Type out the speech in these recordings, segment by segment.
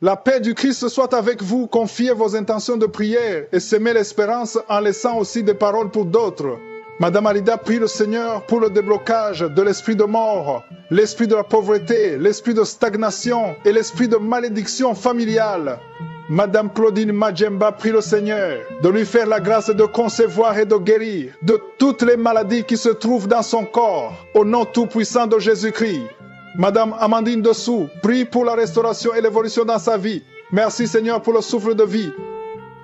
La paix du Christ soit avec vous. Confiez vos intentions de prière et semez l'espérance en laissant aussi des paroles pour d'autres. Madame Alida prie le Seigneur pour le déblocage de l'esprit de mort, l'esprit de la pauvreté, l'esprit de stagnation et l'esprit de malédiction familiale. Madame Claudine Majemba prie le Seigneur de lui faire la grâce de concevoir et de guérir de toutes les maladies qui se trouvent dans son corps, au nom tout-puissant de Jésus-Christ. Madame Amandine Dessous prie pour la restauration et l'évolution dans sa vie. Merci Seigneur pour le souffle de vie.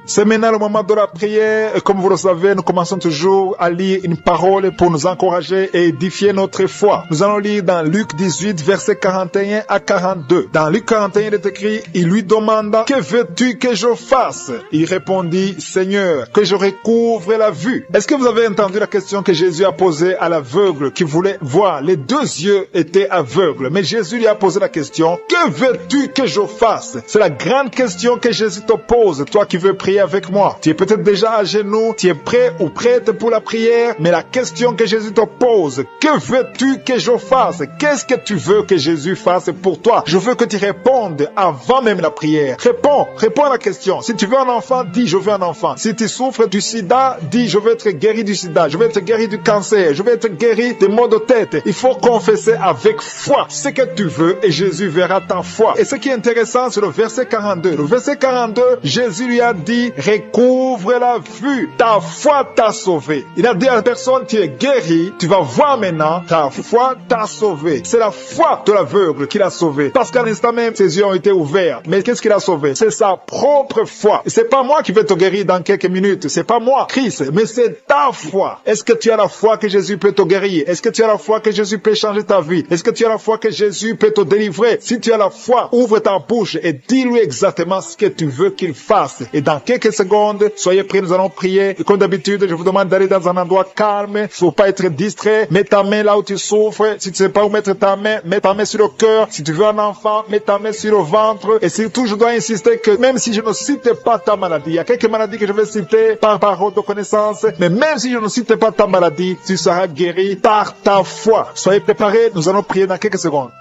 C'est maintenant le moment de la prière. Et comme vous le savez, nous commençons toujours à lire une parole pour nous encourager et édifier notre foi. Nous allons lire dans Luc 18, versets 41 à 42. Dans Luc 41, il est écrit, il lui demanda, que veux-tu que je fasse? Il répondit, Seigneur, que je recouvre la vue. Est-ce que vous avez entendu la question que Jésus a posée à l'aveugle qui voulait voir? Les deux yeux étaient aveugles, mais Jésus lui a posé la question, que veux-tu que je fasse? C'est la grande question que Jésus te pose, toi qui veux prier avec moi. Tu es peut-être déjà à genoux, tu es prêt ou prête pour la prière, mais la question que Jésus te pose, que veux-tu que je fasse? Qu'est-ce que tu veux que Jésus fasse pour toi? Je veux que tu répondes avant même la prière. Réponds à la question. Si tu veux un enfant, dis je veux un enfant. Si tu souffres du sida, dis je veux être guéri du sida, je veux être guéri du cancer, je veux être guéri des maux de tête. Il faut confesser avec foi ce que tu veux et Jésus verra ta foi. Et ce qui est intéressant, c'est le verset 42. Le verset 42, Jésus lui a dit, recouvre la vue, ta foi t'a sauvé. Il a dit à la personne, tu es guéri, tu vas voir maintenant, ta foi t'a sauvé. C'est la foi de l'aveugle qui l'a sauvé. Parce qu'à l'instant même, ses yeux ont été ouverts. Mais qu'est-ce qu'il a sauvé? C'est sa propre foi. Et c'est pas moi qui vais te guérir dans quelques minutes. C'est pas moi, Christ, mais c'est ta foi. Est-ce que tu as la foi que Jésus peut te guérir? Est-ce que tu as la foi que Jésus peut changer ta vie? Est-ce que tu as la foi que Jésus peut te délivrer? Si tu as la foi, ouvre ta bouche et dis-lui exactement ce que tu veux qu'il fasse. Et dans quelques secondes, soyez prêts, nous allons prier. Et comme d'habitude, je vous demande d'aller dans un endroit calme. Il ne faut pas être distrait. Mets ta main là où tu souffres. Si tu ne sais pas où mettre ta main, mets ta main sur le cœur. Si tu veux un enfant, mets ta main sur le ventre. Et surtout, je dois insister que même si je ne cite pas ta maladie, il y a quelques maladies que je vais citer par parole de connaissance, mais même si je ne cite pas ta maladie, tu seras guéri par ta foi. Soyez préparés, nous allons prier dans quelques secondes.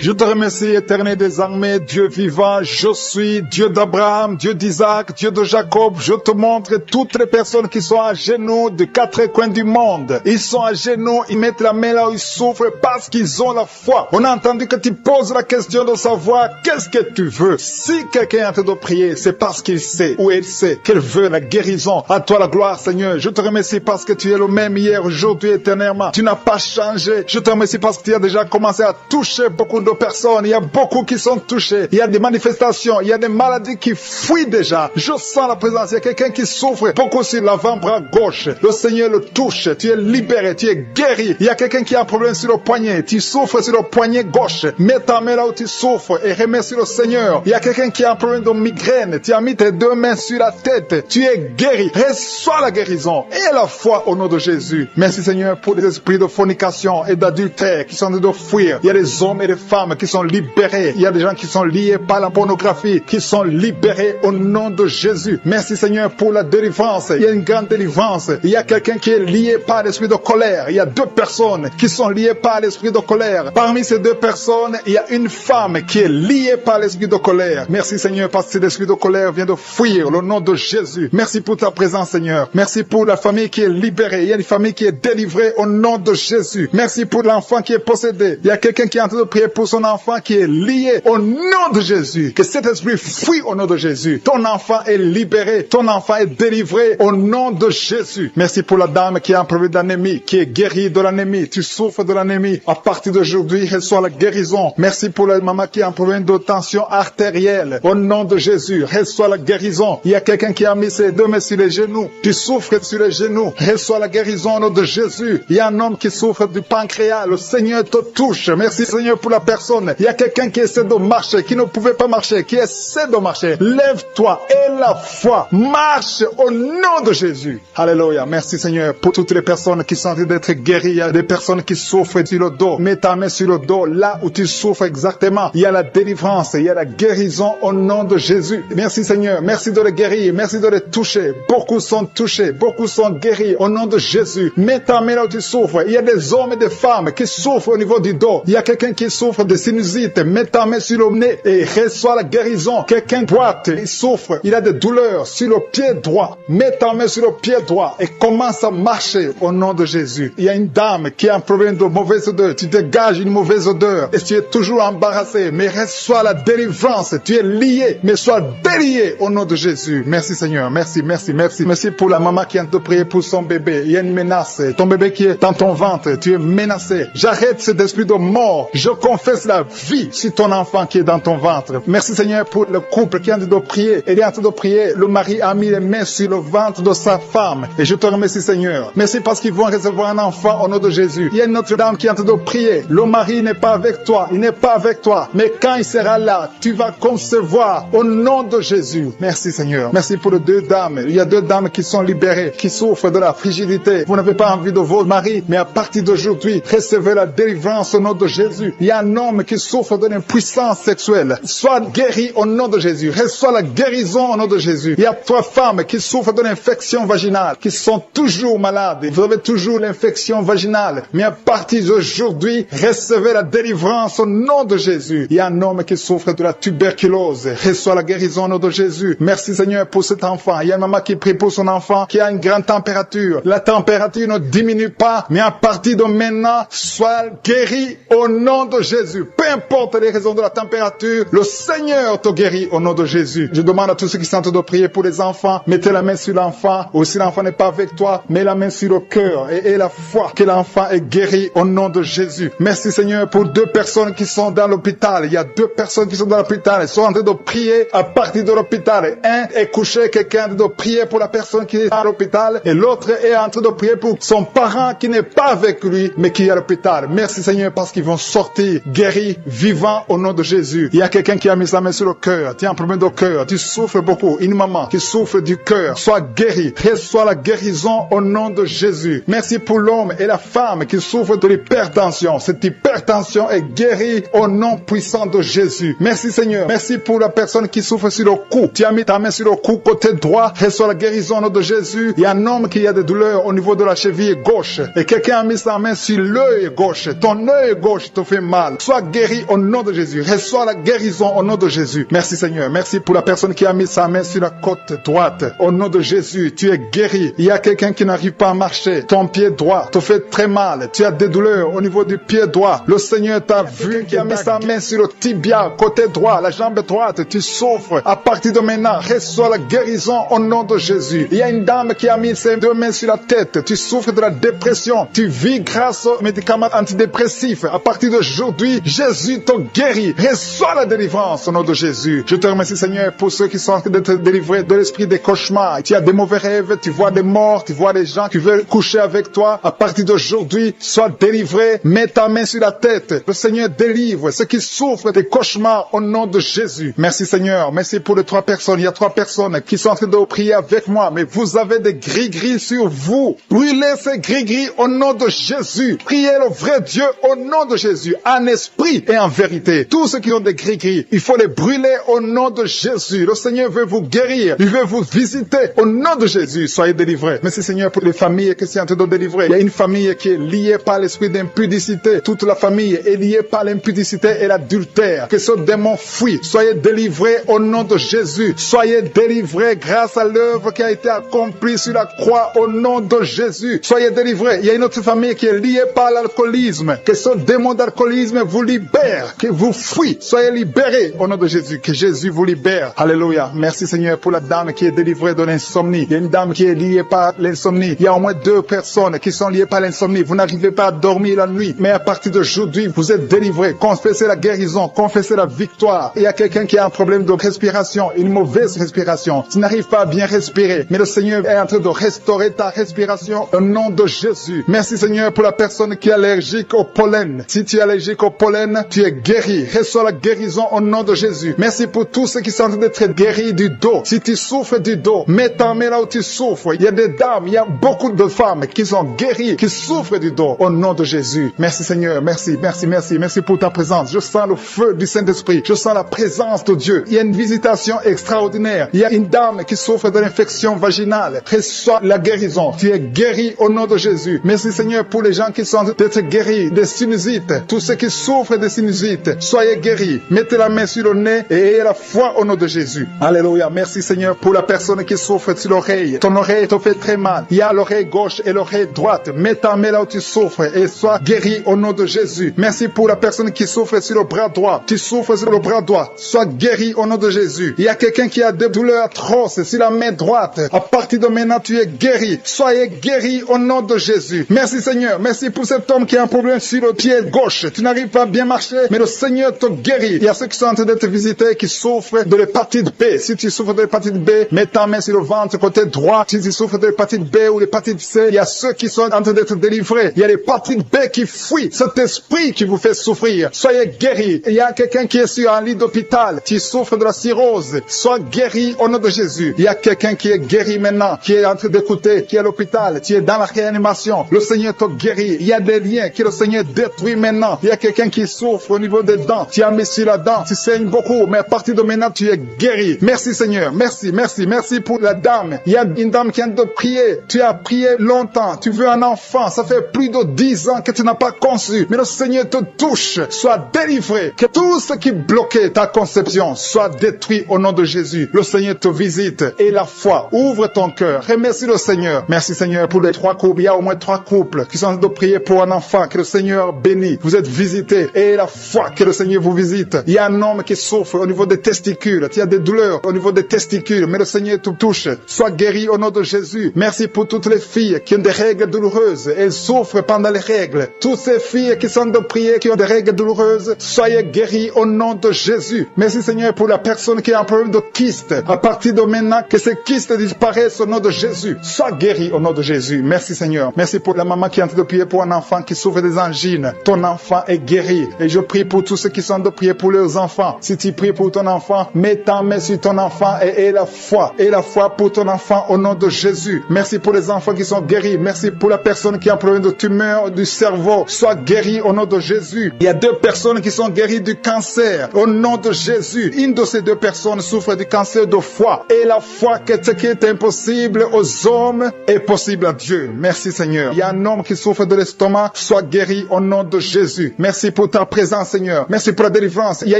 Je te remercie, éternel des armées, Dieu vivant, je suis Dieu d'Abraham, Dieu d'Isaac, Dieu de Jacob. Je te montre toutes les personnes qui sont à genoux de quatre coins du monde. Ils sont à genoux, ils mettent la main là où ils souffrent parce qu'ils ont la foi. On a entendu que tu poses la question de savoir qu'est-ce que tu veux. Si quelqu'un est en train de prier, c'est parce qu'il sait ou elle sait qu'elle veut la guérison. À toi la gloire, Seigneur. Je te remercie parce que tu es le même hier, aujourd'hui, éternellement. Tu n'as pas changé. Je te remercie parce que tu as déjà commencé à toucher beaucoup de personnes, il y a beaucoup qui sont touchés, il y a des manifestations, il y a des maladies qui fuient déjà. Je sens la présence, il y a quelqu'un qui souffre beaucoup sur l'avant-bras gauche. Le Seigneur le touche, tu es libéré, tu es guéri. Il y a quelqu'un qui a un problème sur le poignet, tu souffres sur le poignet gauche. Mets ta main là où tu souffres et remercie le Seigneur. Il y a quelqu'un qui a un problème de migraine, tu as mis tes deux mains sur la tête, tu es guéri. Reçois la guérison et la foi au nom de Jésus. Merci Seigneur pour les esprits de fornication et d'adultère qui sont en train de fuir. Il y a des hommes et des femmes qui sont libérés. Il y a des gens qui sont liés par la pornographie, qui sont libérés au nom de Jésus. Merci Seigneur pour la délivrance. Il y a une grande délivrance. Il y a quelqu'un qui est lié par l'esprit de colère. Il y a deux personnes qui sont liées par l'esprit de colère. Parmi ces deux personnes, il y a une femme qui est liée par l'esprit de colère. Merci Seigneur parce que cet esprit de colère vient de fuir le nom de Jésus. Merci pour ta présence Seigneur. Merci pour la famille qui est libérée. Il y a une famille qui est délivrée au nom de Jésus. Merci pour l'enfant qui est possédé. Il y a quelqu'un qui est en train de prier pour son enfant qui est lié au nom de Jésus. Que cet esprit fuit au nom de Jésus. Ton enfant est libéré. Ton enfant est délivré au nom de Jésus. Merci pour la dame qui a un problème d'anémie, qui est guérie de l'anémie. Tu souffres de l'anémie. À partir d'aujourd'hui, reçois la guérison. Merci pour la maman qui a un problème de tension artérielle. Au nom de Jésus, reçois la guérison. Il y a quelqu'un qui a mis ses deux mains sur les genoux. Tu souffres sur les genoux. Reçois la guérison au nom de Jésus. Il y a un homme qui souffre du pancréas. Le Seigneur te touche. Merci Seigneur pour la personnes. Il y a quelqu'un qui essaie de marcher, qui ne pouvait pas marcher, qui essaie de marcher. Lève-toi et la foi. Marche au nom de Jésus. Alléluia. Merci Seigneur pour toutes les personnes qui sont en train d'être guéries. Il y a des personnes qui souffrent sur le dos. Mets ta main sur le dos, là où tu souffres exactement. Il y a la délivrance, il y a la guérison au nom de Jésus. Merci Seigneur. Merci de les guérir. Merci de les toucher. Beaucoup sont touchés. Beaucoup sont guéris au nom de Jésus. Mets ta main là où tu souffres. Il y a des hommes et des femmes qui souffrent au niveau du dos. Il y a quelqu'un qui souffre de sinusite. Mets ta main sur le nez et reçois la guérison. Quelqu'un boite, il souffre. Il a des douleurs sur le pied droit. Mets ta main sur le pied droit et commence à marcher au nom de Jésus. Il y a une dame qui a un problème de mauvaise odeur. Tu dégages une mauvaise odeur et tu es toujours embarrassé. Mais reçois la délivrance. Tu es lié, mais sois délié au nom de Jésus. Merci Seigneur. Merci, merci, merci. Merci pour la maman qui vient de prier pour son bébé. Il y a une menace. Ton bébé qui est dans ton ventre, tu es menacé. J'arrête cet esprit de mort. Je confesse la vie sur ton enfant qui est dans ton ventre. Merci Seigneur pour le couple qui est en train de prier. Il est en train de prier. Le mari a mis les mains sur le ventre de sa femme. Et je te remercie Seigneur. Merci parce qu'ils vont recevoir un enfant au nom de Jésus. Il y a une autre dame qui est en train de prier. Le mari n'est pas avec toi. Il n'est pas avec toi. Mais quand il sera là, tu vas concevoir au nom de Jésus. Merci Seigneur. Merci pour les deux dames. Il y a deux dames qui sont libérées, qui souffrent de la frigidité. Vous n'avez pas envie de votre mari, mais à partir d'aujourd'hui, recevez la délivrance au nom de Jésus. Il y a un homme qui souffre d'une impuissance sexuelle. Sois guéri au nom de Jésus. Reçois la guérison au nom de Jésus. Il y a trois femmes qui souffrent d'une infection vaginale, qui sont toujours malades. Vous avez toujours l'infection vaginale. Mais à partir d'aujourd'hui, recevez la délivrance au nom de Jésus. Il y a un homme qui souffre de la tuberculose. Reçois la guérison au nom de Jésus. Merci Seigneur pour cet enfant. Il y a une maman qui prie pour son enfant qui a une grande température. La température ne diminue pas, mais à partir de maintenant, sois guéri au nom de Jésus. Peu importe les raisons de la température, le Seigneur te guérit au nom de Jésus. Je demande à tous ceux qui sont en train de prier pour les enfants, mettez la main sur l'enfant, ou si l'enfant n'est pas avec toi, mets la main sur le cœur et la foi que l'enfant est guéri au nom de Jésus. Merci Seigneur pour deux personnes qui sont dans l'hôpital. Il y a deux personnes qui sont dans l'hôpital. Ils sont en train de prier à partir de l'hôpital. Un est couché, quelqu'un de prier pour la personne qui est à l'hôpital, et l'autre est en train de prier pour son parent qui n'est pas avec lui, mais qui est à l'hôpital. Merci Seigneur parce qu'ils vont sortir guéris, vivants au nom de Jésus. Il y a quelqu'un qui a mis sa main sur le cœur. Tu as un problème de cœur. Tu souffres beaucoup. Une maman qui souffre du cœur. Sois guéri. Reçois la guérison au nom de Jésus. Merci pour l'homme et la femme qui souffrent de l'hypertension. Cette hypertension est guérie au nom puissant de Jésus. Merci Seigneur. Merci pour la personne qui souffre sur le cou. Tu as mis ta main sur le cou côté droit. Reçois la guérison au nom de Jésus. Il y a un homme qui a des douleurs au niveau de la cheville gauche. Et quelqu'un a mis sa main sur l'œil gauche. Ton œil gauche te fait mal. Sois guéri au nom de Jésus. Reçois la guérison au nom de Jésus. Merci Seigneur. Merci pour la personne qui a mis sa main sur la côte droite. Au nom de Jésus, tu es guéri. Il y a quelqu'un qui n'arrive pas à marcher. Ton pied droit te fait très mal. Tu as des douleurs au niveau du pied droit. Le Seigneur t'a vu, qui a mis sa main sur le tibia, côté droit, la jambe droite. Tu souffres. À partir de maintenant, reçois la guérison au nom de Jésus. Il y a une dame qui a mis ses deux mains sur la tête. Tu souffres de la dépression. Tu vis grâce aux médicaments antidépressifs. À partir d'aujourd'hui, Jésus te guérit. Reçois la délivrance au nom de Jésus. Je te remercie Seigneur pour ceux qui sont en train d'être délivrés de l'esprit des cauchemars. Tu as des mauvais rêves, tu vois des morts, tu vois des gens qui veulent coucher avec toi. À partir d'aujourd'hui, sois délivré. Mets ta main sur la tête. Le Seigneur délivre ceux qui souffrent des cauchemars au nom de Jésus. Merci Seigneur. Merci pour les trois personnes. Il y a trois personnes qui sont en train de prier avec moi. Mais vous avez des gris-gris sur vous. Brûlez ces gris-gris au nom de Jésus. Priez le vrai Dieu au nom de Jésus. En esprit et en vérité. Tous ceux qui ont des gris-gris, il faut les brûler au nom de Jésus. Le Seigneur veut vous guérir. Il veut vous visiter au nom de Jésus. Soyez délivrés. Merci Seigneur pour les familles qui sont en train de délivrer. Il y a une famille qui est liée par l'esprit d'impudicité. Toute la famille est liée par l'impudicité et l'adultère. Que ce démon fuit. Soyez délivrés au nom de Jésus. Soyez délivrés grâce à l'œuvre qui a été accomplie sur la croix au nom de Jésus. Soyez délivrés. Il y a une autre famille qui est liée par l'alcoolisme. Que ce démon d'alcoolisme vous libère. Que vous fuit. Soyez libérés au nom de Jésus. Que Jésus vous libère. Alléluia. Merci Seigneur pour la dame qui est délivrée de l'insomnie. Il y a une dame qui est liée par l'insomnie. Il y a au moins deux personnes qui sont liées par l'insomnie. Vous n'arrivez pas à dormir la nuit. Mais à partir d'aujourd'hui, vous êtes délivrés. Confessez la guérison. Confessez la victoire. Il y a quelqu'un qui a un problème de respiration. Une mauvaise respiration. Tu n'arrives pas à bien respirer. Mais le Seigneur est en train de restaurer ta respiration au nom de Jésus. Merci Seigneur pour la personne qui est allergique au pollen. Si tu es allergique au pollen, tu es guéri. Reçois la guérison au nom de Jésus. Merci pour tous ceux qui sont en train d'être guéris du dos. Si tu souffres du dos, mets ta main là où tu souffres. Il y a des dames, il y a beaucoup de femmes qui sont guéries, qui souffrent du dos au nom de Jésus. Merci Seigneur, merci pour ta présence. Je sens le feu du Saint-Esprit. Je sens la présence de Dieu. Il y a une visitation extraordinaire. Il y a une dame qui souffre de l'infection vaginale. Reçois la guérison. Tu es guéri au nom de Jésus. Merci Seigneur pour les gens qui sont d'être guéris des sinusites. Tous ceux qui souffrent de sinusites, soyez guéris. Mettez la main sur le nez et ayez la foi au nom de Jésus. Alléluia. Merci Seigneur pour la personne qui souffre sur l'oreille. Ton oreille te fait très mal. Il y a l'oreille gauche et l'oreille droite. Mets ta main là où tu souffres et sois guéri au nom de Jésus. Merci pour la personne qui souffre sur le bras droit. Tu souffres sur le bras droit. Sois guéri au nom de Jésus. Il y a quelqu'un qui a des douleurs atroces sur la main droite. À partir de maintenant, tu es guéri. Soyez guéri au nom de Jésus. Merci Seigneur. Merci pour cet homme qui a un problème sur le pied gauche. Tu n'arrives pas à bien marcher, mais le Seigneur te guérit. Il y a ceux qui sont en train d'être visités qui souffrent de l'hépatite B. Si tu souffres de l'hépatite B, mets ta main sur le ventre côté droit. Si tu souffres de l'hépatite B ou l'hépatite C, il y a ceux qui sont en train d'être délivrés. Il y a l'hépatite B qui fuit. Cet esprit qui vous fait souffrir. Soyez guéris. Il y a quelqu'un qui est sur un lit d'hôpital. Tu souffres de la cirrhose. Sois guéri au nom de Jésus. Il y a quelqu'un qui est guéri maintenant, qui est en train d'écouter, qui est à l'hôpital. Tu es dans la réanimation. Le Seigneur te guérit. Il y a des liens que le Seigneur détruit maintenant. Il y a quelqu'un qui souffre au niveau des dents. Tu as mis sur la dent. Tu saignes beaucoup, mais à partir de maintenant, tu es guéri. Merci Seigneur. Merci pour la dame. Il y a une dame qui vient de prier. Tu as prié longtemps. Tu veux un enfant. Ça fait plus de 10 ans que tu n'as pas conçu. Mais le Seigneur te touche. Sois délivré. Que tout ce qui bloquait ta conception soit détruit au nom de Jésus. Le Seigneur te visite. Et la foi. Ouvre ton cœur. Remercie le Seigneur. Merci Seigneur pour les 3 couples. Il y a au moins 3 couples qui sont en train de prier pour un enfant. Que le Seigneur bénisse. Vous êtes visités. Et la foi que le Seigneur vous visite. Il y a un homme qui souffre au niveau des testicules. Il y a des douleurs au niveau des testicules. Mais le Seigneur te touche. Sois guéri au nom de Jésus. Merci pour toutes les filles qui ont des règles douloureuses. Elles souffrent pendant les règles. Toutes ces filles qui sont de prier, qui ont des règles douloureuses, soyez guéris au nom de Jésus. Merci Seigneur pour la personne qui a un problème de kyste. À partir de maintenant, que ces kystes disparaissent au nom de Jésus. Sois guéri au nom de Jésus. Merci Seigneur. Merci pour la maman qui est en train de prier pour un enfant qui souffre des angines. Ton enfant est guéri. Et je prie pour tous ceux qui sont de prier pour leurs enfants. Si tu pries pour ton enfant, mets ta main sur ton enfant et aie la foi. Aie la foi pour ton enfant au nom de Jésus. Merci pour les enfants qui sont guéris. Merci pour la personne qui a un problème de tumeur du cerveau. Sois guéri au nom de Jésus. Il y a 2 personnes qui sont guéries du cancer. Au nom de Jésus. Une de ces 2 personnes souffre du cancer de foie. Et la foi que ce qui est impossible aux hommes est possible à Dieu. Merci Seigneur. Il y a un homme qui souffre de l'estomac. Sois guéri au nom de Jésus. Merci pour ta présence Seigneur. Merci pour la délivrance. Il y a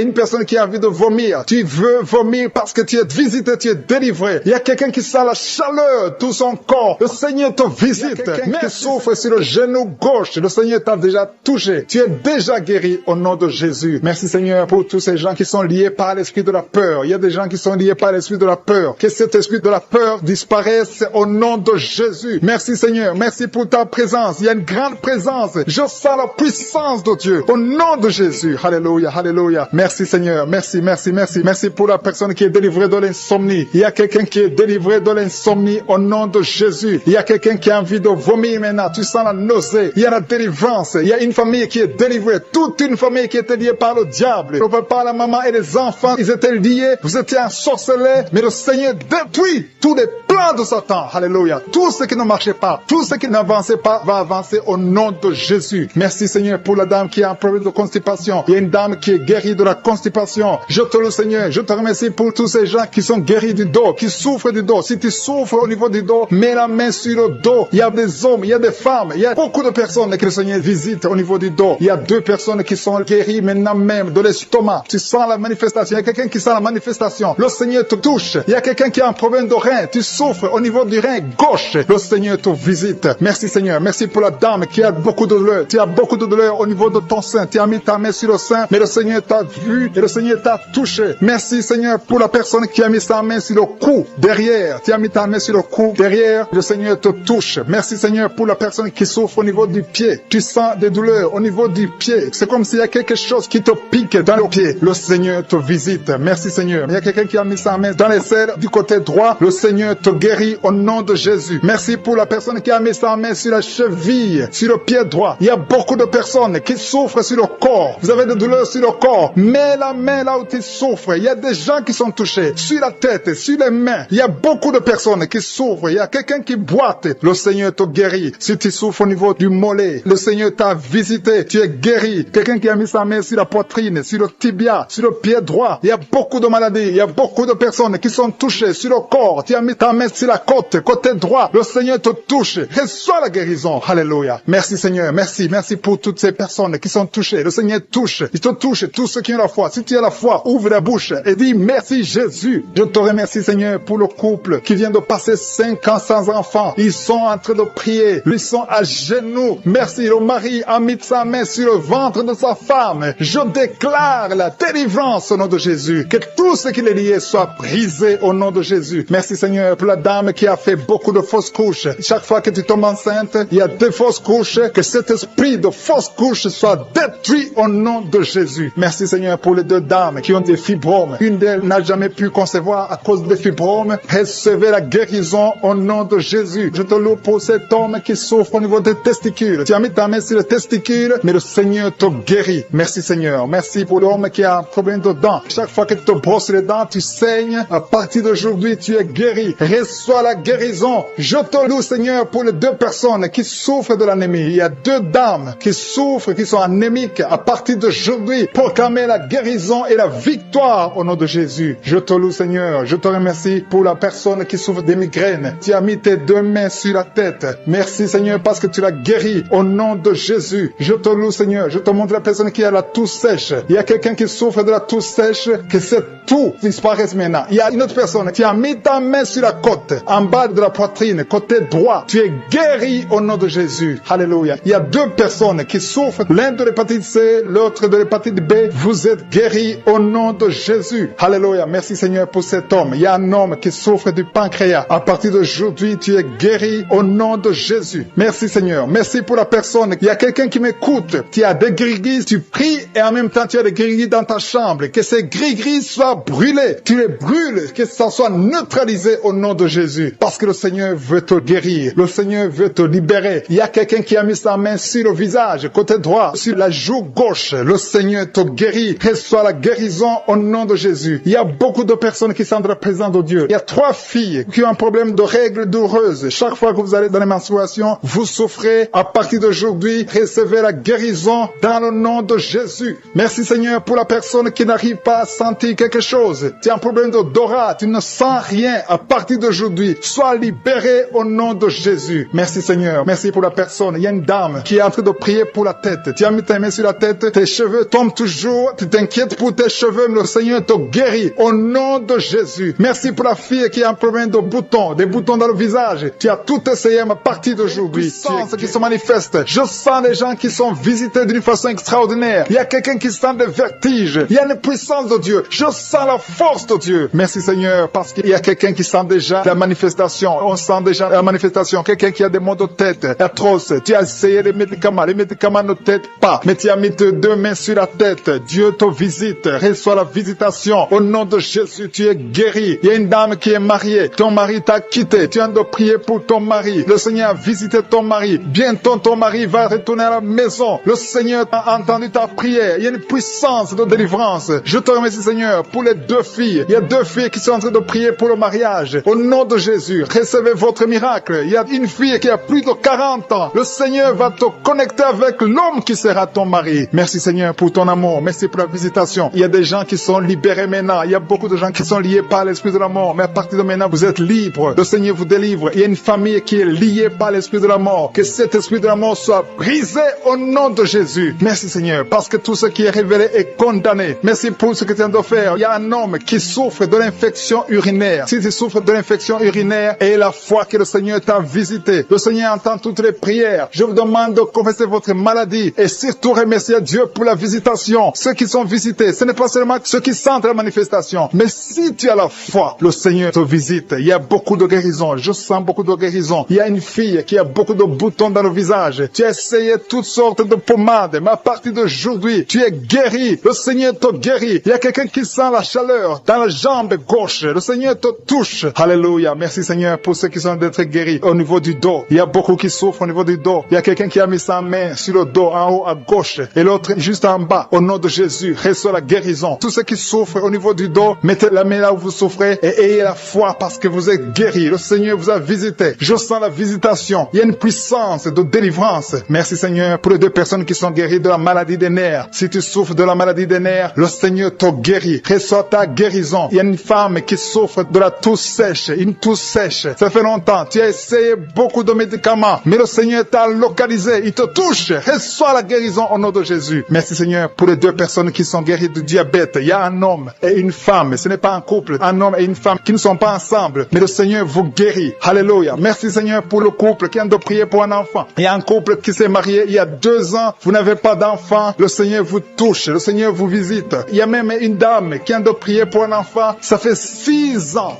une personne qui a envie de vomir. Tu veux vomir parce que tu es visité, tu es délivré. Il y a quelqu'un qui sent la chaleur, tout son corps. Le Seigneur te visite. Mais souffre sur le genou gauche. Le Seigneur t'a déjà touché. Tu es déjà guéri au nom de Jésus. Merci Seigneur pour tous ces gens qui sont liés par l'esprit de la peur. Il y a des gens qui sont liés par l'esprit de la peur. Que cet esprit de la peur disparaisse au nom de Jésus. Merci Seigneur. Merci pour ta présence. Il y a une grande présence. Je sens la puissance de Dieu. Au nom de Jésus. Alléluia, alléluia. Merci Seigneur. Merci. Merci pour la personne qui est délivrée de l'insomnie. Il y a quelqu'un qui est délivré de l'insomnie au nom de Jésus. Il y a quelqu'un qui a envie de vomir maintenant. Tu sens la nausée. Il y a la délivrance. Il y a une famille qui est délivrée. Toute une famille qui était liée par le diable. Le papa, la maman et les enfants, ils étaient liés. Vous étiez ensorcelés. Mais le Seigneur détruit tous les plans de Satan. Alléluia. Tout ce qui ne marchait pas, tout ce qui n'avançait pas va avancer au nom de Jésus. Merci Seigneur pour la dame qui a un problème de constipation. Il y a une dame qui est guérie de la constipation. Je te loue Seigneur. Je te remercie pour tous ces gens qui sont guéris du dos, qui souffrent du dos. Si tu souffres au niveau du dos, mets la main sur le dos. Il y a des hommes, il y a des femmes, il y a beaucoup de personnes que le Seigneur visite au niveau du dos. Il y a 2 personnes qui sont guéries maintenant même de l'estomac. Tu sens la manifestation. Il y a quelqu'un qui sent la manifestation. Le Seigneur te touche. Il y a quelqu'un qui a un problème de rein. Tu souffres au niveau du rein gauche. Le Seigneur te visite. Merci Seigneur. Merci pour la dame qui a beaucoup de douleur. Tu as beaucoup de douleur au niveau de ton sein. Tu as mis ta main sur le sein, mais le Seigneur t'a vu et le Seigneur t'a touché. Merci Seigneur pour la personne qui a mis sa main sur le cou derrière. Tu as mis ta main sur le cou derrière. Le Seigneur te touche. Merci Seigneur pour la personne qui souffre au niveau du pied. Tu sens des douleurs au niveau du pied. C'est comme s'il y a quelque chose qui te pique dans le pied. Le Seigneur te visite. Merci Seigneur. Il y a quelqu'un qui a mis sa main dans les selles du côté droit. Le Seigneur te te guérit au nom de Jésus. Merci pour la personne qui a mis sa main sur la cheville, sur le pied droit. Il y a beaucoup de personnes qui souffrent sur le corps. Vous avez des douleurs sur le corps. Mets la main là où tu souffres. Il y a des gens qui sont touchés sur la tête, sur les mains. Il y a beaucoup de personnes qui souffrent. Il y a quelqu'un qui boite. Le Seigneur te guérit. Si tu souffres au niveau du mollet, le Seigneur t'a visité. Tu es guéri. Quelqu'un qui a mis sa main sur la poitrine, sur le tibia, sur le pied droit. Il y a beaucoup de maladies. Il y a beaucoup de personnes qui sont touchées sur le corps. Tu as mis ta main sur la côte, côté droit. Le Seigneur te touche. Reçois la guérison. Alléluia. Merci Seigneur. Merci. Merci pour toutes ces personnes qui sont touchées. Le Seigneur touche. Il te touche. Tous ceux qui ont la foi. Si tu as la foi, ouvre la bouche et dis merci Jésus. Je te remercie Seigneur pour le couple qui vient de passer 5 ans sans enfant. Ils sont en train de prier. Ils sont à genoux. Merci. Le mari a mis sa main sur le ventre de sa femme. Je déclare la délivrance au nom de Jésus. Que tout ce qui est lié soit brisé au nom de Jésus. Merci Seigneur pour la dame qui a fait beaucoup de fausses couches. Chaque fois que tu tombes enceinte, il y a des fausses couches. Que cet esprit de fausses couches soit détruit au nom de Jésus. Merci Seigneur pour les 2 dames qui ont des fibromes. Une d'elles n'a jamais pu concevoir à cause des fibromes. Recevez la guérison au nom de Jésus. Je te loue pour cet homme qui souffre au niveau des testicules. Tu as mis ta main sur les testicules, mais le Seigneur te guérit. Merci Seigneur. Merci pour l'homme qui a un problème de dents. Chaque fois que tu te brosses les dents, tu saignes. À partir d'aujourd'hui, tu es guéri. Reçois la guérison. Je te loue Seigneur pour les 2 personnes qui souffrent de l'anémie. Il y a 2 dames qui souffrent, qui sont anémiques. À partir d'aujourd'hui, proclamez la guérison et la victoire au nom de Jésus. Je te loue Seigneur. Je te remercie pour la personne qui souffre des migraines. Tu as mis tes 2 mains sur la tête. Merci Seigneur parce que tu l'as guéri au nom de Jésus. Je te loue Seigneur. Je te montre la personne qui a la toux sèche. Il y a quelqu'un qui souffre de la toux sèche, que cette toux disparaisse maintenant. Il y a une autre personne qui a mis ta main sur la côte, en bas de la poitrine, côté droit. Tu es guéri au nom de Jésus. Alléluia. Il y a 2 personnes qui souffrent, l'un de l'hépatite C, l'autre de l'hépatite B. Vous êtes guéris au nom de Jésus. Alléluia. Merci Seigneur pour cet homme. Il y a un homme qui souffre du pancréas. À partir d'aujourd'hui, tu es guéri au nom de Jésus. Merci Seigneur. Merci pour la personne. Il y a quelqu'un qui m'écoute. Tu as des gris-gris, tu pries et en même temps tu as des gris-gris dans ta chambre. Que ces gris-gris soient brûlés. Tu les brûles. Que ça soit neutralisé au nom de Jésus. Parce que le Seigneur veut te guérir. Le Seigneur veut te libérer. Il y a quelqu'un qui a mis sa main sur le visage, côté droit, sur la joue gauche. Le Seigneur te guérit. Reçois la guérison au nom de Jésus. Il y a beaucoup de personnes qui sont dans la présence de Dieu. Il y a 3 filles qui ont un problème de règles douloureuses. Chaque fois que vous allez dans les menstruations, vous souffrez. À partir d'aujourd'hui, recevez la guérison dans le nom de Jésus. Merci Seigneur pour la personne qui n'arrive pas à sentir quelque chose. Tu as un problème d'odorat, tu ne sens rien. À partir d'aujourd'hui, sois libéré au nom de Jésus. Merci Seigneur. Merci pour la personne. Il y a une dame qui est en train de prier pour la tête. Tu as mis ta main sur la tête, tes cheveux tombent toujours. Tu t'inquiètes pour tes cheveux, mais le Seigneur te guérit au nom de Jésus. Merci pour la fille qui a un problème de boutons, des boutons dans le visage. Tu as tout essayé, mais à partir d'aujourd'hui, ce qui se manifeste. Je sens les gens qui sont visités d'une façon extraordinaire. Il y a quelqu'un qui sent des vertiges. Il y a une puissance de Dieu. Je sens la force de Dieu. Merci Seigneur, parce qu'il y a quelqu'un qui sent déjà la manifestation. On sent déjà la manifestation. Quelqu'un qui a des maux de tête atroces. Tu as essayé les médicaments ne t'aident pas. Mais tu as mis tes 2 mains sur la tête. Dieu te visite. Reçois la visitation. Au nom de Jésus, tu es guéri. Il y a une dame qui est mariée. Ton mari t'a quitté. Tu as de prier pour ton mari. Le Seigneur a visité ton mari. Bientôt ton mari va retourner à la maison. Le Seigneur a entendu ta prière. Il y a une puissance de délivrance. Je te remercie Seigneur pour les 2 filles. Il y a 2 filles qui sont en train de prier pour le mariage. Au nom de Jésus, recevez votre miracle. Il y a une fille qui a plus de 40 ans. Le Seigneur va te connecter avec l'homme qui sera ton mari. Merci Seigneur pour ton amour. Merci pour la visitation. Il y a des gens qui sont libérés maintenant. Il y a beaucoup de gens qui sont liés par l'esprit de la mort. Mais à partir de maintenant, vous êtes libres. Le Seigneur vous délivre. Il y a une famille qui est liée par l'esprit de la mort. Que cet esprit de la mort soit brisé au nom de Jésus. Merci Seigneur, parce que tout ce qui est révélé est condamné. Merci pour ce que tu viens de faire. Il y a un homme qui souffre de l'infection urinaire. Si tu souffres de l'infection urinaire, et la foi que le Seigneur t'a visité, le Seigneur entend toutes les prières. Je vous demande de confesser votre maladie et surtout remercier Dieu pour la visitation. Ceux qui sont visités, ce n'est pas seulement ceux qui sentent la manifestation, mais si tu as la foi, le Seigneur te visite. Il y a beaucoup de guérisons. Je sens beaucoup de guérisons. Il y a une fille qui a beaucoup de boutons dans le visage. Tu as essayé toutes sortes de pommades, mais à partir d'aujourd'hui, tu es guéri. Le Seigneur te guérit. Il y a quelqu'un qui sent la chaleur dans la jambe gauche. Le Seigneur te touche. Alléluia. Alléluia. Merci Seigneur pour ceux qui sont d'être guéris au niveau du dos. Il y a beaucoup qui souffrent au niveau du dos. Il y a quelqu'un qui a mis sa main sur le dos en haut à gauche et l'autre juste en bas. Au nom de Jésus, reçois la guérison. Tous ceux qui souffrent au niveau du dos, mettez la main là où vous souffrez et ayez la foi parce que vous êtes guéris. Le Seigneur vous a visité. Je sens la visitation. Il y a une puissance de délivrance. Merci Seigneur pour les 2 personnes qui sont guéries de la maladie des nerfs. Si tu souffres de la maladie des nerfs, le Seigneur te guérit. Reçois ta guérison. Il y a une femme qui souffre de la toux sèche, une toux sèche. Ça fait longtemps. Tu as essayé beaucoup de médicaments, mais le Seigneur t'a localisé. Il te touche. Reçois la guérison au nom de Jésus. Merci Seigneur pour les 2 personnes qui sont guéries du diabète. Il y a un homme et une femme. Ce n'est pas un couple. Un homme et une femme qui ne sont pas ensemble, mais le Seigneur vous guérit. Alléluia. Merci Seigneur pour le couple qui vient de prier pour un enfant. Il y a un couple qui s'est marié il y a 2 ans. Vous n'avez pas d'enfant. Le Seigneur vous touche. Le Seigneur vous visite. Il y a même une dame qui vient de prier pour un enfant. Ça fait 6 ans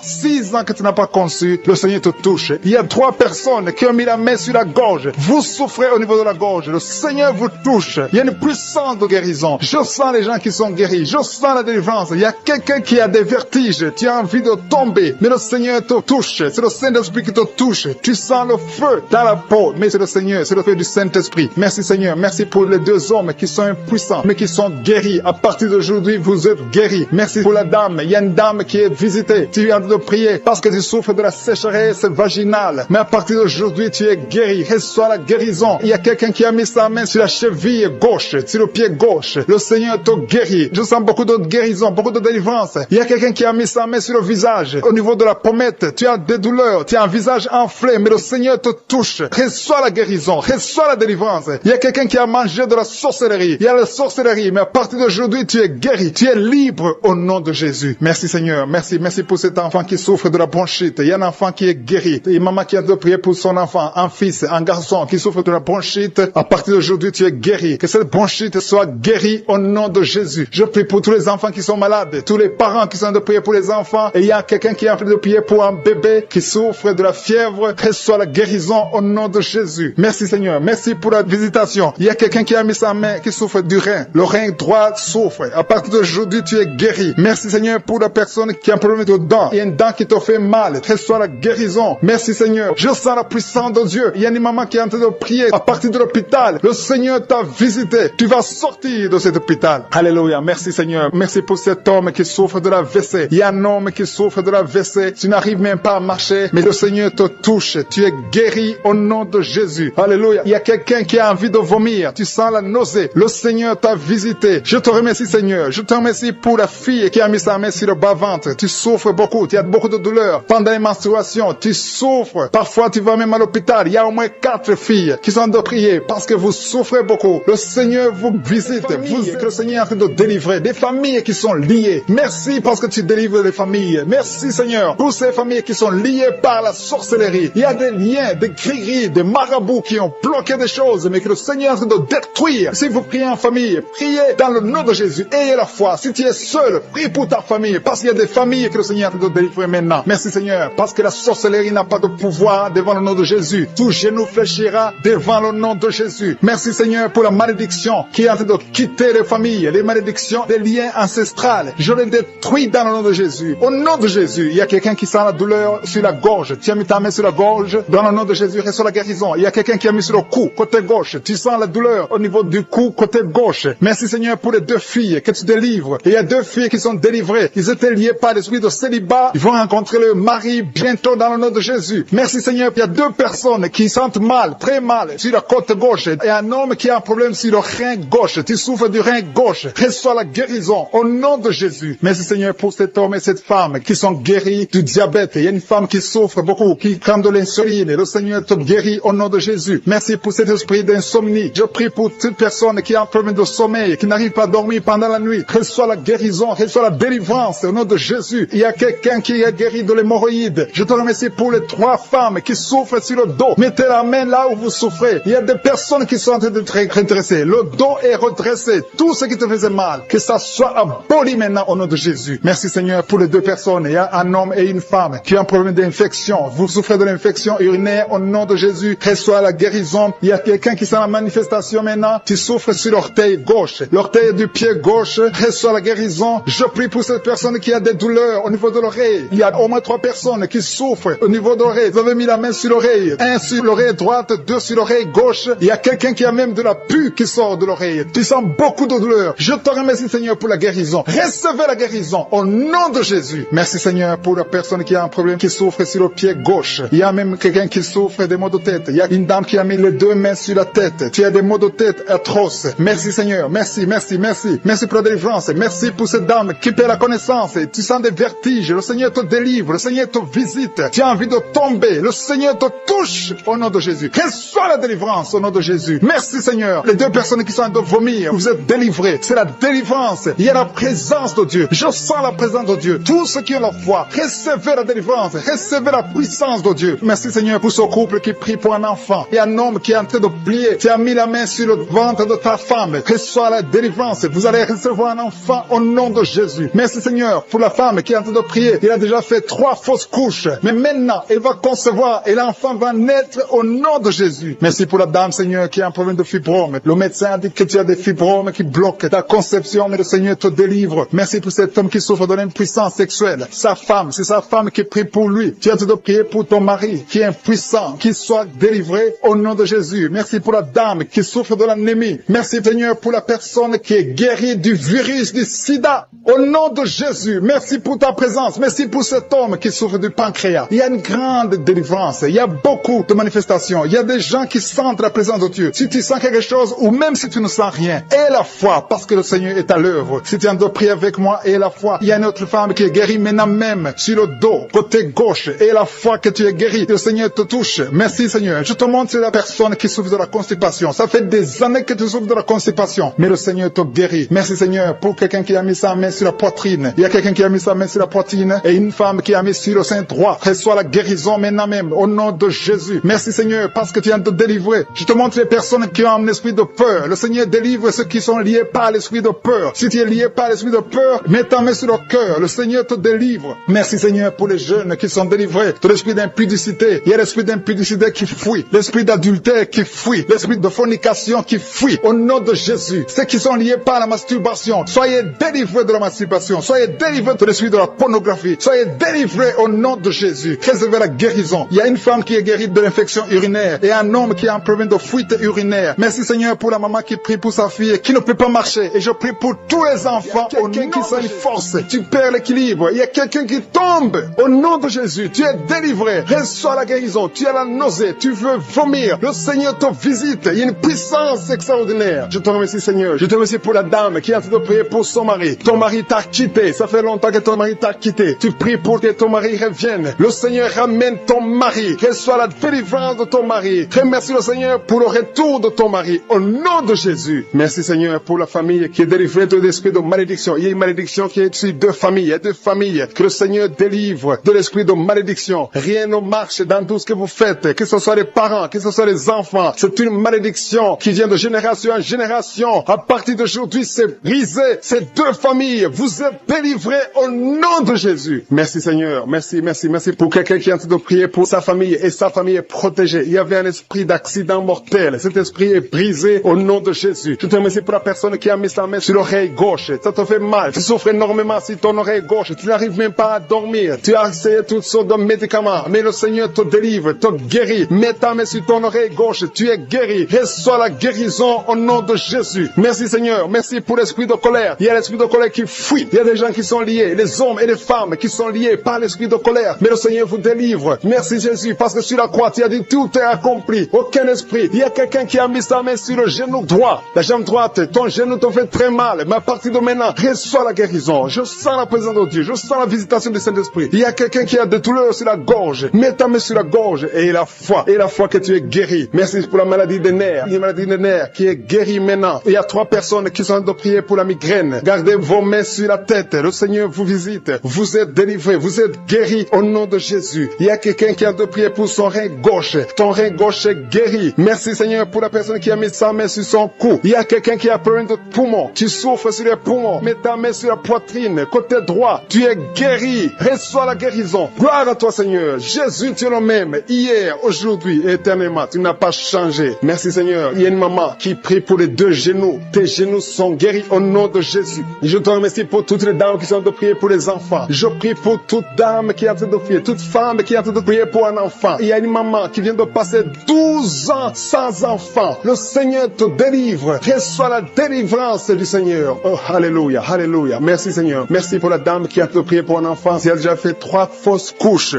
que tu n'as pas conçu. Le Seigneur te touche. Il y a 3 personnes qui ont mis la main sur la gorge. Vous souffrez au niveau de la gorge. Le Seigneur vous touche. Il y a une puissance de guérison. Je sens les gens qui sont guéris. Je sens la délivrance. Il y a quelqu'un qui a des vertiges. Tu as envie de tomber. Mais le Seigneur te touche. C'est le Saint-Esprit qui te touche. Tu sens le feu dans la peau. Mais c'est le Seigneur. C'est le feu du Saint-Esprit. Merci Seigneur. Merci pour les 2 hommes qui sont impuissants, mais qui sont guéris. À partir d'aujourd'hui, vous êtes guéris. Merci pour la dame. Il y a une dame qui est visitée. Tu viens de prier parce que tu souffres de la sécheresse vaginale. Mais à partir d'aujourd'hui, tu es guéri. Reçois la guérison. Il y a quelqu'un qui a mis sa main sur la cheville gauche, sur le pied gauche. Le Seigneur te guérit. Je sens beaucoup de guérison, beaucoup de délivrance. Il y a quelqu'un qui a mis sa main sur le visage. Au niveau de la pommette, tu as des douleurs. Tu as un visage enflé, mais le Seigneur te touche. Reçois la guérison. Reçois la délivrance. Il y a quelqu'un qui a mangé de la sorcellerie. Il y a la sorcellerie, mais à partir d'aujourd'hui, tu es guéri. Tu es libre au nom de Jésus. Merci Seigneur. Merci pour cet enfant qui souffre de la bronchite. Il y a un enfant qui est guéri. Et maman qui a de prier pour son enfant, un fils, un garçon qui souffre de la bronchite. À partir d'aujourd'hui, tu es guéri. Que cette bronchite soit guérie au nom de Jésus. Je prie pour tous les enfants qui sont malades, tous les parents qui sont de prier pour les enfants. Et il y a quelqu'un qui est en train de prier pour un bébé qui souffre de la fièvre. Reçois la guérison au nom de Jésus. Merci Seigneur. Merci pour la visitation. Il y a quelqu'un qui a mis sa main qui souffre du rein. Le rein droit souffre. À partir d'aujourd'hui, tu es guéri. Merci Seigneur pour la personne qui a un problème de dents. Il y a une dent qui te fait mal. Reçois la guérison. Merci Seigneur. Je sens la puissance de Dieu. Il y a une maman qui est en train de prier à partir de l'hôpital. Le Seigneur t'a visité. Tu vas sortir de cet hôpital. Alléluia. Merci Seigneur. Merci pour cet homme qui souffre de la WC. Il y a un homme qui souffre de la WC. Tu n'arrives même pas à marcher, mais le Seigneur te touche. Tu es guéri au nom de Jésus. Alléluia. Il y a quelqu'un qui a envie de vomir. Tu sens la nausée. Le Seigneur t'a visité. Je te remercie Seigneur. Je te remercie pour la fille qui a mis sa main sur le bas-ventre. Tu souffres beaucoup. Tu as beaucoup de douleurs. Pendant les menstruations, tu souffres. Parfois, tu vas même à l'hôpital. Il y a au moins 4 filles qui sont de prier parce que vous souffrez beaucoup. Le Seigneur vous visite. Que le Seigneur est en train de délivrer des familles qui sont liées. Merci parce que tu délivres les familles. Merci Seigneur pour ces familles qui sont liées par la sorcellerie. Il y a des liens, des grilleries, des marabouts qui ont bloqué des choses, mais que le Seigneur est en train de détruire. Si vous priez en famille, priez dans le nom de Jésus. Ayez la foi. Si tu es seul, prie pour ta famille parce qu'il y a des familles que le Seigneur est en train de délivrer maintenant. Merci Seigneur parce que la sorcellerie n'a pas de pouvoir devant le nom de Jésus. Tout genou fléchira devant le nom de Jésus. Merci Seigneur pour la malédiction qui est en train de quitter les familles, les malédictions des liens ancestrales. Je les détruis dans le nom de Jésus. Au nom de Jésus, il y a quelqu'un qui sent la douleur sur la gorge. Tu as mis ta main sur la gorge. Dans le nom de Jésus, reçois la guérison. Il y a quelqu'un qui a mis sur le cou, côté gauche. Tu sens la douleur au niveau du cou, côté gauche. Merci Seigneur pour les 2 filles que tu délivres. Et il y a 2 filles qui sont délivrées. Ils étaient liés par l'esprit de célibat. Ils vont rencontrer le mari bientôt dans le nom de Jésus. Merci Seigneur. Il y a 2 personnes qui sentent mal, très mal, sur la côte gauche. Et un homme qui a un problème sur le rein gauche. Tu souffres du rein gauche. Reçois la guérison au nom de Jésus. Merci Seigneur pour cet homme et cette femme qui sont guéris du diabète. Il y a une femme qui souffre beaucoup, qui prend de l'insuline. Le Seigneur te guérit au nom de Jésus. Merci pour cet esprit d'insomnie. Je prie pour toute personne qui a un problème de sommeil, qui n'arrive pas à dormir pendant la nuit. Reçois la guérison, reçois la délivrance au nom de Jésus. Il y a quelqu'un qui est guéri de l'hémorroïde. Je te remercie pour les 3 femmes qui souffrent sur le dos. Mettez la main là où vous souffrez. Il y a des personnes qui sont en train d'être redressées. Le dos est redressé. Tout ce qui te faisait mal, que ça soit aboli maintenant au nom de Jésus. Merci Seigneur pour les 2 personnes. Il y a un homme et une femme qui ont un problème d'infection. Vous souffrez de l'infection urinaire au nom de Jésus. Reçois la guérison. Il y a quelqu'un qui sent la manifestation maintenant. Tu souffres sur l'orteil gauche. L'orteil du pied gauche. Reçois la guérison. Je prie pour cette personne qui a des douleurs au niveau de l'oreille. Il y a au moins 3 personnes qui souffrent au niveau de l'oreille. Vous avez mis la main sur l'oreille. 1 sur l'oreille droite, 2 sur l'oreille gauche. Il y a quelqu'un qui a même de la pus qui sort de l'oreille. Tu sens beaucoup de douleur. Je te remercie, Seigneur, pour la guérison. Recevez la guérison au nom de Jésus. Merci, Seigneur, pour la personne qui a un problème, qui souffre sur le pied gauche. Il y a même quelqu'un qui souffre des maux de tête. Il y a une dame qui a mis les 2 mains sur la tête. Tu as des maux de tête atroces. Merci, Seigneur. Merci, merci, merci. Merci pour la délivrance. Merci pour cette dame qui perd la connaissance. Tu sens des vertiges. Le Seigneur te délivre. Le Seigneur te visite. Tu as envie de tomber. Le Seigneur te touche au nom de Jésus. Reçois la délivrance au nom de Jésus. Merci, Seigneur. Les 2 personnes qui sont en train de vomir, vous êtes délivrés. C'est la délivrance. Il y a la présence de Dieu. Je sens la présence de Dieu. Tous ceux qui ont la foi, recevez la délivrance. Recevez la puissance de Dieu. Merci, Seigneur, pour ce couple qui prie pour un enfant. Il y a un homme qui est en train de prier. Tu as mis la main sur le ventre de ta femme. Reçois la délivrance. Vous allez recevoir un enfant au nom de Jésus. Merci, Seigneur, pour la femme qui est en train de prier. Il a déjà fait 3 fausses couches. Mais maintenant, elle va concevoir et l'enfant va naître au nom de Jésus. Merci pour la dame, Seigneur, qui a un problème de fibrome. Le médecin a dit que tu as des fibromes qui bloquent ta conception, mais le Seigneur te délivre. Merci pour cette femme qui souffre de l'impuissance sexuelle. Sa femme, c'est sa femme qui prie pour lui. Tu as de prier pour ton mari qui est impuissant, qu'il soit délivré au nom de Jésus. Merci pour la dame qui souffre de l'anémie. Merci, Seigneur, pour la personne qui est guérie du virus du sida. Au nom de Jésus, merci pour ta présence. Merci pour cet homme qui souffre du pancréas. Il y a une grande délivrance. Il y a beaucoup de manifestations. Il y a des gens qui sentent la présence de Dieu. Si tu sens quelque chose ou même si tu ne sens rien, aie la foi parce que le Seigneur est à l'œuvre. Si tu en dois prier avec moi, aie la foi. Il y a une autre femme qui est guérie maintenant même sur le dos, côté gauche. Aie la foi que tu es guéri. Le Seigneur te touche. Merci, Seigneur. Je te montre la personne qui souffre de la constipation. Ça fait des années que tu souffres de la constipation, mais le Seigneur te guérit. Merci, Seigneur, pour quelqu'un qui a mis sa main sur la poitrine. Il y a quelqu'un qui a mis sa main sur la poitrine et une femme qui a mis sur le sein droit. Reçois la guérison maintenant même au nom de Jésus. Merci, Seigneur, parce que tu viens de délivrer. Je te montre les personnes qui ont un esprit de peur. Le Seigneur délivre ceux qui sont liés par l'esprit de peur. Si tu es lié par l'esprit de peur, mets ta main sur le cœur. Le Seigneur te délivre. Merci, Seigneur, pour les jeunes qui sont délivrés de l'esprit d'impudicité. Il y a l'esprit d'impudicité qui fuit. L'esprit d'adultère qui fuit. L'esprit de fornication qui fuit. Au nom de Jésus. Ceux qui sont liés par la masturbation, soyez délivrés de la masturbation. Soyez délivrés de l'esprit de la pornographie. Soyez délivrés au nom de Jésus. Recevez la guérison. Il y a une femme qui est guérie de l'infection urinaire et un homme qui a un problème de fuite urinaire. Merci, Seigneur, pour la maman qui prie pour sa fille qui ne peut pas marcher. Et je prie pour tous les enfants au nom qui sont une force. Tu perds l'équilibre. Il y a quelqu'un qui tombe. Au nom de Jésus, tu es délivré. Reçois la guérison. Tu as la nausée. Tu veux vomir. Le Seigneur te visite. Il y a une puissance extraordinaire. Je te remercie, Seigneur. Je te remercie pour la dame qui est en train de prier pour son mari. Ton mari t'a quitté. Ça fait longtemps que ton mari t'a quitté. Tu pries pour que ton mari revienne. Le Seigneur ramène ton mari. Reçois la délivrance de ton mari. Remercie le Seigneur pour le retour de ton mari. Au nom de Jésus. Merci, Seigneur, pour la famille qui est délivrée de l'esprit de malédiction. Il y a une malédiction qui est sur 2 familles. Il y a 2 familles que le Seigneur délivre de l'esprit de malédiction. Rien ne marche dans tout ce que vous faites. Que ce soit les parents, que ce soit les enfants. C'est une malédiction qui vient de génération en génération. À partir d'aujourd'hui, c'est brisé. Ces 2 familles, vous êtes délivrés au nom de Jésus. Merci, Seigneur. Merci, merci, merci pour quelqu'un qui est en train de prier pour sa famille et sa famille est protégée. Il y avait un esprit d'accident mortel. Cet esprit est brisé au nom de Jésus. Je te remercie pour la personne qui a mis sa main sur l'oreille gauche. Ça te fait mal. Tu souffres énormément sur ton oreille gauche. Tu n'arrives même pas à dormir. Tu as essayé toutes sortes de médicaments. Mais le Seigneur te délivre, te guérit. Mets ta main sur ton oreille gauche. Tu es guéri. Reçois la guérison au nom de Jésus. Merci, Seigneur. Merci pour l'esprit de colère. Il y a l'esprit de colère qui fuit. Il y a des gens qui sont liés. Les hommes et les femmes qui sont liés par l'esprit de colère. Mais le Seigneur vous délivre. Merci, Jésus, parce que sur la croix, tu as dit tout est accompli. Aucun esprit. Il y a quelqu'un qui a mis sa main sur le genou droit. La jambe droite, ton genou te fait très mal. Mais à partir de maintenant, reçois la guérison. Je sens la présence de Dieu. Je sens la visitation du Saint-Esprit. Il y a quelqu'un qui a des douleurs sur la gorge. Mets ta main sur la gorge et la foi. Et la foi que tu es guéri. Merci pour la maladie des nerfs. Il y a une maladie des nerfs qui est guérie maintenant. Il y a 3 personnes qui sont en train de prier pour la migraine. Gardez vos mains sur la tête. Le Seigneur vous visite. Vous êtes délivrés. Vous êtes guéris au nom de Jésus. Il y a quelqu'un qui a de prier pour son rein gauche. Ton rein gauche est guéri. Merci, Seigneur, pour la personne qui a mis sa main sur son cou. Il y a quelqu'un qui a problème de poumon. Tu souffres sur les poumons. Mets ta main sur la poitrine. Côté droit. Tu es guéri. Reçois la guérison. Gloire à toi, Seigneur. Jésus, tu es le même. Hier, aujourd'hui, éternellement. Tu n'as pas changé. Merci, Seigneur. Il y a une maman qui prie pour les 2 genoux. Tes genoux sont guéris au nom de Jésus. Je te remercie pour toutes les dames qui sont de prier pour les enfants. Je prie pour toute dame qui est en train de prier, toute femme qui est en train de prier pour un enfant. Il y a une maman qui vient de passer 12 ans sans enfant. Le Seigneur te délivre. Reçois la délivrance du Seigneur. Oh, alléluia, alléluia. Merci Seigneur. Merci pour la dame qui est en train de prier pour un enfant. Elle a déjà fait 3 fausses couches.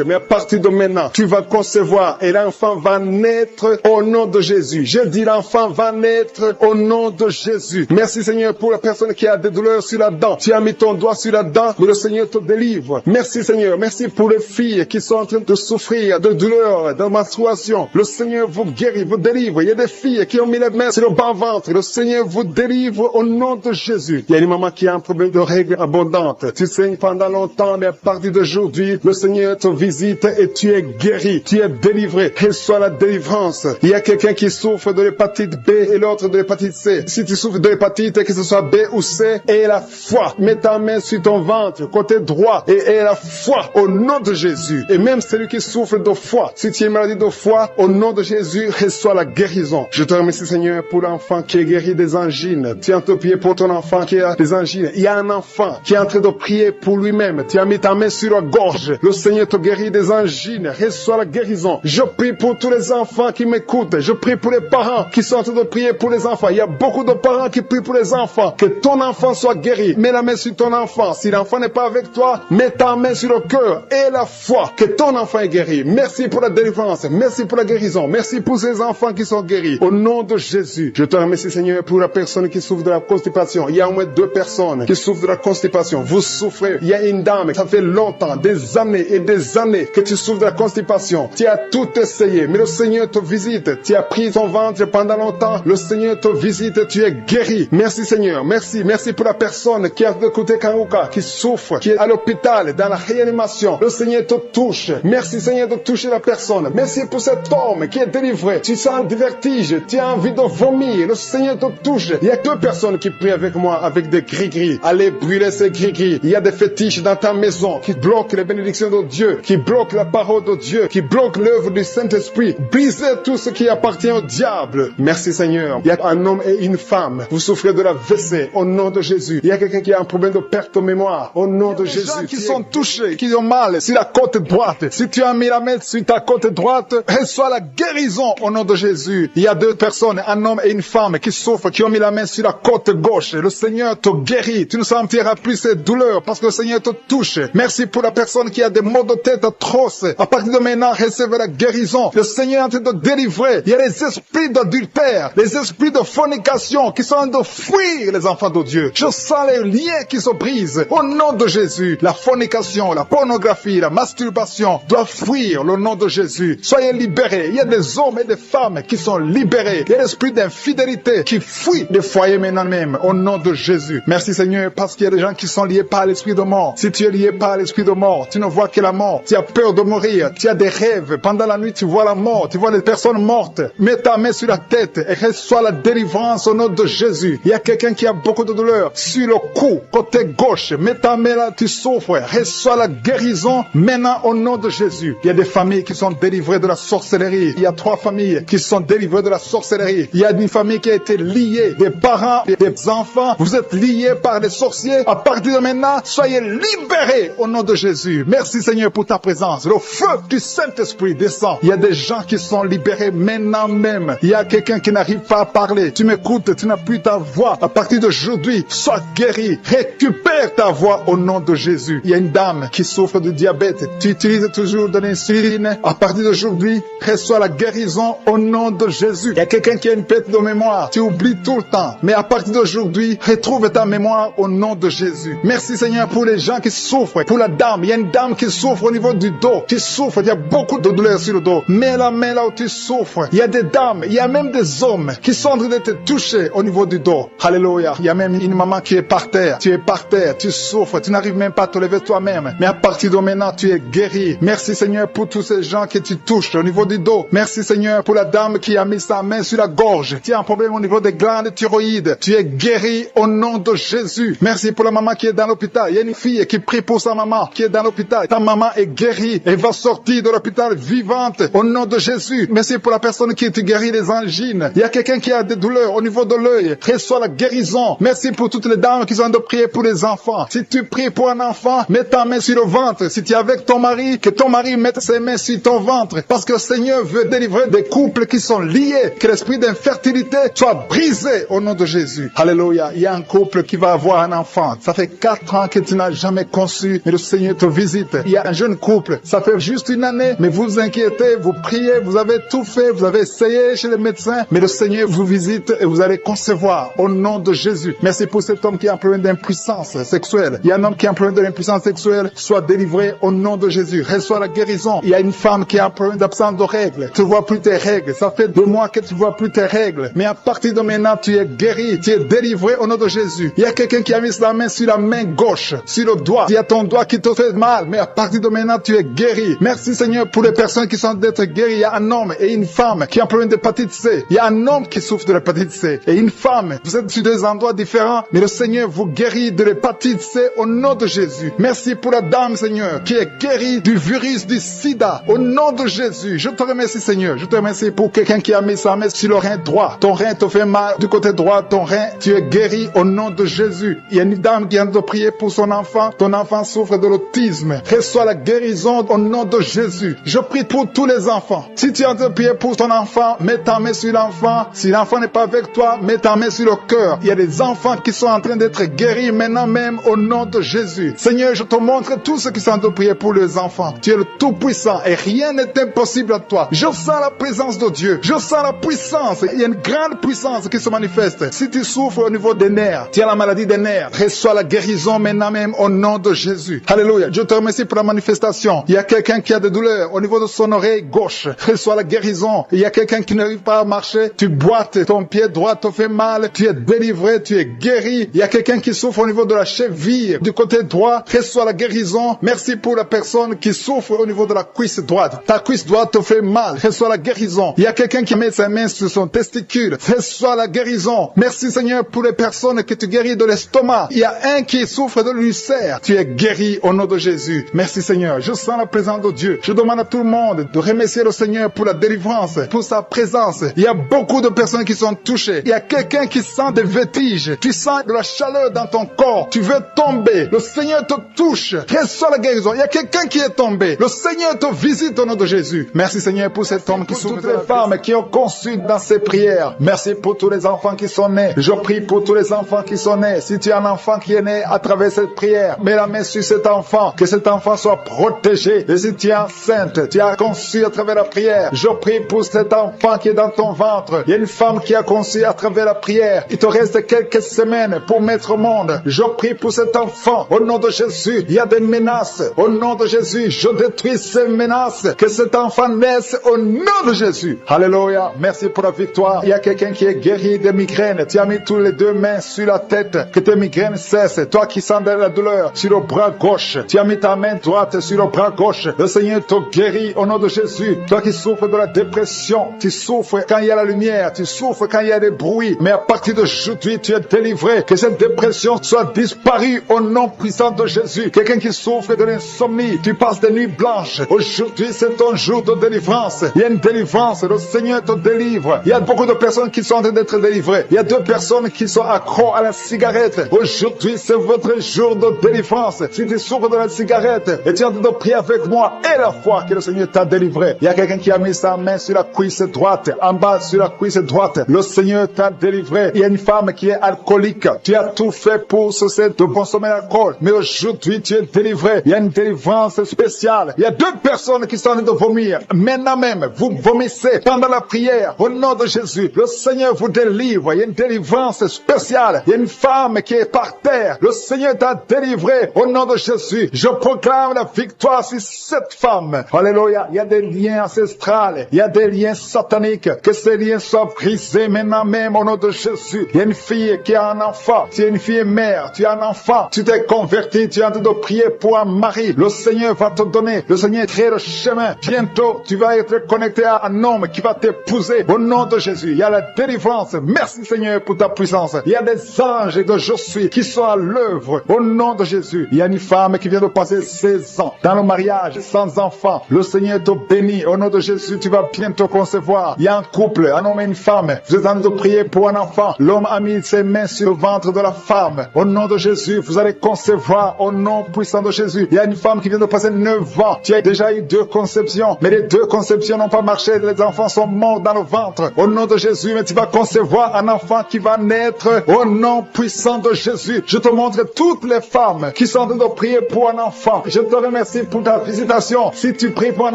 Mais à partir de maintenant, tu vas concevoir et l'enfant va naître au nom de Jésus. Je dis l'enfant va naître au nom de Jésus. Merci Seigneur pour la personne qui a des douleurs sur la dent. Tu as mis ton doigt sur la dent, mais le Seigneur te délivre. Merci Seigneur. Merci pour les filles qui sont en train de souffrir de douleurs, de menstruation. Le Seigneur vous guérit, vous délivre. Il y a des filles qui ont mis les mains sur le bas-ventre. Le Seigneur vous délivre au nom de Jésus. Il y a une maman qui a un problème de règles abondantes. Tu saignes pendant longtemps, mais à partir d'aujourd'hui, le Seigneur te visite et tu es guéri. Tu es délivré. Reçois la délivrance. Il y a quelqu'un qui souffre de l'hépatite B et l'autre de l'hépatite C. Si tu souffres de l'hépatite, que ce soit B ou C, aie la foi. Mets ta main sur ton ventre, côté droit, et aie la foi au nom de Jésus. Et même celui qui souffre de foie, si tu es maladie de foie, au nom de Jésus, reçois la guérison. Je te remercie Seigneur pour l'enfant qui est guéri des angines. Tu es en train de prier pour ton enfant qui a des angines. Il y a un enfant qui est en train de prier pour lui-même. Tu as mis ta main sur la gorge. Le Seigneur te guérit des angines. Reçois la guérison. Je prie pour tous les enfants qui m'écoutent. Je prie pour les parents qui sont en train de prier pour les enfants. Il y a beaucoup de parents qui prient pour les enfants. Que ton enfant soit guéri. Mets la main sur ton enfant. Si l'enfant n'est pas avec toi, mets ta main sur le cœur et la foi. Que ton enfant est guéri. Merci pour la délivrance. Merci pour la guérison. Merci pour ces enfants qui sont guéris. Au nom de Jésus. Je te remercie Seigneur pour la personne qui souffre de la constipation. Il y a au moins 2 personnes qui souffrent de la constipation. Vous souffrez. Il y a une dame, ça fait longtemps, des années et des années que tu souffres de la constipation. Tu as tout essayé, mais le Seigneur te visite. Tu as pris ton ventre pendant longtemps. Le Seigneur te visite. Tu es guéri. Merci Seigneur. Merci. Merci pour la personne qui a de côté Kanouka, qui souffre, qui est à l'hôpital, dans la réanimation. Le Seigneur te touche. Merci Seigneur de toucher la personne. Merci pour cet homme qui est délivré. Tu sens le vertige. Tu as envie de vomir. Le Seigneur te touche. Il y a 2 personnes qui prient avec moi avec des gris-gris. Allez brûler ces gris-gris. Il y a des fétiches dans ta maison qui bloquent les bénédictions de Dieu, qui bloquent la parole de Dieu, qui bloquent l'œuvre du Saint-Esprit. Brisez tout ce qui appartient au diable. Merci Seigneur. Il y a un homme et une femme. Vous souffrez de la WC au nom de Jésus. Il y a quelqu'un qui a un problème de perte de mémoire au nom de Jésus. Gens qui sont touchés, qui ont mal sur la côte droite. Si tu as mis la main sur ta côte droite, reçois la guérison au nom de Jésus. Il y a 2 personnes, un homme et une femme qui souffrent, qui ont mis la main sur la côte gauche. Le Seigneur te guérit. Tu ne sentiras plus ces douleurs parce que le Seigneur te touche. Merci pour la personne qui a des maux de tête atroces. À partir de maintenant, recevez la guérison. Le Seigneur est en train de délivrer. Il y a les esprits d'adultère, les esprits de fornication qui sont en train de fuir les enfants de Dieu. Je sens les liens qui se brisent au nom de Jésus. La fornication, la pornographie, la masturbation doivent fuir le nom de Jésus. Soyez libérés. Il y a des hommes et des femmes qui sont libérés. Il y a l'esprit d'infidélité qui fuit des foyers maintenant même au nom de Jésus. Merci Seigneur parce qu'il y a des gens qui sont liés par l'esprit de mort. Si tu es lié par l'esprit de mort, tu ne vois que la mort. Tu as peur de mourir. Tu as des rêves. Pendant la nuit, tu vois la mort. Tu vois les personnes mortes. Mets ta main sur la tête et reçois la délivrance au nom de Jésus. Il y a quelqu'un qui a beaucoup de douleur sur le cou, côté gauche. Mets ta main là, tu souffres. Reçois la guérison maintenant au nom de Jésus. Il y a des familles qui sont délivrées de la sorcellerie. Il y a 3 familles qui sont délivrées de la sorcellerie. Il y a une famille qui a été liée, des parents et des enfants. Vous êtes liés par des sorciers. À partir de maintenant, soyez libérés au nom de Jésus. Merci Seigneur pour ta présence. Le feu du Saint-Esprit descend. Il y a des gens qui sont libérés maintenant même. Il y a quelqu'un qui n'arrive pas à parler. Tu m'écoutes, tu n'as plus ta voix. À partir d'aujourd'hui, sois guéri. Récupère ta voix au nom de Jésus. Il y a une dame qui souffre de diabète. Tu utilises toujours de l'insuline. À partir d'aujourd'hui, reçois la guérison au nom de Jésus. Il y a quelqu'un qui a une perte de mémoire. Tu oublies tout le temps. Mais à partir d'aujourd'hui, retrouve ta mémoire au nom de Jésus. Merci Seigneur pour les gens qui souffrent. Pour la dame, il y a une dame qui souffre au niveau du dos. Qui souffre, il y a beaucoup de douleurs sur le dos. Mets la main là où tu souffres. Il y a des dames, il y a même des hommes qui sont en train de te toucher au niveau du dos. Alléluia. Il y a même une maman qui est par terre. Tu es par terre, tu souffres, tu n'arrives même pas à te lever toi-même. Mais à partir de maintenant, tu es guéri. Merci Seigneur pour tous ces gens que tu touches au niveau du dos. Merci Seigneur pour la dame qui a mis sa main sur la gorge. Tu as un problème au niveau des glandes thyroïdes. Tu es guéri au nom de Jésus. Merci pour la maman qui est dans l'hôpital. Il y a une fille qui prie pour sa maman qui est dans l'hôpital. Ta maman est guérie. Elle va sortir de l'hôpital vivante au nom de Jésus. Merci pour la personne qui te guérit des angines. Il y a quelqu'un qui a des douleurs au niveau de l'œil. Reçois la guérison. Merci pour toutes les dames qui ont de prier pour les enfants. Si tu pries pour un enfant, mets ta main sur le ventre. Si tu es avec ton mari, que ton mari mette ses mains sur ton ventre. Parce que le Seigneur veut délivrer des couples qui sont liés. Que l'esprit d'infertilité soit brisé au nom de Jésus. Alléluia. Il y a un couple qui va avoir un enfant. Ça fait 4 ans que tu n'as jamais conçu, mais le Seigneur te visite. Il y a un jeune couple. Ça fait juste 1 année, mais vous vous inquiétez, vous priez, vous avez tout fait, vous avez essayé chez les médecins, mais le Seigneur vous visite et vous allez concevoir au nom de Jésus. Merci pour cet homme qui a un problème d'impuissance sexuelle. Il y a un homme qui a un problème de l'impuissance sexuelle. Sois délivré au nom de Jésus. Reçois la guérison. Il y a une femme qui a un problème d'absence de règles. Tu ne vois plus tes règles. Ça fait 2 mois que tu ne vois plus tes règles. Mais à partir de maintenant, tu es guéri. Tu es délivré au nom de Jésus. Il y a quelqu'un qui a mis la main sur la main gauche, sur le doigt. Il y a ton doigt qui te fait mal. Mais à partir de maintenant, tu es guéri. Merci Seigneur pour les personnes qui sont d'être guéries. Il y a un homme et une femme qui ont un problème d'hépatite C. Il y a un homme qui souffre de l'hépatite C et une femme. Vous êtes sur 2 endroits différents, mais le Seigneur vous guérit de l'hépatite C au nom de Jésus. Merci pour la dame, Seigneur, qui est guérie du virus du sida au nom de Jésus. Je te remercie, Seigneur. Je te remercie pour quelqu'un qui a mis sa main sur le rein droit. Ton rein te fait mal du côté droit, ton rein, tu es guéri au nom de Jésus. Il y a une dame qui vient de prier pour son enfant. Ton enfant souffre de l'autisme. Reçois la guérison au nom de Jésus. Je prie pour tous les enfants. Si tu es en train de prier pour ton enfant, mets ta main sur l'enfant. Si l'enfant n'est pas avec toi, mets ta main sur le cœur. Il y a des enfants qui sont en train d'être guéris maintenant même au nom de Jésus. Seigneur, je te montre tous ceux qui sont en train de prier pour les enfants. Tu es le Tout-Puissant et rien n'est impossible à toi. Je sens la présence de Dieu. Je sens la puissance. Il y a une grande puissance qui se manifeste. Si tu souffres au niveau des nerfs, tu as la maladie des nerfs, reçois la guérison maintenant même au nom de Jésus. Alléluia. Je te remercie pour la manifestation. Il y a quelqu'un qui a des douleurs au niveau de son oreille gauche. Reçois la guérison. Il y a quelqu'un qui n'arrive pas à marcher. Tu boites, ton pied droit te fait mal. Tu es délivré, tu es guéri. Il y a quelqu'un qui souffre au niveau de la cheville du côté droit. Reçois la guérison. Merci pour la personne qui souffre au niveau de la cuisse droite. Ta cuisse droite te fait mal. Reçois la guérison. Il y a quelqu'un qui met sa main sur son testicule. Reçois la guérison. Merci Seigneur pour les personnes que tu guéris de l'estomac. Il y a un qui souffre de l'ulcère. Tu es guéri au nom de Jésus. Merci Seigneur. Je sens la présence de Dieu. Je demande à tout le monde de remercier le Seigneur pour la délivrance, pour sa présence. Il y a beaucoup de personnes qui sont touchées. Il y a quelqu'un qui sent des vertiges. Tu sens de la chaleur dans ton corps. Tu veux tomber. Le Seigneur te touche. Reçois la guérison. Il y a quelqu'un qui est tombé. Le Seigneur te visite au nom de Jésus. Merci Seigneur pour cet homme qui souffre. Toutes les femmes qui ont conçu dans ces prières. Merci pour tous les enfants qui sont nés. Je prie pour tous les enfants qui sont nés. Si tu as un enfant qui est né à travers cette prière, mets la main sur cet enfant. Que cet enfant soit protégé. Et si tu es enceinte, tu as conçu à travers la prière. Je prie pour cet enfant qui est dans ton ventre. Il y a une femme qui a conçu à travers la prière. Il te reste quelques semaines pour mettre au monde. Je prie pour cet enfant. Au nom de Jésus, il y a des menaces. Au nom de Jésus, je détruis ces menaces. Que cet enfant naisse au nom de Jésus. Alléluia. Merci pour la victoire. Il y a quelqu'un qui est guéri des migraines. Tu as mis tous les 2 mains sur la tête. Que tes migraines cessent. Toi qui sens de la douleur sur le bras gauche. Tu as mis ta main droite sur le bras gauche. Le Seigneur te guérit au nom de Jésus. Toi qui souffres de la dépression. Tu souffres quand il y a la lumière. Tu souffres quand il y a des bruits. Mais à partir d'aujourd'hui, tu es délivré. Que cette dépression soit disparue au nom puissant de Jésus. Quelqu'un qui souffre de l'insomnie. Tu passes des nuits blanches. Aujourd'hui, c'est ton jour de délivrance. Il y a une délivrance. Le Seigneur te délivre. Il y a beaucoup de personnes qui sont en train d'être délivrées. Il y a 2 personnes qui sont accros à la cigarette. Aujourd'hui, c'est votre jour de délivrance. Si tu souffres de la cigarette et tu es en train de prier avec moi et la foi que le Seigneur t'a délivré. Il y a quelqu'un qui a mis sa main sur la cuisse droite, en bas sur la cuisse droite. Le Seigneur t'a délivré. Il y a une femme qui est alcoolique. Tu as tout fait pour cesser de consommer l'alcool. Mais aujourd'hui, tu es délivré. Il y a une délivrance spéciale. Il y a 2 personnes qui sont en train de vomir. Maintenant même, vous vomissez pendant la prière. Au nom de Jésus, le Seigneur vous délivre. Il y a une délivrance spéciale. Il y a une femme qui est par terre. Le Seigneur t'a délivré. Au nom de Jésus, je proclame la victoire sur cette femme. Alléluia. Il y a des liens ancestrales. Il y a des liens sataniques. Que ces liens soient brisés maintenant même au nom de Jésus. Il y a une fille qui a un enfant. Tu es une fille mère. Tu as un enfant. Tu t'es converti. Tu es en train de prier pour un mari. Le Seigneur va te donner. Le Seigneur crée le chemin. Bientôt, tu vas être connecté à un homme qui va t'épouser. Au nom de Jésus, il y a la délivrance. Merci Seigneur pour ta puissance. Il y a des anges de je suis qui sont à l'œuvre. Au nom de Jésus, il y a une femme qui vient de passer 16 ans dans le mariage sans enfant. Le Seigneur te bénit. Au nom de Jésus, tu vas bientôt concevoir. Il y a un couple, un homme et une femme. Vous êtes en train de prier pour un enfant. L'homme a mis ses mains sur le ventre de la femme. Au nom de Jésus, vous allez concevoir au nom puissant de Jésus. Il y a une femme qui vient de passer 9 ans. Tu as déjà eu 2 conceptions, mais les 2 conceptions n'ont pas marché. Les enfants sont morts dans le ventre. Au nom de Jésus, mais tu vas concevoir un enfant qui va naître au nom puissant de Jésus. Je te montre toutes les femmes qui sont en train de prier pour un enfant. Je te remercie pour ta visitation. Si tu pries pour un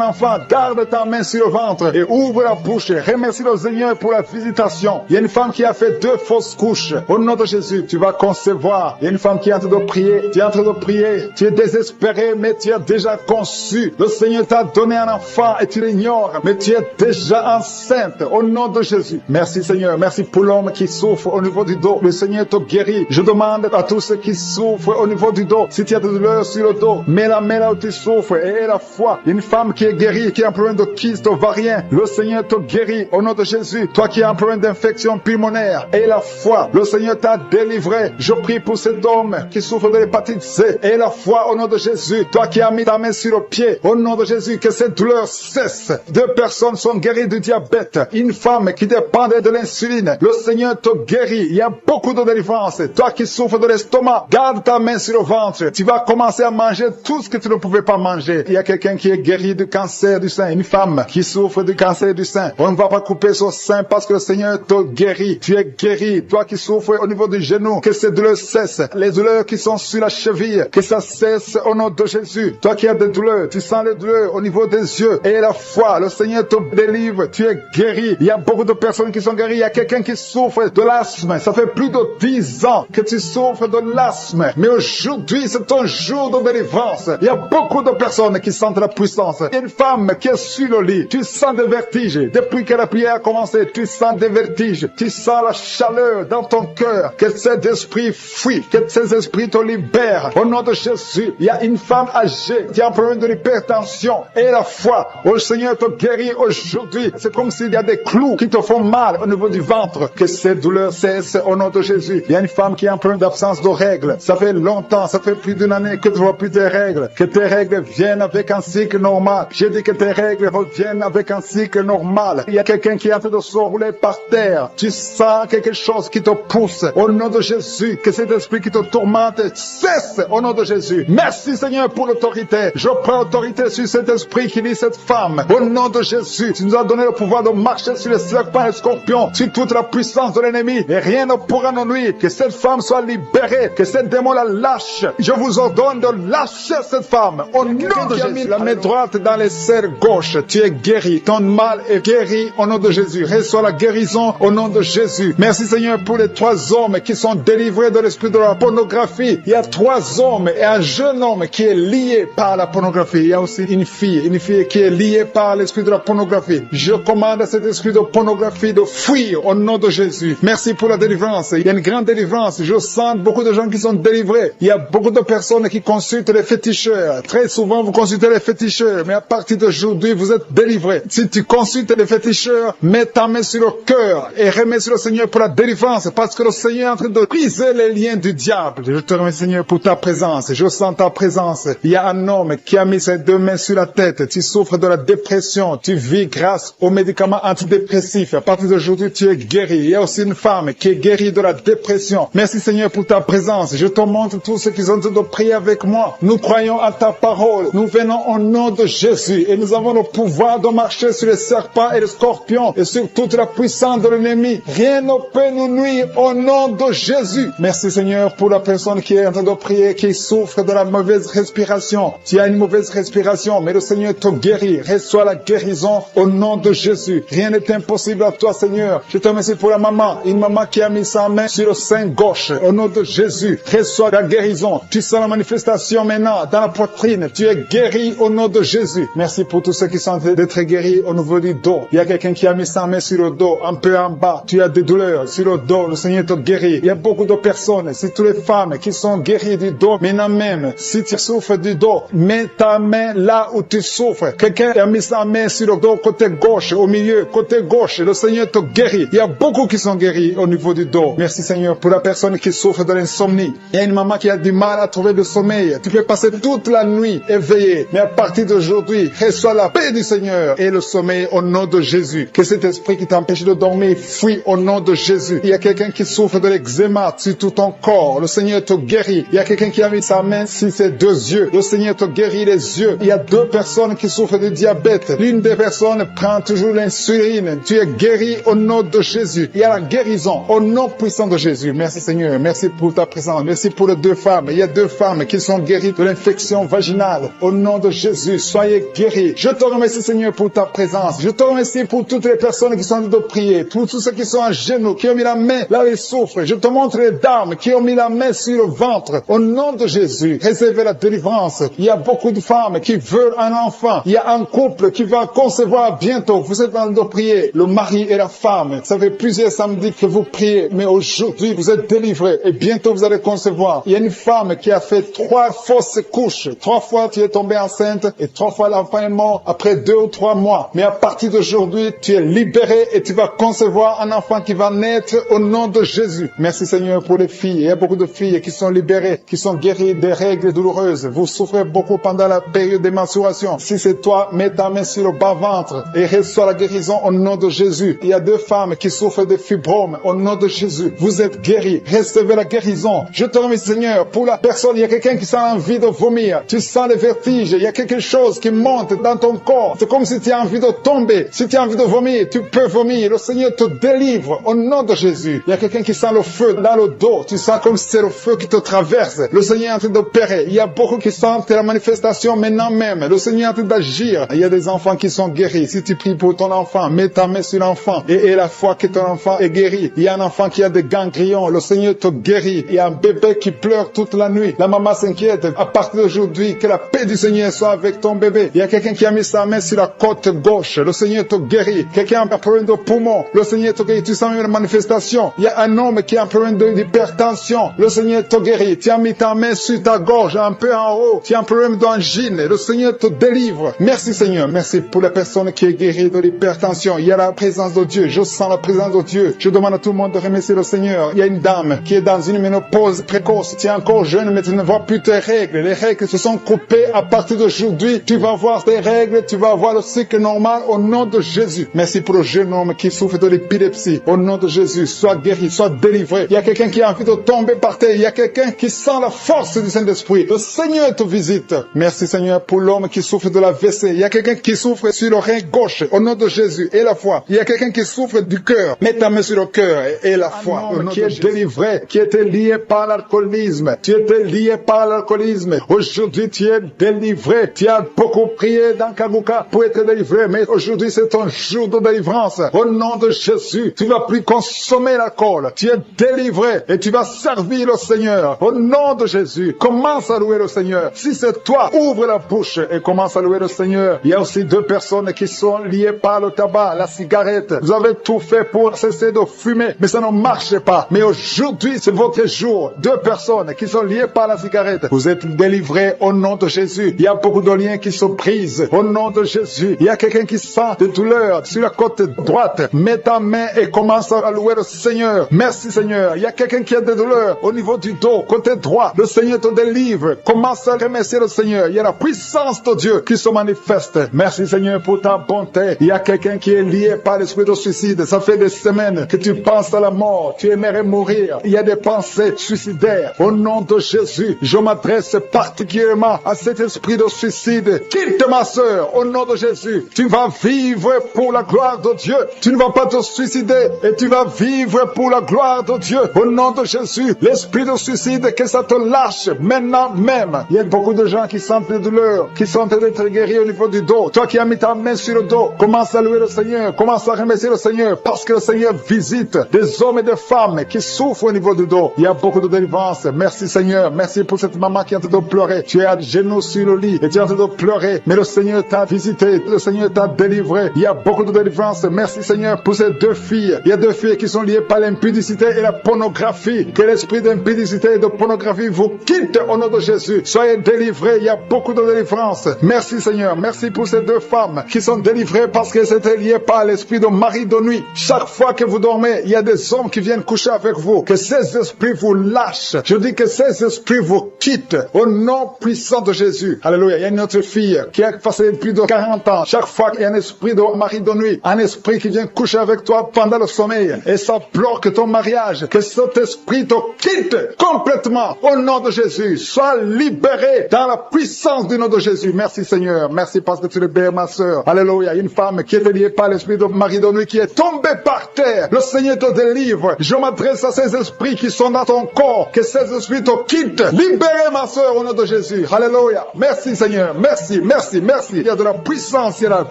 enfant, garde ta main sur le ventre et ouvre la bouche. Remercie le Seigneur pour la visitation. Il y a une femme qui a fait 2 fausses couches. Au nom de Jésus, tu vas concevoir. Il y a une femme qui est en train de prier. Tu es en train de prier. Tu es désespéré, mais tu as déjà conçu. Le Seigneur t'a donné un enfant et tu l'ignores, mais tu es déjà enceinte. Au nom de Jésus. Merci Seigneur. Merci pour l'homme qui souffre au niveau du dos. Le Seigneur te guérit. Je demande à tous ceux qui souffrent au niveau du dos, si tu as de douleur sur le dos, mets la main là où tu souffres et aie la foi. Une femme qui est guérie, qui a un problème de kyste ovarien, le Seigneur te guérit au nom de Jésus. Toi qui as un problème d'infection pulmonaire, aie la foi. Le Seigneur t'a délivré. Je prie pour cet homme qui souffre de l'hépatite C. Aie la foi au nom de Jésus. Toi qui as mis ta main sur le pied, au nom de Jésus, que cette douleur cesse. 2 personnes sont guéries du diabète. Une femme qui dépendait de l'insuline, le Seigneur te guérit. Il y a beaucoup de délivrance. Toi qui souffres de l'estomac, garde ta main sur le ventre. Tu vas commencer à manger tout ce que tu ne pouvais pas manger. Il y a quelqu'un qui est guéri du cancer du sein. Une femme qui souffre du cancer du sein. On ne va pas couper son sein parce que le Seigneur te guérit. Tu es guéri. Toi qui souffres au niveau du genou, que ces douleurs cessent. Les douleurs qui sont sur la cheville, que ça cesse au nom de Jésus. Toi qui as des douleurs, tu sens les douleurs au niveau des yeux. Et la foi, le Seigneur te délivre. Tu es guéri. Il y a beaucoup de personnes qui sont guéries. Il y a quelqu'un qui souffre de l'asthme. Ça fait plus de 10 ans que tu souffres de l'asthme. Mais aujourd'hui, c'est ton jour de délivrance. Il y a beaucoup de personnes qui sentent la puissance. Il y a une femme qui est sur le lit. Tu sens des vertiges. Depuis que la prière a commencé, tu sens des vertiges. Tu sens la chaleur dans ton cœur. Que ces esprits fuient. Que ces esprits te libèrent. Au nom de Jésus, il y a une femme âgée qui a un problème de l'hypertension. Et la foi, le Seigneur te guérit aujourd'hui. C'est comme s'il y a des clous qui te font mal au niveau du ventre. Que ces douleurs cessent au nom de Jésus. Il y a une femme qui a un problème d'absence de règles. Ça fait longtemps, ça fait plus d'une année que tu vois plus tes règles. Que tes règles viennent avec un cycle normal. J'ai dit que tes règles reviennent avec un cycle normal. Il y a quelqu'un qui est en train de se rouler par terre. Tu sens quelque chose qui te pousse. Au nom de Jésus, que cet esprit qui te tourmente cesse au nom de Jésus. Merci Seigneur pour l'autorité. Je prends autorité sur cet esprit qui lit cette femme. Au nom de Jésus, tu nous as donné le pouvoir de marcher sur les serpents et les scorpions, sur toute la puissance de l'ennemi. Et rien ne pourra nous nuire. Que cette femme soit libérée. Que cette démon la lâche. Je vous ordonne de lâcher cette femme. Au nom de Jésus. La main droite dans les serres gauche. Tu es guéri. Ton mal est guéri au nom de Jésus. Reçois la guérison au nom de Jésus. Merci Seigneur pour les 3 hommes qui sont délivrés de l'esprit de la pornographie. Il y a 3 hommes et un jeune homme qui est lié par la pornographie. Il y a aussi une fille qui est liée par l'esprit de la pornographie. Je commande à cet esprit de pornographie de fuir au nom de Jésus. Merci pour la délivrance. Il y a une grande délivrance. Je sens beaucoup de gens qui sont délivrés. Il y a beaucoup de personnes qui consultent les féticheurs. Très souvent, vous consultez les féticheurs, mais à partir d'aujourd'hui, vous êtes délivrés. Si tu consultes les féticheurs, mets ta main sur le cœur et remercie le Seigneur pour la délivrance, parce que le Seigneur est en train de briser les liens du diable. Je te remercie Seigneur pour ta présence. Je sens ta présence. Il y a un homme qui a mis ses 2 mains sur la tête. Tu souffres de la dépression. Tu vis grâce aux médicaments antidépressifs. À partir d'aujourd'hui, tu es guéri. Il y a aussi une femme qui est guérie de la dépression. Merci Seigneur pour ta présence. Je te montre tous ceux qui sont en train de prier avec moi. Nous croyons à ta parole. Nous venons au nom de Jésus et nous avons le pouvoir de marcher sur les serpents et les scorpions et sur toute la puissance de l'ennemi. Rien ne peut nous nuire au nom de Jésus. Merci Seigneur pour la personne qui est en train de prier, qui souffre de la mauvaise respiration. Tu as une mauvaise respiration, mais le Seigneur te guérit. Reçois la guérison au nom de Jésus. Rien n'est impossible à toi Seigneur. Je te remercie pour la maman, une maman qui a mis sa main sur le sein gauche. Au nom de Jésus, reçois la guérison. Tu sens la manifestation maintenant dans la poitrine. Tu es guéri au nom de Jésus. Merci pour tous ceux qui sont d'être guéris au niveau du dos. Il y a quelqu'un qui a mis sa main sur le dos, un peu en bas. Tu as des douleurs sur le dos. Le Seigneur te guérit. Il y a beaucoup de personnes, c'est toutes les femmes qui sont guéries du dos. Maintenant même, si tu souffres du dos, mets ta main là où tu souffres. Quelqu'un a mis sa main sur le dos, côté gauche, au milieu, côté gauche. Le Seigneur te guérit. Il y a beaucoup qui sont guéris au niveau du dos. Merci Seigneur pour la personne qui souffre de l'insomnie. Il y a une maman qui a du mal à trouver le sommeil. Tu peux passer toute la nuit éveillé. Mais à partir d'aujourd'hui, reçois la paix du Seigneur et le sommeil au nom de Jésus. Que cet esprit qui t'empêche de dormir fuit au nom de Jésus. Il y a quelqu'un qui souffre de l'eczéma sur tout ton corps. Le Seigneur te guérit. Il y a quelqu'un qui qui a mis sa main sur ses 2 yeux. Le Seigneur te guérit les yeux. Il y a 2 personnes qui souffrent de diabète. L'une des personnes prend toujours l'insuline. Tu es guéri au nom de Jésus. Il y a la guérison au nom puissant de Jésus. Merci Seigneur. Merci pour ta présence. Merci pour les 2 femmes. Il y a 2 femmes qui sont guéries de l'infection vaginale. Au nom de Jésus, soyez guéris. Je te remercie Seigneur pour ta présence. Je te remercie pour toutes les personnes qui sont en train de prier. Pour tous ceux qui sont à genoux, qui ont mis la main là où ils souffrent. Je te montre les dames qui ont mis la main sur le ventre. Au nom de Jésus, réservez la délivrance. Il y a beaucoup de femmes qui veulent un enfant. Il y a un couple qui va concevoir bientôt. Vous êtes en train de prier. Le mari et la femme. Ça fait plusieurs samedis que vous priez. Mais aujourd'hui, vous êtes délivrés. Et bientôt, vous allez concevoir. Il y a une femme qui a fait 3 fausses couches. 3 fois, tu es tombée enceinte. Et 3 fois, l'enfant est mort après 2 ou 3 mois. Mais à partir d'aujourd'hui, tu es libéré et tu vas concevoir un enfant qui va naître au nom de Jésus. Merci Seigneur pour les filles. Il y a beaucoup de filles qui sont libérées, qui sont guéries des règles douloureuses. Vous souffrez beaucoup pendant la période des menstruations. Si c'est toi, mets ta main sur le bas-ventre et reçois la guérison au nom de Jésus. Il y a 2 femmes qui souffrent de fibromes au nom de Jésus. Vous êtes guéris. Recevez la guérison. Je te remercie Seigneur pour la personne. Il y a quelqu'un qui sent envie de vomir. Tu sens les vertiges. Il y a quelque chose qui monte dans ton corps. C'est comme si tu as envie de tomber. Si tu as envie de vomir, tu peux vomir. Le Seigneur te délivre au nom de Jésus. Il y a quelqu'un qui sent le feu dans le dos. Tu sens comme si c'est le feu qui te traverse. Le Seigneur est en train d'opérer. Il y a beaucoup qui sentent la manifestation maintenant même. Le Seigneur est en train d'agir. Il y a des enfants qui sont guéris. Si tu pries pour ton enfant, mets ta main sur l'enfant et la foi que ton enfant est guéri. Il y a un enfant qui a des ganglions. Le Seigneur te guérit. Il y a un bébé qui pleure toute la nuit. La maman s'inquiète. À partir d'aujourd'hui, que la paix du Seigneur soit avec ton bébé. Il y a quelqu'un qui a mis sa main sur la côte gauche. Le Seigneur te guérit. Quelqu'un a un problème de poumon. Le Seigneur te guérit. Tu sens une manifestation. Il y a un homme qui a un problème d'hypertension. Le Seigneur te guérit. Tu as mis ta main sur ta gorge, un peu en haut. Tu as un problème d'angine. Le Seigneur te délivre. Merci Seigneur. Merci pour la personne qui est guérie de l'hypertension. Il y a la présence de Dieu. Je sens la présence de Dieu. Je demande à tout le monde de remercier le Seigneur. Il y a une dame qui est dans une ménopause précoce. Tu es encore jeune, mais tu ne vois plus tes règles. Les règles se sont coupées. À partir d'aujourd'hui, tu vas voir tes règles. Tu vas voir le cycle normal au nom de Jésus. Merci pour le jeune homme qui souffre de l'épilepsie. Au nom de Jésus, sois guéri, sois délivré. Il y a quelqu'un qui a envie de tomber par terre. Il y a quelqu'un qui sent la force du Saint-Esprit. Le Seigneur te visite. Merci Seigneur pour l'homme qui souffre de la WC. Il y a quelqu'un qui souffre sur le rein gauche. Au nom de Jésus et la foi. Il y a quelqu'un qui souffre du cœur. Mets ta main sur le cœur et la foi. Un homme qui est délivré, qui était lié par l'alcoolisme. Tu étais lié par l'alcoolisme. Aujourd'hui, tu es délivré. Tu as beaucoup prié dans Kaguka pour être délivré. Mais aujourd'hui, c'est ton jour de délivrance. Au nom de Jésus, tu ne vas plus consommer l'alcool. Tu es délivré et tu vas servir le Seigneur. Au nom de Jésus, commence à louer le Seigneur. Si c'est toi, ouvre la bouche et commence à louer le Seigneur. Il y a aussi 2 personnes qui sont liées par le tabac, la cigarette. Vous avez tout fait pour cesser de fumer, mais ça ne marche pas. Mais aujourd'hui, c'est votre jour. 2 personnes qui sont liées par la cigarette. Vous êtes délivrés au nom de Jésus. Il y a beaucoup de liens qui se brisent au nom de Jésus. Il y a quelqu'un qui sent des douleurs sur la côte droite. Mets ta main et commence à louer le Seigneur. Merci Seigneur. Il y a quelqu'un qui a des douleurs au niveau du dos, côté droit. Le Seigneur te délivre. Commence à remercier le Seigneur. Il y a la puissance de Dieu qui se manifeste. Merci Seigneur pour ta bonté. Il y a quelqu'un qui est lié par l'esprit de suicide. Ça fait des semaines que tu penses à la mort. Tu aimerais mourir. Il y a des pensées suicidaires. Au nom de Jésus, je m'adresse particulièrement à cet esprit de suicide. Quitte ma sœur. Au nom de Jésus, tu vas vivre pour la gloire de Dieu. Tu ne vas pas te suicider et tu vas vivre pour la gloire de Dieu. Au nom de Jésus, l'esprit de suicide, que ça te lâche maintenant même. Il y a beaucoup de gens qui sentent des douleurs, qui sont en train d'être guéris au niveau du dos. Toi qui as mis ta main sur le dos, commence à louer le Seigneur, commence à remercier le Seigneur, parce que le Seigneur visite des hommes et des femmes qui souffrent au niveau du dos. Il y a beaucoup de délivrance. Merci Seigneur, merci pour cette maman qui est en train de pleurer. Tu es à genoux sur le lit et tu es en train de pleurer, mais le Seigneur t'a visité, le Seigneur t'a délivré. Il y a beaucoup de délivrance. Merci Seigneur pour ces 2 filles. Il y a 2 filles qui sont liées par l'impudicité et la pornographie. Que l'esprit d'impudicité et de pornographie vous quitte au nom de Jésus. Soyez délivrés. Il y a beaucoup de délivrance. Merci Seigneur. Merci pour ces 2 femmes qui sont délivrées parce qu'elles étaient liées par l'esprit de mari de nuit. Chaque fois que vous dormez, il y a des hommes qui viennent coucher avec vous. Que ces esprits vous lâchent. Je dis que ces esprits vous quittent au nom puissant de Jésus. Alléluia. Il y a une autre fille qui a passé plus de 40 ans. Chaque fois qu'il y a un esprit de mari de nuit, un esprit qui vient coucher avec toi pendant le sommeil et ça bloque ton mariage, que cet esprit te quitte complètement au nom nom de Jésus. Sois libéré dans la puissance du nom de Jésus. Merci Seigneur. Merci parce que tu libères ma sœur. Alléluia. Une femme qui était liée par l'esprit de mari de nuit qui est tombée par terre. Le Seigneur te délivre. Je m'adresse à ces esprits qui sont dans ton corps. Que ces esprits te quittent. Libérez ma sœur au nom de Jésus. Alléluia. Merci Seigneur. Merci, merci, merci. Il y a de la puissance, il y a la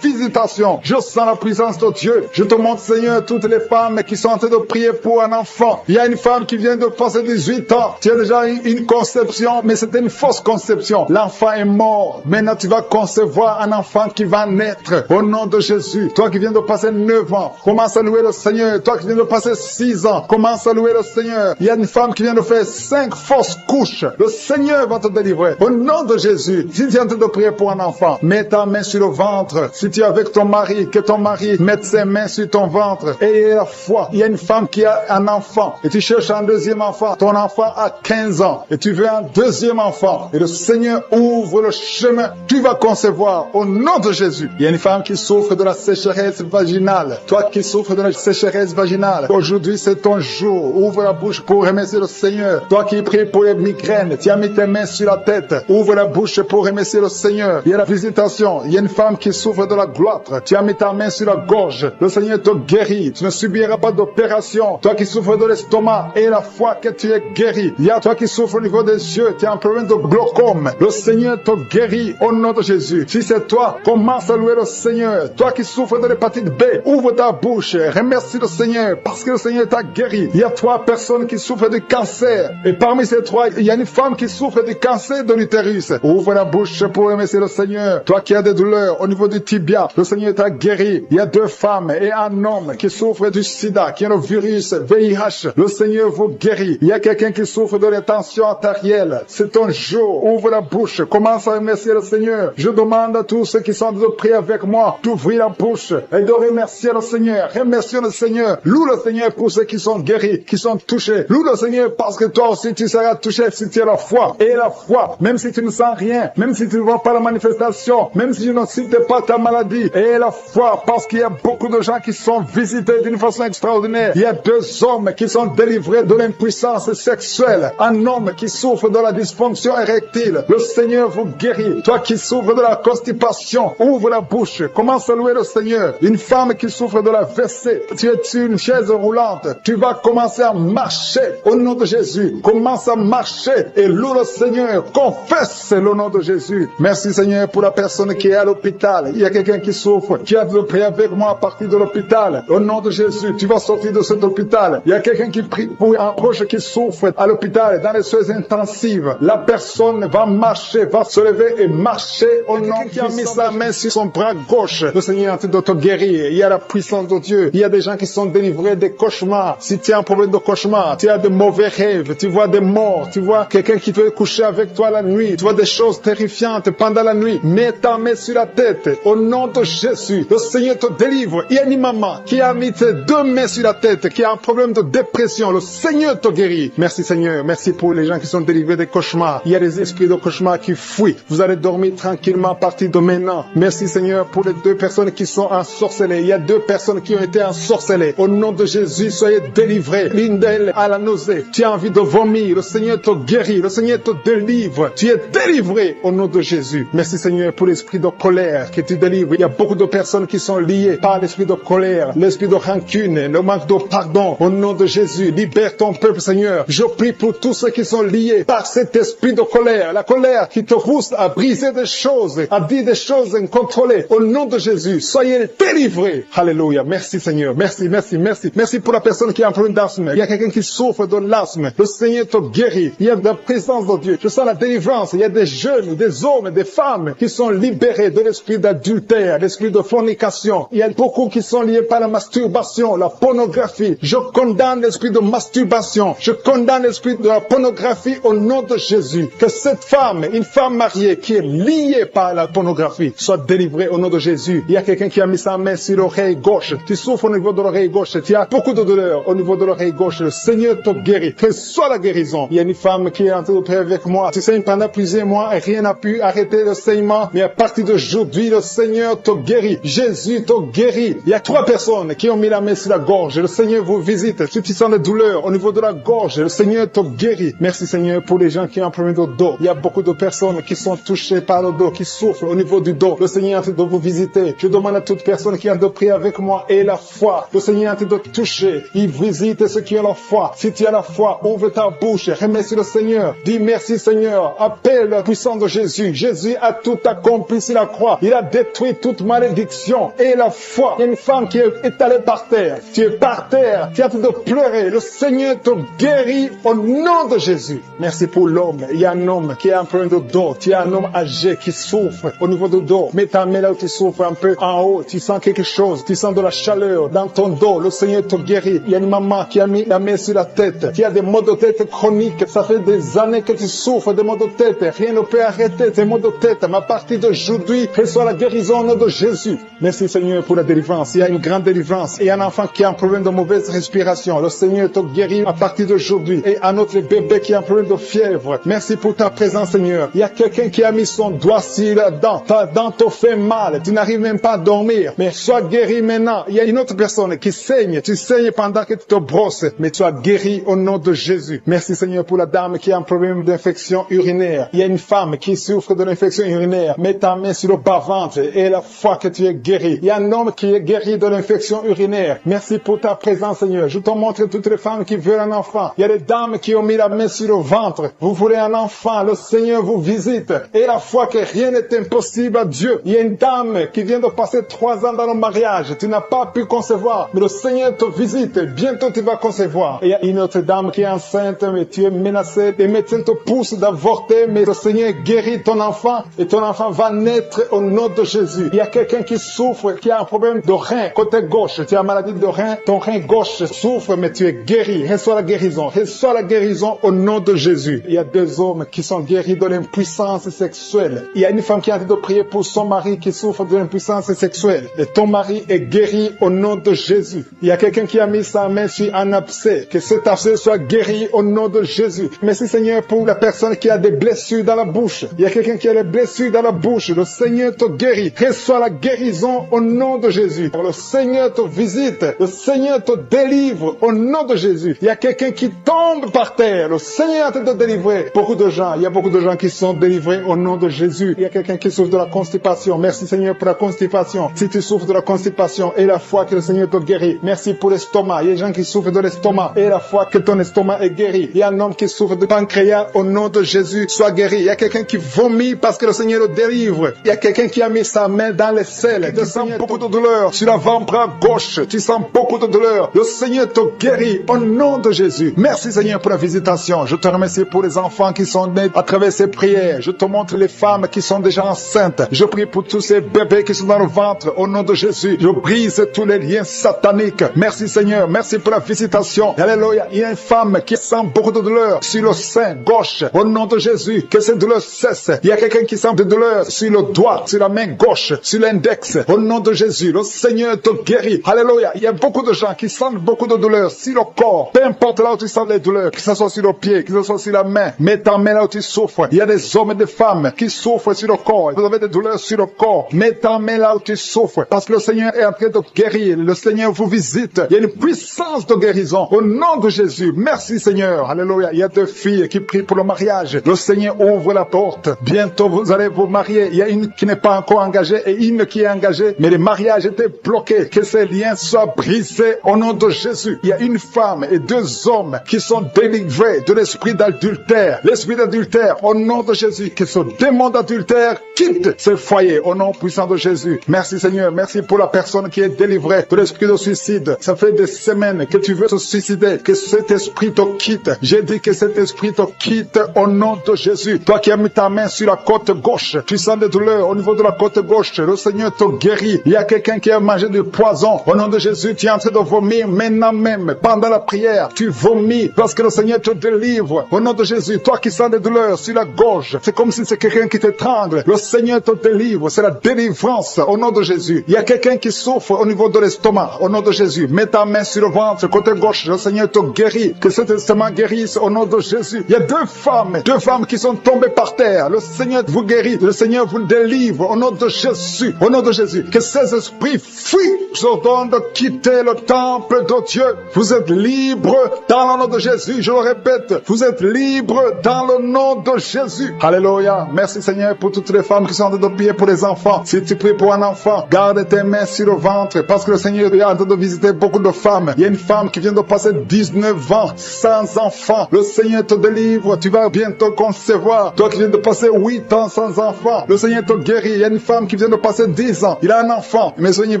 visitation. Je sens la puissance de Dieu. Je te montre Seigneur toutes les femmes qui sont en train de prier pour un enfant. Il y a une femme qui vient de passer 18 ans. Tu as déjà une conception, mais c'était une fausse conception. L'enfant est mort. Maintenant tu vas concevoir un enfant qui va naître au nom de Jésus. Toi qui viens de passer 9 ans, commence à louer le Seigneur. Toi qui viens de passer 6 ans, commence à louer le Seigneur. Il y a une femme qui vient de faire 5 fausses couches. Le Seigneur va te délivrer au nom de Jésus. Si tu es en train de prier pour un enfant, mets ta main sur le ventre. Si tu es avec ton mari, que ton mari mette ses mains sur ton ventre. Et la foi. Il y a une femme qui a un enfant et tu cherches un deuxième enfant. Ton enfant a 15 ans et tu veux un deuxième enfant. Et le Seigneur ouvre le chemin. Tu vas concevoir au nom de Jésus. Il y a une femme qui souffre de la sécheresse vaginale. Toi qui souffres de la sécheresse vaginale, aujourd'hui c'est ton jour. Ouvre la bouche pour remercier le Seigneur. Toi qui pries pour les migraines, tu as mis tes mains sur la tête. Ouvre la bouche pour remercier le Seigneur. Il y a la visitation. Il y a une femme qui souffre de la gloître. Tu as mis ta main sur la gorge. Le Seigneur te guérit. Tu ne subiras pas d'opération. Toi qui souffres de l'estomac et la foi que tu es guéri. Il y a toi qui souffres au niveau des yeux. Tu as un problème de glaucome. Le Seigneur te guérit au nom de Jésus. Si c'est toi, commence à louer le Seigneur. Toi qui souffres de l'hépatite B, ouvre ta bouche. Remercie le Seigneur parce que le Seigneur t'a guéri. Il y a 3 personnes qui souffrent du cancer. Et parmi ces 3, il y a une femme qui souffre du cancer de l'utérus. Ouvre la bouche pour remercier le Seigneur. Toi qui as des douleurs au niveau du tibia, le Seigneur t'a guéri. Il y a 2 femmes et un homme qui souffrent du sida, qui a le virus VIH. Le Seigneur vous guérit. Il y a quelqu'un qui souffre de l'intention artérielle. C'est ton jour. Ouvre la bouche. Commence à remercier le Seigneur. Je demande à tous ceux qui sont de prier avec moi d'ouvrir la bouche et de remercier le Seigneur. Remercie le Seigneur. Loue le Seigneur pour ceux qui sont guéris, qui sont touchés. Loue le Seigneur parce que toi aussi tu seras touché si tu as la foi. Et la foi, même si tu ne sens rien, même si tu ne vois pas la manifestation, même si tu ne cites pas ta maladie. Et la foi, parce qu'il y a beaucoup de gens qui sont visités d'une façon extraordinaire. Il y a 2 hommes qui sont délivrés de l'impuissance sexuelle. Un homme qui souffre de la dysfonction érectile. Le Seigneur vous guérit. Toi qui souffres de la constipation, ouvre la bouche. Commence à louer le Seigneur. Une femme qui souffre de la WC, tu es sur une chaise roulante. Tu vas commencer à marcher au nom de Jésus. Commence à marcher et loue le Seigneur. Confesse le nom de Jésus. Merci Seigneur pour la personne qui est à l'hôpital. Il y a quelqu'un qui souffre, qui a de prier avec moi à partir de l'hôpital. Au nom de Jésus, tu vas sortir de cet hôpital. Il y a quelqu'un qui prie pour un proche qui souffre à l'hôpital, dans les soins intensives. La personne va marcher, va se lever et marcher au nom qui a mis sa main sur son bras gauche. Le Seigneur est en train de te guérir. Il y a la puissance de Dieu. Il y a des gens qui sont délivrés des cauchemars. Si tu as un problème de cauchemar, tu as de mauvais rêves, tu vois des morts, tu vois quelqu'un qui veut coucher avec toi la nuit, tu vois des choses terrifiantes pendant la nuit, mets ta main sur la tête. Au nom de Jésus, le Seigneur te délivre. Il y a une maman qui a mis ses 2 mains sur la tête, qui a un problème de dépression. Le Seigneur te guérit. Merci Seigneur. Merci pour les gens qui sont délivrés des cauchemars. Il y a des esprits de cauchemar qui fuient. Vous allez dormir tranquillement à partir de maintenant. Merci Seigneur pour les 2 personnes qui sont ensorcelées. Il y a 2 personnes qui ont été ensorcelées. Au nom de Jésus, soyez délivrés. L'une d'elles a la nausée. Tu as envie de vomir. Le Seigneur te guérit. Le Seigneur te délivre. Tu es délivré au nom de Jésus. Merci Seigneur pour l'esprit de colère que tu délivres. Il y a beaucoup de personnes qui sont liées par l'esprit de colère, l'esprit de rancune, le manque de pardon. Au nom de Jésus, libère ton peuple Seigneur. Je prie pour tous ceux qui sont liés par cet esprit de colère. La colère qui te pousse à briser des choses, à dire des choses incontrôlées. Au nom de Jésus, soyez délivrés. Alléluia. Merci Seigneur. Merci, merci, merci. Merci pour la personne qui a un problème d'asthme. Il y a quelqu'un qui souffre de l'asthme. Le Seigneur te guérit. Il y a de la présence de Dieu. Je sens la délivrance. Il y a des jeunes, des hommes, des femmes qui sont libérés de l'esprit d'adultère, l'esprit de fornication. Il y a beaucoup qui sont liés par la masturbation, la pornographie. Je condamne l'esprit de masturbation. Je condamne l'esprit de la pornographie au nom de Jésus. Que cette femme, une femme mariée qui est liée par la pornographie, soit délivrée au nom de Jésus. Il y a quelqu'un qui a mis sa main sur l'oreille gauche. Tu souffres au niveau de l'oreille gauche. Tu as beaucoup de douleur au niveau de l'oreille gauche. Le Seigneur te guérit. Que soit la guérison. Il y a une femme qui est en train de prier avec moi. Tu saignes pendant plusieurs mois et rien n'a pu arrêter le saignement. Mais à partir d'aujourd'hui, le Seigneur te guérit. Jésus te guérit. Il y a 3 personnes qui ont mis la main sur la gorge. Le Seigneur vous visite. Si tu sens des douleurs au niveau de la gorge, le Seigneur te guérit. Merci Merci Seigneur pour les gens qui ont un problème de dos. Il y a beaucoup de personnes qui sont touchées par le dos, qui souffrent au niveau du dos. Le Seigneur est en train de vous visiter. Je demande à toute personne qui a de prier avec moi et la foi. Le Seigneur est en train de toucher. Il visite ceux qui ont la foi. Si tu as la foi, ouvre ta bouche. Remercie le Seigneur. Dis merci Seigneur. Appelle la puissance de Jésus. Jésus a tout accompli sur la croix. Il a détruit toute malédiction. Et la foi. Il y a une femme qui est étalée par terre. Tu es par terre. Tu es en train de pleurer. Le Seigneur te guérit au nom de Jésus. Merci pour l'homme. Il y a un homme qui a un problème de dos. Tu as un homme âgé qui souffre au niveau du dos. Mets ta main là où tu souffres un peu en haut. Tu sens quelque chose. Tu sens de la chaleur dans ton dos. Le Seigneur te guérit. Il y a une maman qui a mis la main sur la tête. Tu as des maux de tête chroniques. Ça fait des années que tu souffres de maux de tête. Rien ne peut arrêter tes maux de tête. Mais à partir d'aujourd'hui, reçois la guérison au nom de Jésus. Merci Seigneur pour la délivrance. Il y a une grande délivrance. Il y a un enfant qui a un problème de mauvaise respiration. Le Seigneur te guérit à partir d'aujourd'hui. Et un autre bébé qui a un problème de fièvre. Merci pour ta présence Seigneur. Il y a quelqu'un qui a mis son doigt sur la dent. Ta dent te fait mal. Tu n'arrives même pas à dormir. Mais sois guéri maintenant. Il y a une autre personne qui saigne. Tu saignes pendant que tu te brosses. Mais tu as guéri au nom de Jésus. Merci Seigneur pour la dame qui a un problème d'infection urinaire. Il y a une femme qui souffre de l'infection urinaire. Mets ta main sur le bas-ventre et la foi que tu es guéri. Il y a un homme qui est guéri de l'infection urinaire. Merci pour ta présence Seigneur. Je te montre toutes les femmes qui veulent un enfant. Il y a des dames qui ont mis la main sur le ventre. Vous voulez un enfant. Le Seigneur vous visite. Et la foi que rien n'est impossible à Dieu. Il y a une dame qui vient de passer 3 ans dans le mariage. Tu n'as pas pu concevoir. Mais le Seigneur te visite. Bientôt tu vas concevoir. Et il y a une autre dame qui est enceinte, mais tu es menacée. Les médecins te poussent d'avorter, mais le Seigneur guérit ton enfant et ton enfant va naître au nom de Jésus. Il y a quelqu'un qui souffre, qui a un problème de rein, côté gauche. Tu as une maladie de rein, ton rein gauche souffre, mais tu es guéri. Reçois la guérison. Reçois la guérison au nom de Jésus. Il y a 2 hommes qui sont guéris de l'impuissance sexuelle. Il y a une femme qui a envie de prier pour son mari qui souffre de l'impuissance sexuelle. Et ton mari est guéri au nom de Jésus. Il y a quelqu'un qui a mis sa main sur un abcès. Que cet abcès soit guéri au nom de Jésus. Merci Seigneur pour la personne qui a des blessures dans la bouche. Il y a quelqu'un qui a des blessures dans la bouche. Le Seigneur te guérit. Reçois la guérison au nom de Jésus. Le Seigneur te visite. Le Seigneur te délivre au nom de Jésus. Il y a quelqu'un qui tombe par terre. Le Seigneur te délivrer. Beaucoup de gens. Il y a beaucoup de gens qui sont délivrés au nom de Jésus. Il y a quelqu'un qui souffre de la constipation. Merci Seigneur pour la constipation. Si tu souffres de la constipation et la foi que le Seigneur te guérit. Merci pour l'estomac. Il y a des gens qui souffrent de l'estomac et la foi que ton estomac est guéri. Il y a un homme qui souffre de pancréas au nom de Jésus. Sois guéri. Il y a quelqu'un qui vomit parce que le Seigneur le délivre. Il y a quelqu'un qui a mis sa main dans les selles. Tu sens beaucoup de douleur sur l'avant-bras gauche. Tu sens beaucoup de douleur. Le Seigneur te guérit au nom de Jésus. Merci Seigneur pour la visitation. Je te remercie pour les enfants qui sont nés à travers ces prières. Je te montre les femmes qui sont déjà enceintes. Je prie pour tous ces bébés qui sont dans le ventre au nom de Jésus. Je brise tous les liens sataniques. Merci Seigneur. Merci pour la visitation. Alléluia. Il y a une femme qui sent beaucoup de douleur sur le sein gauche. Au nom de Jésus, que cette douleur cesse. Il y a quelqu'un qui sent de douleur sur le doigt, sur la main gauche, sur l'index. Au nom de Jésus, le Seigneur te guérit. Alléluia. Il y a beaucoup de gens qui sentent beaucoup de douleur sur le corps. Peu importe là où tu sens les douleurs, que ce soit sur le pied, que ce soit sur la main. Mets ta main là où tu souffres. Il y a des hommes et des femmes qui souffrent sur le corps. Vous avez des douleurs sur le corps. Mets ta main là où tu souffres. Parce que le Seigneur est en train de guérir. Le Seigneur vous visite. Il y a une puissance de guérison. Au nom de Jésus. Merci Seigneur. Alléluia. Il y a 2 filles qui prient pour le mariage. Le Seigneur ouvre la porte. Bientôt vous allez vous marier. Il y a une qui n'est pas encore engagée et une qui est engagée. Mais le mariage était bloqué. Que ces liens soient brisés au nom de Jésus. Il y a une femme et 2 hommes qui sont délivrés de l'esprit d'adultère. L'esprit d'adultère au nom de Jésus. Que ce démon d'adultère quitte ce foyer au nom puissant de Jésus. Merci Seigneur. Merci pour la personne qui est délivrée de l'esprit de suicide. Ça fait des semaines que tu veux te suicider. Que cet esprit te quitte. J'ai dit que cet esprit te quitte au nom de Jésus. Toi qui as mis ta main sur la côte gauche, tu sens des douleurs au niveau de la côte gauche. Le Seigneur te guérit. Il y a quelqu'un qui a mangé du poison. Au nom de Jésus, tu es en train de vomir maintenant même. Pendant la prière, tu vomis parce que le Seigneur te délivre. Au nom de Jésus, toi qui sens des douleurs sur la gorge, c'est comme si c'est quelqu'un qui t'étrangle. Le Seigneur te délivre. C'est la délivrance au nom de Jésus. Il y a quelqu'un qui souffre au niveau de l'estomac. Au nom de Jésus, mets ta main sur le ventre, côté gauche. Le Seigneur te guérit. Que cet estomac guérisse au nom de Jésus. Il y a 2 femmes qui sont tombées par terre. Le Seigneur vous guérit. Le Seigneur vous délivre au nom de Jésus. Au nom de Jésus. Que ces esprits fuient. Je ordonne de quitter le temple de Dieu. Vous êtes libres dans le nom de Jésus. Je le répète. Vous Vous êtes libres dans le nom de Jésus. Alléluia. Merci Seigneur pour toutes les femmes qui sont en train de prier pour les enfants. Si tu pries pour un enfant, garde tes mains sur le ventre parce que le Seigneur est en train de visiter beaucoup de femmes. Il y a une femme qui vient de passer 19 ans sans enfant. Le Seigneur te délivre. Tu vas bientôt concevoir. Toi qui viens de passer 8 ans sans enfant, le Seigneur te guérit. Il y a une femme qui vient de passer 10 ans. Il a un enfant. Mais le Seigneur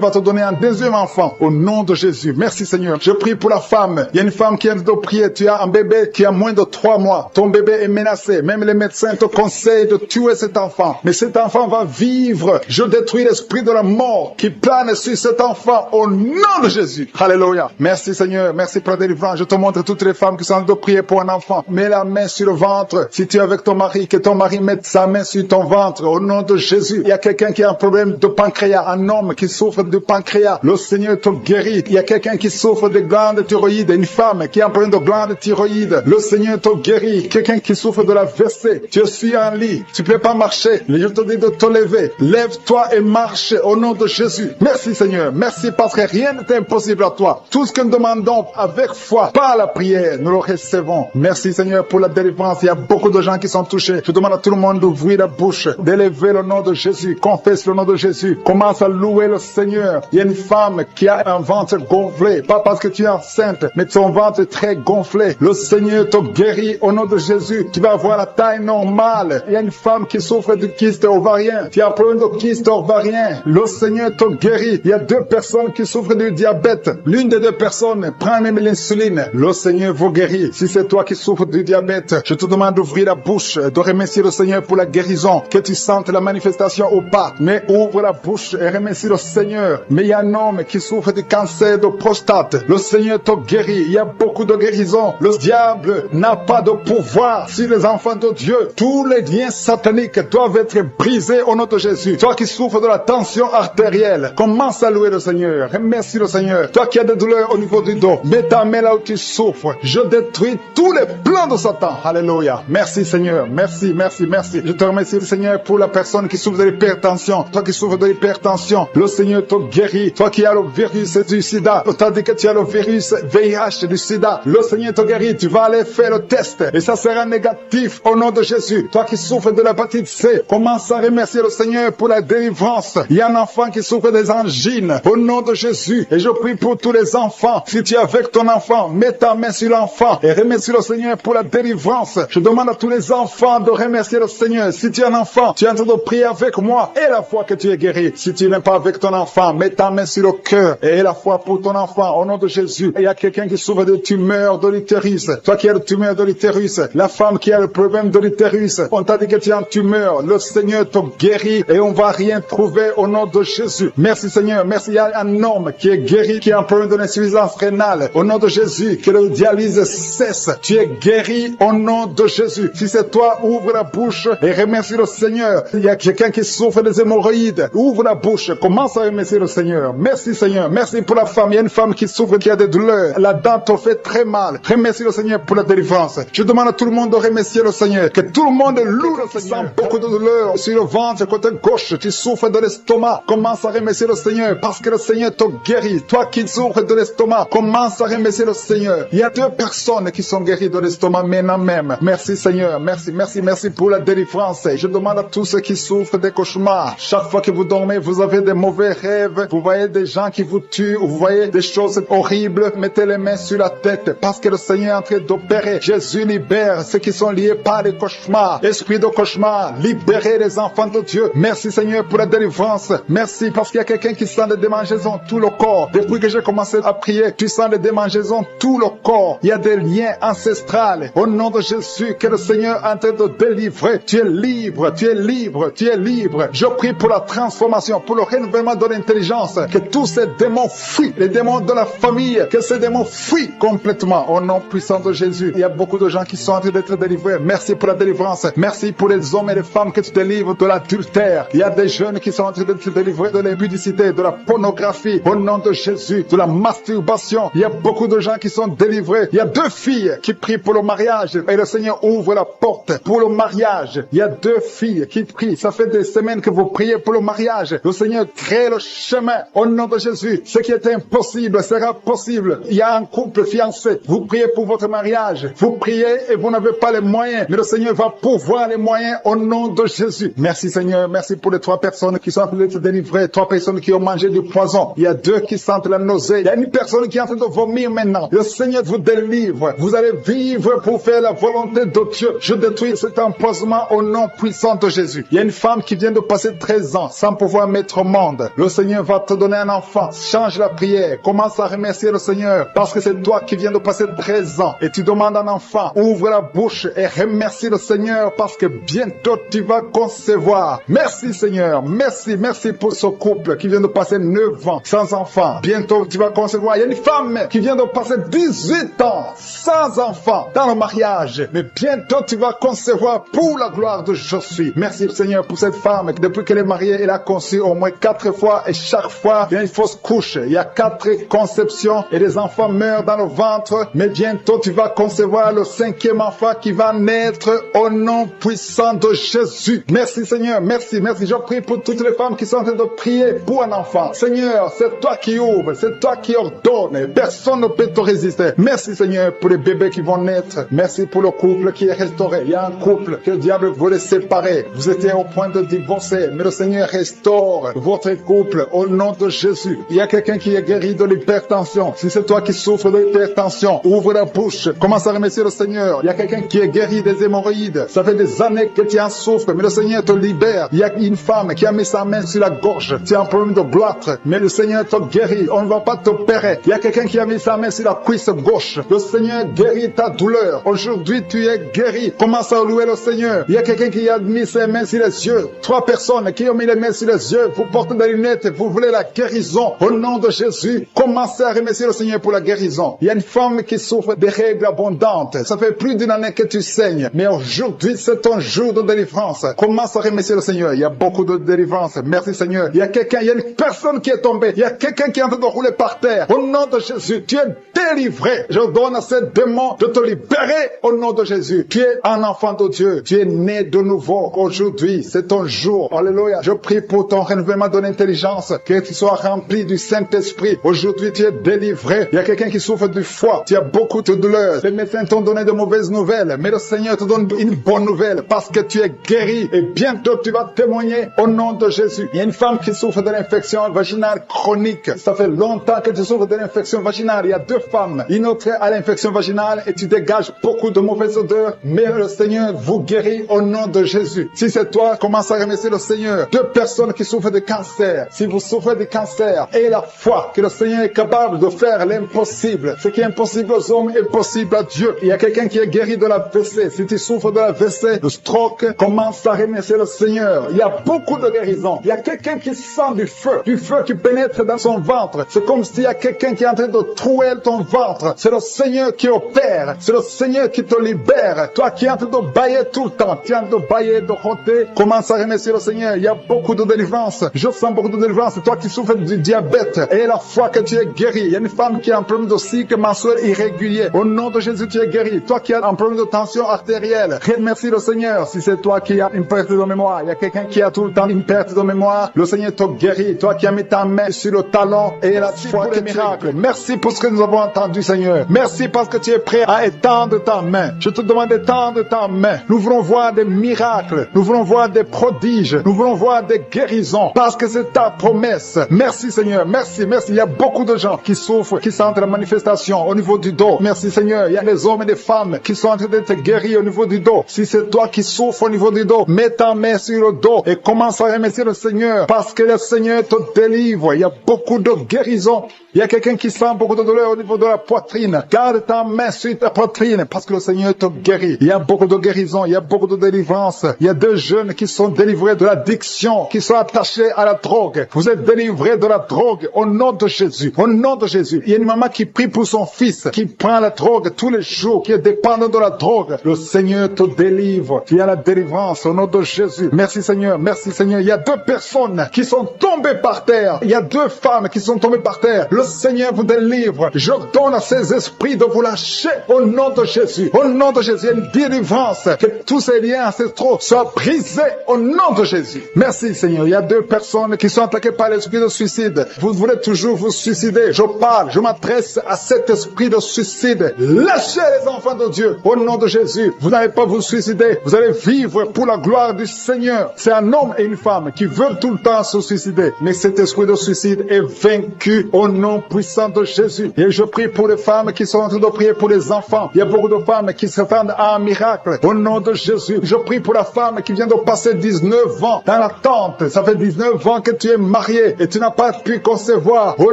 va te donner un deuxième enfant au nom de Jésus. Merci Seigneur. Je prie pour la femme. Il y a une femme qui vient de prier. Tu as un bébé qui a moins de 3 mois. Ton bébé est menacé. Même les médecins te conseillent de tuer cet enfant. Mais cet enfant va vivre. Je détruis l'esprit de la mort qui plane sur cet enfant au nom de Jésus. Alléluia. Merci Seigneur. Merci pour la délivrance. Je te montre toutes les femmes qui sont en train de prier pour un enfant. Mets la main sur le ventre. Si tu es avec ton mari, que ton mari mette sa main sur ton ventre au nom de Jésus. Il y a quelqu'un qui a un problème de pancréas. Un homme qui souffre de pancréas. Le Seigneur te guérit. Il y a quelqu'un qui souffre de glande thyroïde. Une femme qui a un problème de glande thyroïde. Le Seigneur te guérit. Quelqu'un qui souffre de la WC. Tu suis en lit. Tu ne peux pas marcher. Je te dis de te lever. Lève-toi et marche au nom de Jésus. Merci Seigneur. Merci parce que rien n'est impossible à toi. Tout ce que nous demandons avec foi, par la prière, nous le recevons. Merci Seigneur pour la délivrance. Il y a beaucoup de gens qui sont touchés. Je demande à tout le monde d'ouvrir la bouche, d'élever le nom de Jésus. Confesse le nom de Jésus. Commence à louer le Seigneur. Il y a une femme qui a un ventre gonflé. Pas parce que tu es enceinte, mais ton ventre est très gonflé. Le Seigneur te guérit au nom de Jésus. Tu vas avoir la taille normale. Il y a une femme qui souffre de kyste ovarien. Tu as un problème de kyste ovarien. Le Seigneur te guérit. Il y a 2 personnes qui souffrent du diabète. L'une des 2 personnes prend même l'insuline. Le Seigneur vous guérit. Si c'est toi qui souffres du diabète, je te demande d'ouvrir la bouche, de remercier le Seigneur pour la guérison, que tu sentes la manifestation ou pas. Mais ouvre la bouche et remercie le Seigneur. Mais il y a un homme qui souffre du cancer de prostate. Le Seigneur te guérit. Il y a beaucoup de guérisons. Le diable n'a pas de pouvoir sur les enfants de Dieu. Tous les liens sataniques doivent être brisés au nom de Jésus. Toi qui souffres de la tension artérielle, commence à louer le Seigneur. Remercie le Seigneur. Toi qui as des douleurs au niveau du dos, mets ta main là où tu souffres. Je détruis tous les plans de Satan. Alléluia. Merci Seigneur. Merci, merci, merci. Je te remercie le Seigneur pour la personne qui souffre de l'hypertension. Toi qui souffres de l'hypertension, le Seigneur te guérit. Toi qui as le virus du sida, on t'a dit que tu as le virus VIH du sida, le Seigneur te guérit. Tu vas aller faire le test et ça sera négatif au nom de Jésus. Toi qui souffres de l'hépatite C, commence à remercier le Seigneur pour la délivrance. Il y a un enfant qui souffre des angines au nom de Jésus. Et je prie pour tous les enfants. Si tu es avec ton enfant, mets ta main sur l'enfant et remercie le Seigneur pour la délivrance. Je demande à tous les enfants de remercier le Seigneur. Si tu es un enfant, tu es en train de prier avec moi et la foi que tu es guéri. Si tu n'es pas avec ton enfant, mets ta main sur le cœur et la foi pour ton enfant au nom de Jésus. Et il y a quelqu'un qui souffre de tumeur de l'utérus. Toi qui as le tumeur de l'utérus, la femme qui a le problème de l'utérus, on t'a dit que tu as une tumeur. Le Seigneur te guérit et on va rien trouver au nom de Jésus. Merci Seigneur. Merci. Il y a un homme qui est guéri, qui a un problème de l'insuffisance rénale. Au nom de Jésus, que le dialyse cesse. Tu es guéri au nom de Jésus. Si c'est toi, ouvre la bouche et remercie le Seigneur. Il y a quelqu'un qui souffre des hémorroïdes. Ouvre la bouche. Commence à remercier le Seigneur. Merci Seigneur. Merci pour la femme. Il y a une femme qui souffre, qui a des douleurs. La dent te fait très mal. Remercie le Seigneur pour la délivrance. Je demande à tout le monde de remercier le Seigneur. Que tout le monde loue le Seigneur. Beaucoup de douleurs sur le ventre, côté gauche. Tu souffres de l'estomac. Commence à remercier le Seigneur parce que le Seigneur te guérit. Toi qui souffres de l'estomac, commence à remercier le Seigneur. Il y a 2 personnes qui sont guéries de l'estomac maintenant même. Merci Seigneur. Merci, merci, merci pour la délivrance. Je demande à tous ceux qui souffrent des cauchemars. Chaque fois que vous dormez, vous avez des mauvais rêves. Vous voyez des gens qui vous tuent. Vous voyez des choses horribles. Mettez les mains sur la tête parce que le Seigneur est en train d'opérer. Jésus libère ceux qui sont liés par les cauchemars. Esprit de cauchemar, libérez les enfants de Dieu. Merci Seigneur pour la délivrance. Merci parce qu'il y a quelqu'un qui sent des démangeaisons tout le corps. Depuis que j'ai commencé à prier, tu sens des démangeaisons tout le corps. Il y a des liens ancestrales. Au nom de Jésus, que le Seigneur est en train de délivrer. Tu es libre, tu es libre, tu es libre. Je prie pour la transformation, pour le renouvellement de l'intelligence. Que tous ces démons fuient, les démons de la famille, que ces démons fuient complètement. Au nom puissant de Jésus, il y a beaucoup de gens qui sont en train d'être délivrés. Merci pour la délivrance. Merci pour les hommes et les femmes que tu délivres de l'adultère. Il y a des jeunes qui sont en train d'être délivrés de l'impudicité, de la pornographie. Au nom de Jésus, de la masturbation. Il y a beaucoup de gens qui sont délivrés. Il y a 2 filles qui prient pour le mariage et le Seigneur ouvre la porte pour le mariage. Il y a 2 filles qui prient. Ça fait des semaines que vous priez pour le mariage. Le Seigneur crée le chemin. Au nom de Jésus, ce qui est impossible sera possible. Il y a un couple fiancé. Vous priez pour votre mariage. Vous priez et vous n'avez pas les moyens, mais le Seigneur va pourvoir les moyens au nom de Jésus. Merci Seigneur, merci pour les 3 personnes qui sont en train de se délivrer, 3 personnes qui ont mangé du poison. Il y a 2 qui sentent la nausée. Il y a une personne qui est en train de vomir maintenant. Le Seigneur vous délivre. Vous allez vivre pour faire la volonté de Dieu. Je détruis cet empoisonnement au nom puissant de Jésus. Il y a une femme qui vient de passer 13 ans sans pouvoir mettre au monde. Le Seigneur va te donner un enfant. Change la prière. Commence à remercier le Seigneur parce que c'est toi qui viens de passer 13 ans et tu demandes un enfant. Ouvre la bouche et remercie le Seigneur parce que bientôt tu vas concevoir. Merci Seigneur. Merci pour ce couple qui vient de passer 9 ans sans enfant. Bientôt tu vas concevoir. Il y a une femme qui vient de passer 18 ans sans enfant dans le mariage. Mais bientôt tu vas concevoir pour la gloire de Je suis. Merci Seigneur pour cette femme. Depuis qu'elle est mariée, elle a conçu au moins 4 fois et chaque fois il y a une fausse couche. Il y a 4 conceptions et les enfants meurent dans le ventre. Mais bientôt tu vas concevoir le 5e enfant qui va naître au nom puissant de Jésus. Merci Seigneur, merci. Je prie pour toutes les femmes qui sont en train de prier pour un enfant. Seigneur, c'est toi qui ouvres, c'est toi qui ordonnes. Personne ne peut te résister. Merci Seigneur pour les bébés qui vont naître. Merci pour le couple qui est restauré. Il y a un couple que le diable voulait séparer. Vous étiez au point de divorcer, mais le Seigneur restaure votre couple au nom de Jésus. Il y a quelqu'un qui est guéri de l'hypertension. Si c'est toi qui souffres de l'hypertension, ouvre la bouche. Commence à remercier le Seigneur. Il y a quelqu'un qui est guéri des hémorroïdes. Ça fait des années que tu en souffres, mais le Seigneur te libère. Il y a une femme qui a mis sa main sur la gorge. Tu as un problème de gloître, mais le Seigneur te guérit. On ne va pas t'opérer. Il y a quelqu'un qui a mis sa main sur la cuisse gauche. Le Seigneur guérit ta douleur. Aujourd'hui, tu es guéri. Commence à louer le Seigneur. Il y a quelqu'un qui a mis ses mains sur les yeux. 3 personnes qui ont mis les mains sur les yeux. Vous portez des lunettes. Vous voulez la guérison. Au nom de Jésus, commencez à remercier le Seigneur pour la guérison. Il y a une femme qui souffre des règles abondantes. Ça fait plus d'une année que tu saignes. Mais aujourd'hui, c'est ton jour de délivrance. Commence à remercier le Seigneur. Il y a beaucoup de délivrance. Merci Seigneur. Il y a une personne qui est tombée. Il y a quelqu'un qui est en train de rouler par terre. Au nom de Jésus, tu es délivré. Je donne à ces démons de te libérer au nom de Jésus. Tu es un enfant de Dieu. Tu es né de nouveau. Aujourd'hui, c'est ton jour. Alléluia. Je prie pour ton renouvellement de l'intelligence. Que tu sois rempli du Saint-Esprit. Aujourd'hui, tu es délivré. Il y a quelqu'un qui souffre du foie. Tu as beaucoup de douleurs. Les médecins t'ont donné de mauvaises nouvelles. Mais le Seigneur te donne une bonne nouvelle parce que tu es guéri. Et bientôt, tu vas témoigner au nom de Jésus. Il y a une femme qui souffre de l'infection vaginale chronique. Ça fait longtemps que tu souffres de l'infection vaginale. Il y a 2 femmes. Une autre a l'infection vaginale et tu dégages beaucoup de mauvaises odeurs. Mais le Seigneur vous guérit au nom de Jésus. Si c'est toi, commence à remercier le Seigneur. 2 personnes qui souffrent de cancer. Si vous souffrez de cancer, ayez la foi que le Seigneur est capable de faire l'impossible. Ce qui est impossible aux hommes est possible à Dieu. Il y a quelqu'un qui est guéri de la WC. Si tu souffres de la WC, de stroke, commence à remercier le Seigneur. Il y a beaucoup de guérisons. Il y a quelqu'un qui sent du feu qui pénètre dans son ventre. C'est comme s'il y a quelqu'un qui est en train de trouer ton ventre. C'est le Seigneur qui opère. C'est le Seigneur qui te libère. Toi qui es en train de bailler tout le temps, tu es en train de bailler, de rôter, commence à remercier le Seigneur. Il y a beaucoup de délivrance. Je sens beaucoup de délivrance. Toi qui souffres du diabète, et la foi que tu es guéri. Il y a une femme qui a un problème de cycle mensuel irrégulier. Au nom de Jésus, tu es guéri. Toi qui as un problème de tension artérielle, remercie le Seigneur. Si c'est toi qui as une perte de mémoire, il y a quelqu'un qui a tout le temps une perte de mémoire, le Seigneur te guérit. Toi qui as mis ta main sur le talon et la foi que miracle. Merci pour ce que nous avons entendu, Seigneur. Merci parce que tu es prêt à étendre ta main. Je te demande d'étendre ta main. Nous voulons voir des miracles. Nous voulons voir des prodiges. Nous voulons voir des guérisons parce que c'est ta promesse. Merci, Seigneur. Merci. Il y a beaucoup de gens qui souffrent, qui sentent la manifestation au niveau du dos. Merci, Seigneur. Il y a des hommes et des femmes qui sont en train d'être guéris au niveau du dos. Si c'est toi qui souffres au niveau du dos, mets ta main sur le dos et commence à remercier le Seigneur parce que le Seigneur te délivre. Il y a beaucoup de guérisons. Il y a quelqu'un qui sent beaucoup de douleur au niveau de la poitrine. Garde ta main sur ta poitrine parce que le Seigneur te guérit. Il y a beaucoup de guérisons, il y a beaucoup de délivrance. Il y a 2 jeunes qui sont délivrés de l'addiction, qui sont attachés à la drogue. Vous êtes délivrés de la drogue au nom de Jésus. Au nom de Jésus. Il y a une maman qui prie pour son fils, qui prend la drogue tous les jours, qui est dépendant de la drogue. Le Seigneur te délivre. Il y a la délivrance au nom de Jésus. Merci Seigneur, merci Seigneur. Il y a 2 personnes qui sont tombées par terre. Il y a 2 femmes qui sont tombées par terre. Le Seigneur vous délivre. Je donne à ces esprits de vous lâcher au nom de Jésus. Au nom de Jésus, il y a une délivrance. Que tous ces liens ancestraux soient brisés au nom de Jésus. Merci Seigneur. Il y a 2 personnes qui sont attaquées par l'esprit de suicide. Vous voulez toujours vous suicider. Je m'adresse à cet esprit de suicide. Lâchez les enfants de Dieu. Au nom de Jésus, vous n'allez pas vous suicider. Vous allez vivre pour la gloire du Seigneur. C'est un homme et une femme qui veulent tout le temps se suicider. Mais cet esprit de suicide est vaincu au nom puissant de Jésus. Et je prie pour les femmes qui sont en train de prier pour les enfants. Il y a beaucoup de femmes qui s'attendent à un miracle. Au nom de Jésus, je prie pour la femme qui vient de passer 19 ans dans l'attente. Ça fait 19 ans que tu es marié et tu n'as pas pu concevoir. Au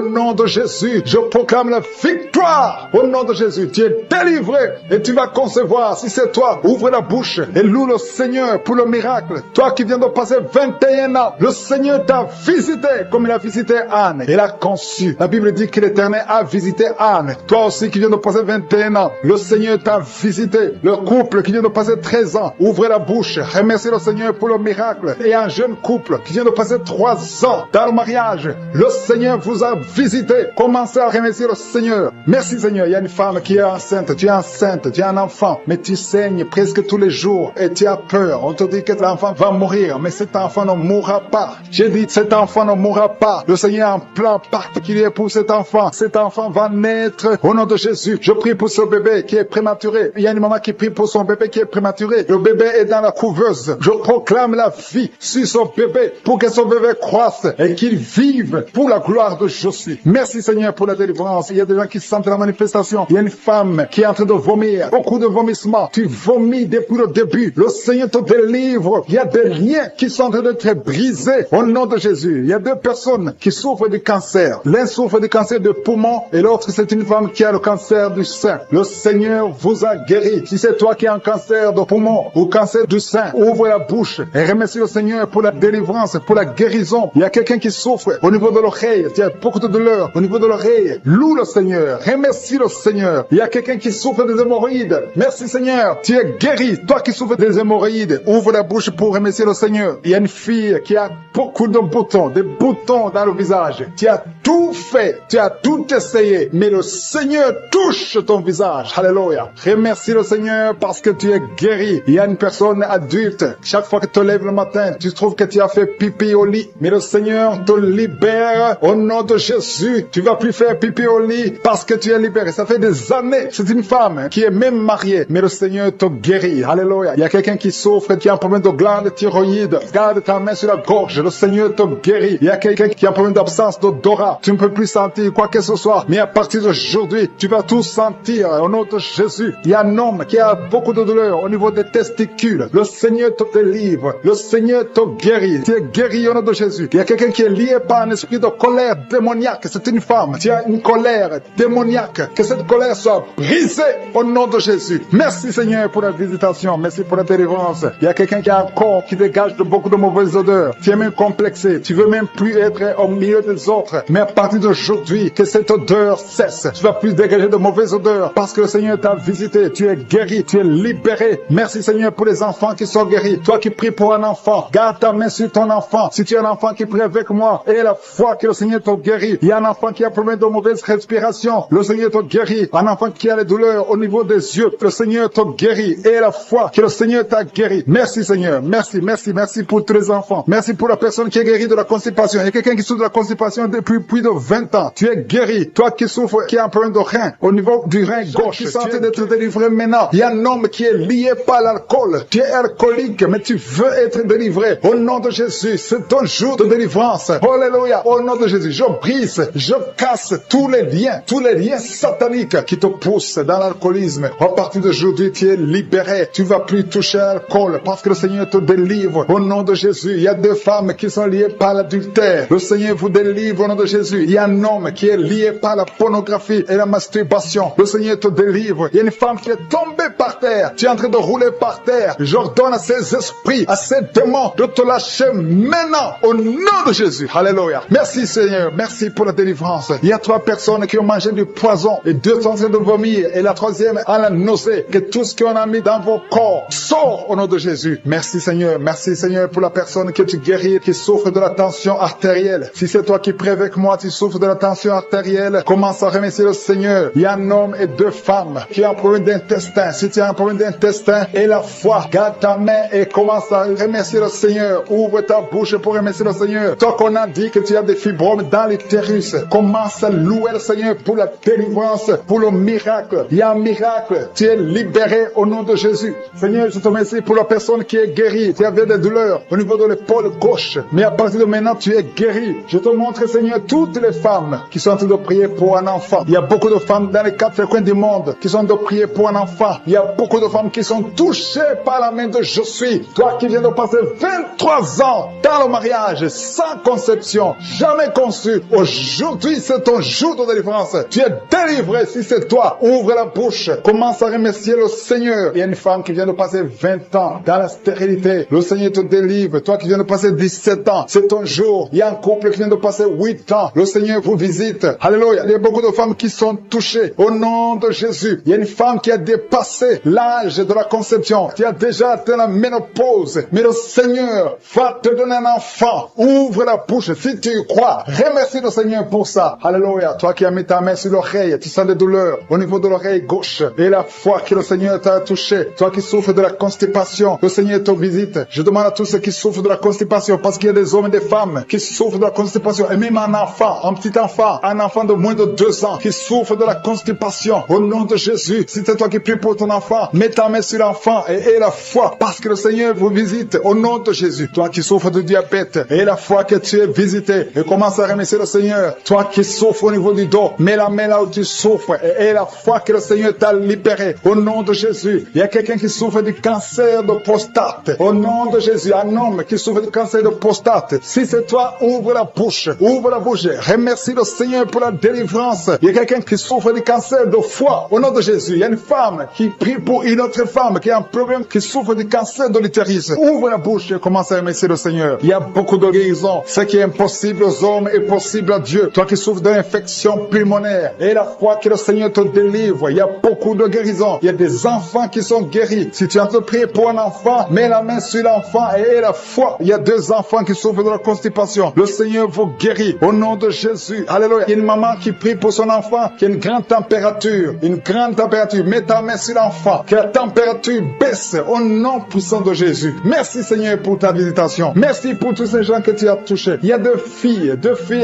nom de Jésus, je proclame la victoire. Au nom de Jésus, tu es délivré et tu vas concevoir. Si c'est toi, ouvre la bouche et loue le Seigneur pour le miracle. Toi qui viens de passer 21 ans, le Seigneur t'a visité comme il a visité Anne. Il a conçu. La Bible dit que l'Éternel a visité Anne. Toi aussi qui viens de passer 21 ans, le Seigneur t'a visité. Le couple qui vient de passer 13 ans, ouvrez la bouche. Remerciez le Seigneur pour le miracle. Et un jeune couple qui vient de passer 3 ans dans le mariage, le Seigneur vous a visité. Commencez à remercier le Seigneur. Merci Seigneur. Il y a une femme qui est enceinte. Tu es enceinte, tu as un enfant, mais tu saignes presque tous les jours et tu as peur. On te dit que l'enfant va mourir, mais cet enfant ne mourra pas. J'ai dit, cet enfant ne mourra pas. Le Seigneur a un plan particulier pour cet enfant. Cet enfant va naître au nom de Jésus. Je prie pour ce bébé qui est prématuré. Il y a une maman qui prie pour son bébé qui est prématuré. Le bébé est dans la couveuse. Je proclame la vie sur son bébé pour que son bébé croisse et qu'il vive pour la gloire de Jésus. Merci Seigneur pour la délivrance. Il y a des gens qui sentent la manifestation. Il y a une femme qui est en train de vomir. Beaucoup de vomissements. Tu vomis depuis le début. Le Seigneur te délivre. Il y a des liens qui sont en train d'être brisés au nom de Jésus. Il y a 2 personnes qui souffrent du cancer. L'un souffre du cancer de poumon et l'autre c'est une femme qui a le cancer du sein. Le Seigneur vous a guéri. Si c'est toi qui as un cancer de poumon ou cancer du sein, ouvre la bouche et remercie le Seigneur pour la délivrance, pour la guérison. Il y a quelqu'un qui souffre au niveau de l'oreille. Il y a beaucoup de douleur au niveau de l'oreille. Loue le Seigneur. Remercie le Seigneur. Il y a quelqu'un qui souffre des hémorroïdes. Merci Seigneur. Tu es guéri. Toi qui souffres des hémorroïdes, ouvre la bouche pour remercier le Seigneur. Il y a une fille qui a beaucoup de boutons, des boutons dans le visage. Tu as tout fait. Tu as tout essayé. Mais le Seigneur touche ton visage. Alléluia. Remercie le Seigneur parce que tu es guéri. Il y a une personne adulte. Chaque fois que tu te lèves le matin, tu trouves que tu as fait pipi au lit. Mais le Seigneur te libère au nom de Jésus. Tu vas plus faire pipi au lit parce que tu es libéré. Ça fait des années. C'est une femme qui est même mariée. Mais le Seigneur te guérit. Alléluia. Il y a quelqu'un qui souffre, qui a un problème de glande thyroïde. Garde ta main sur la gorge. Le Seigneur te guérit. Il y a quelqu'un qui a un problème d'absence d'odorat. Tu ne peux plus sentir quoi que ce soit. Mais à partir d'aujourd'hui, tu vas tout sentir au nom de Jésus. Il y a un homme qui a beaucoup de douleur au niveau des testicules. Le Seigneur te délivre. Le Seigneur te guérit. Tu es guéri au nom de Jésus. Il y a quelqu'un qui est lié par un esprit de colère démoniaque. C'est une femme. Tu as une colère démoniaque. Que cette colère soit brisée au nom de Jésus. Merci Seigneur pour la visitation. Merci pour la délivrance. Il y a quelqu'un qui a un corps qui dégage de beaucoup de mauvaises odeurs. Tu es même complexé. Tu veux même plus être au milieu des autres. Mais à partir d'aujourd'hui, que cette odeur cesse. Tu vas plus dégager de mauvaises odeurs parce que le Seigneur t'a visité. Tu es guéri. Tu es libéré. Merci Seigneur pour les enfants qui sont guéris. Toi qui pries pour un enfant, garde ta main sur ton enfant. Si tu as un enfant qui prie avec moi et la foi que le Seigneur te guérit. Il y a un enfant qui a problème de mauvaise respiration. Le Seigneur te guérit. Un enfant qui a les douleurs au niveau des yeux. Le Seigneur te guérit. Et la foi que le Seigneur t'a guéri. Merci Seigneur. Merci, merci, merci pour tous les enfants. Merci pour la personne qui est guérie de la constipation. Il y a quelqu'un qui souffre de la constipation depuis plus de 20 ans. Tu es guéri. Toi qui souffres, qui a un problème de rein, au niveau du rein gauche, tu es en train d'être délivré maintenant. Il y a un homme qui est lié par l'alcool. Tu es alcoolique, mais tu veux être délivré. Au nom de Jésus, c'est ton jour de délivrance. Alléluia. Au nom de Jésus, je brise, je casse tous les liens sataniques qui te poussent dans l'alcoolisme. À partir d'aujourd'hui, tu es libéré. Tu vas plus toucher à l'alcool parce que le Seigneur te délivre. Au nom de Jésus, il y a 2 femmes qui sont liées par l'adultère. Le Seigneur vous délivre au nom de Jésus. Il y a un homme qui est lié par la pornographie et la masturbation. Le Seigneur te délivre. Il y a une femme qui est tombée par terre. Tu es en train de rouler par terre. J'ordonne à ces esprits, à ces démons de te lâcher maintenant au nom de Jésus. Alléluia. Merci Seigneur. Merci pour la délivrance. Il y a 3 personnes qui ont mangé du poison et 2 sont en train de vomir et la 3e a la nausée. Que tout ce qu'on a mis dans vos corps sort au nom de Jésus. Merci Seigneur pour la personne que tu guéris, qui souffre de la tension artérielle. Si c'est toi qui pries avec moi, moi, tu souffres de la tension artérielle, commence à remercier le Seigneur. Il y a un homme et 2 femmes qui ont un problème d'intestin. Si tu as un problème d'intestin et la foi, garde ta main et commence à remercier le Seigneur. Ouvre ta bouche pour remercier le Seigneur. Toi qu'on a dit que tu as des fibromes dans l'utérus, commence à louer le Seigneur pour la délivrance, pour le miracle. Il y a un miracle. Tu es libéré au nom de Jésus. Seigneur, je te remercie pour la personne qui est guérie. Tu avais des douleurs au niveau de l'épaule gauche, mais à partir de maintenant, tu es guéri. Je te montre, Seigneur, toutes les femmes qui sont en train de prier pour un enfant. Il y a beaucoup de femmes dans les 4 coins du monde qui sont en train de prier pour un enfant. Il y a beaucoup de femmes qui sont touchées par la main de Je suis. Toi qui viens de passer 23 ans dans le mariage, sans conception, jamais conçu. Aujourd'hui, c'est ton jour de délivrance. Tu es délivré si c'est toi. Ouvre la bouche. Commence à remercier le Seigneur. Il y a une femme qui vient de passer 20 ans dans la stérilité. Le Seigneur te délivre. Toi qui viens de passer 17 ans, c'est ton jour. Il y a un couple qui vient de passer 8 ans. Le Seigneur vous visite. Alléluia. Il y a beaucoup de femmes qui sont touchées au nom de Jésus. Il y a une femme qui a dépassé l'âge de la conception. Tu as déjà atteint la ménopause. Mais le Seigneur va te donner un enfant. Ouvre la bouche si tu y crois. Remercie le Seigneur pour ça. Alléluia. Toi qui as mis ta main sur l'oreille, tu sens des douleurs au niveau de l'oreille gauche. Et la foi que le Seigneur t'a touché. Toi qui souffres de la constipation, le Seigneur te visite. Je demande à tous ceux qui souffrent de la constipation, parce qu'il y a des hommes et des femmes qui souffrent de la constipation. Et même un enfant, un petit enfant, un enfant de moins de 2 ans qui souffre de la constipation. Au nom de Jésus, si c'est toi qui pries pour ton enfant, mets ta main sur l'enfant et aie la foi, parce que le Seigneur vous visite. Au nom de Jésus, toi qui souffres de diabète, aie la foi que tu es visité et commence à remercier le Seigneur. Toi qui souffres au niveau du dos, mets la main là où tu souffres et aie la foi que le Seigneur t'a libéré. Au nom de Jésus, il y a quelqu'un qui souffre du cancer de prostate. Au nom de Jésus, un homme qui souffre du cancer de prostate. Si c'est toi, ouvre la bouche. Ouvre la bouche. Remercie le Seigneur pour la délivrance. Il y a quelqu'un qui souffre du cancer de foie. Au nom de Jésus, il y a une femme qui prie pour une autre femme qui a un problème, qui souffre du cancer de l'utérus. Ouvre la bouche et commence à remercier le Seigneur. Il y a beaucoup de guérisons. Ce qui est impossible aux hommes est possible à Dieu. Toi qui souffres d'une infection pulmonaire, et la foi que le Seigneur te délivre. Il y a beaucoup de guérisons. Il y a des enfants qui sont guéris. Si tu es en train de prier pour un enfant, mets la main sur l'enfant et aie la foi. Il y a 2 enfants qui souffrent de la constipation. Le Seigneur vous guérit au nom de Jésus. Alléluia. Il y a une maman qui prie pour son enfant qui a une grande température. Une grande température. Mets ta main sur l'enfant. Que la température baisse au nom puissant de Jésus. Merci Seigneur pour ta visitation. Merci pour tous ces gens que tu as touchés. Il y a 2 filles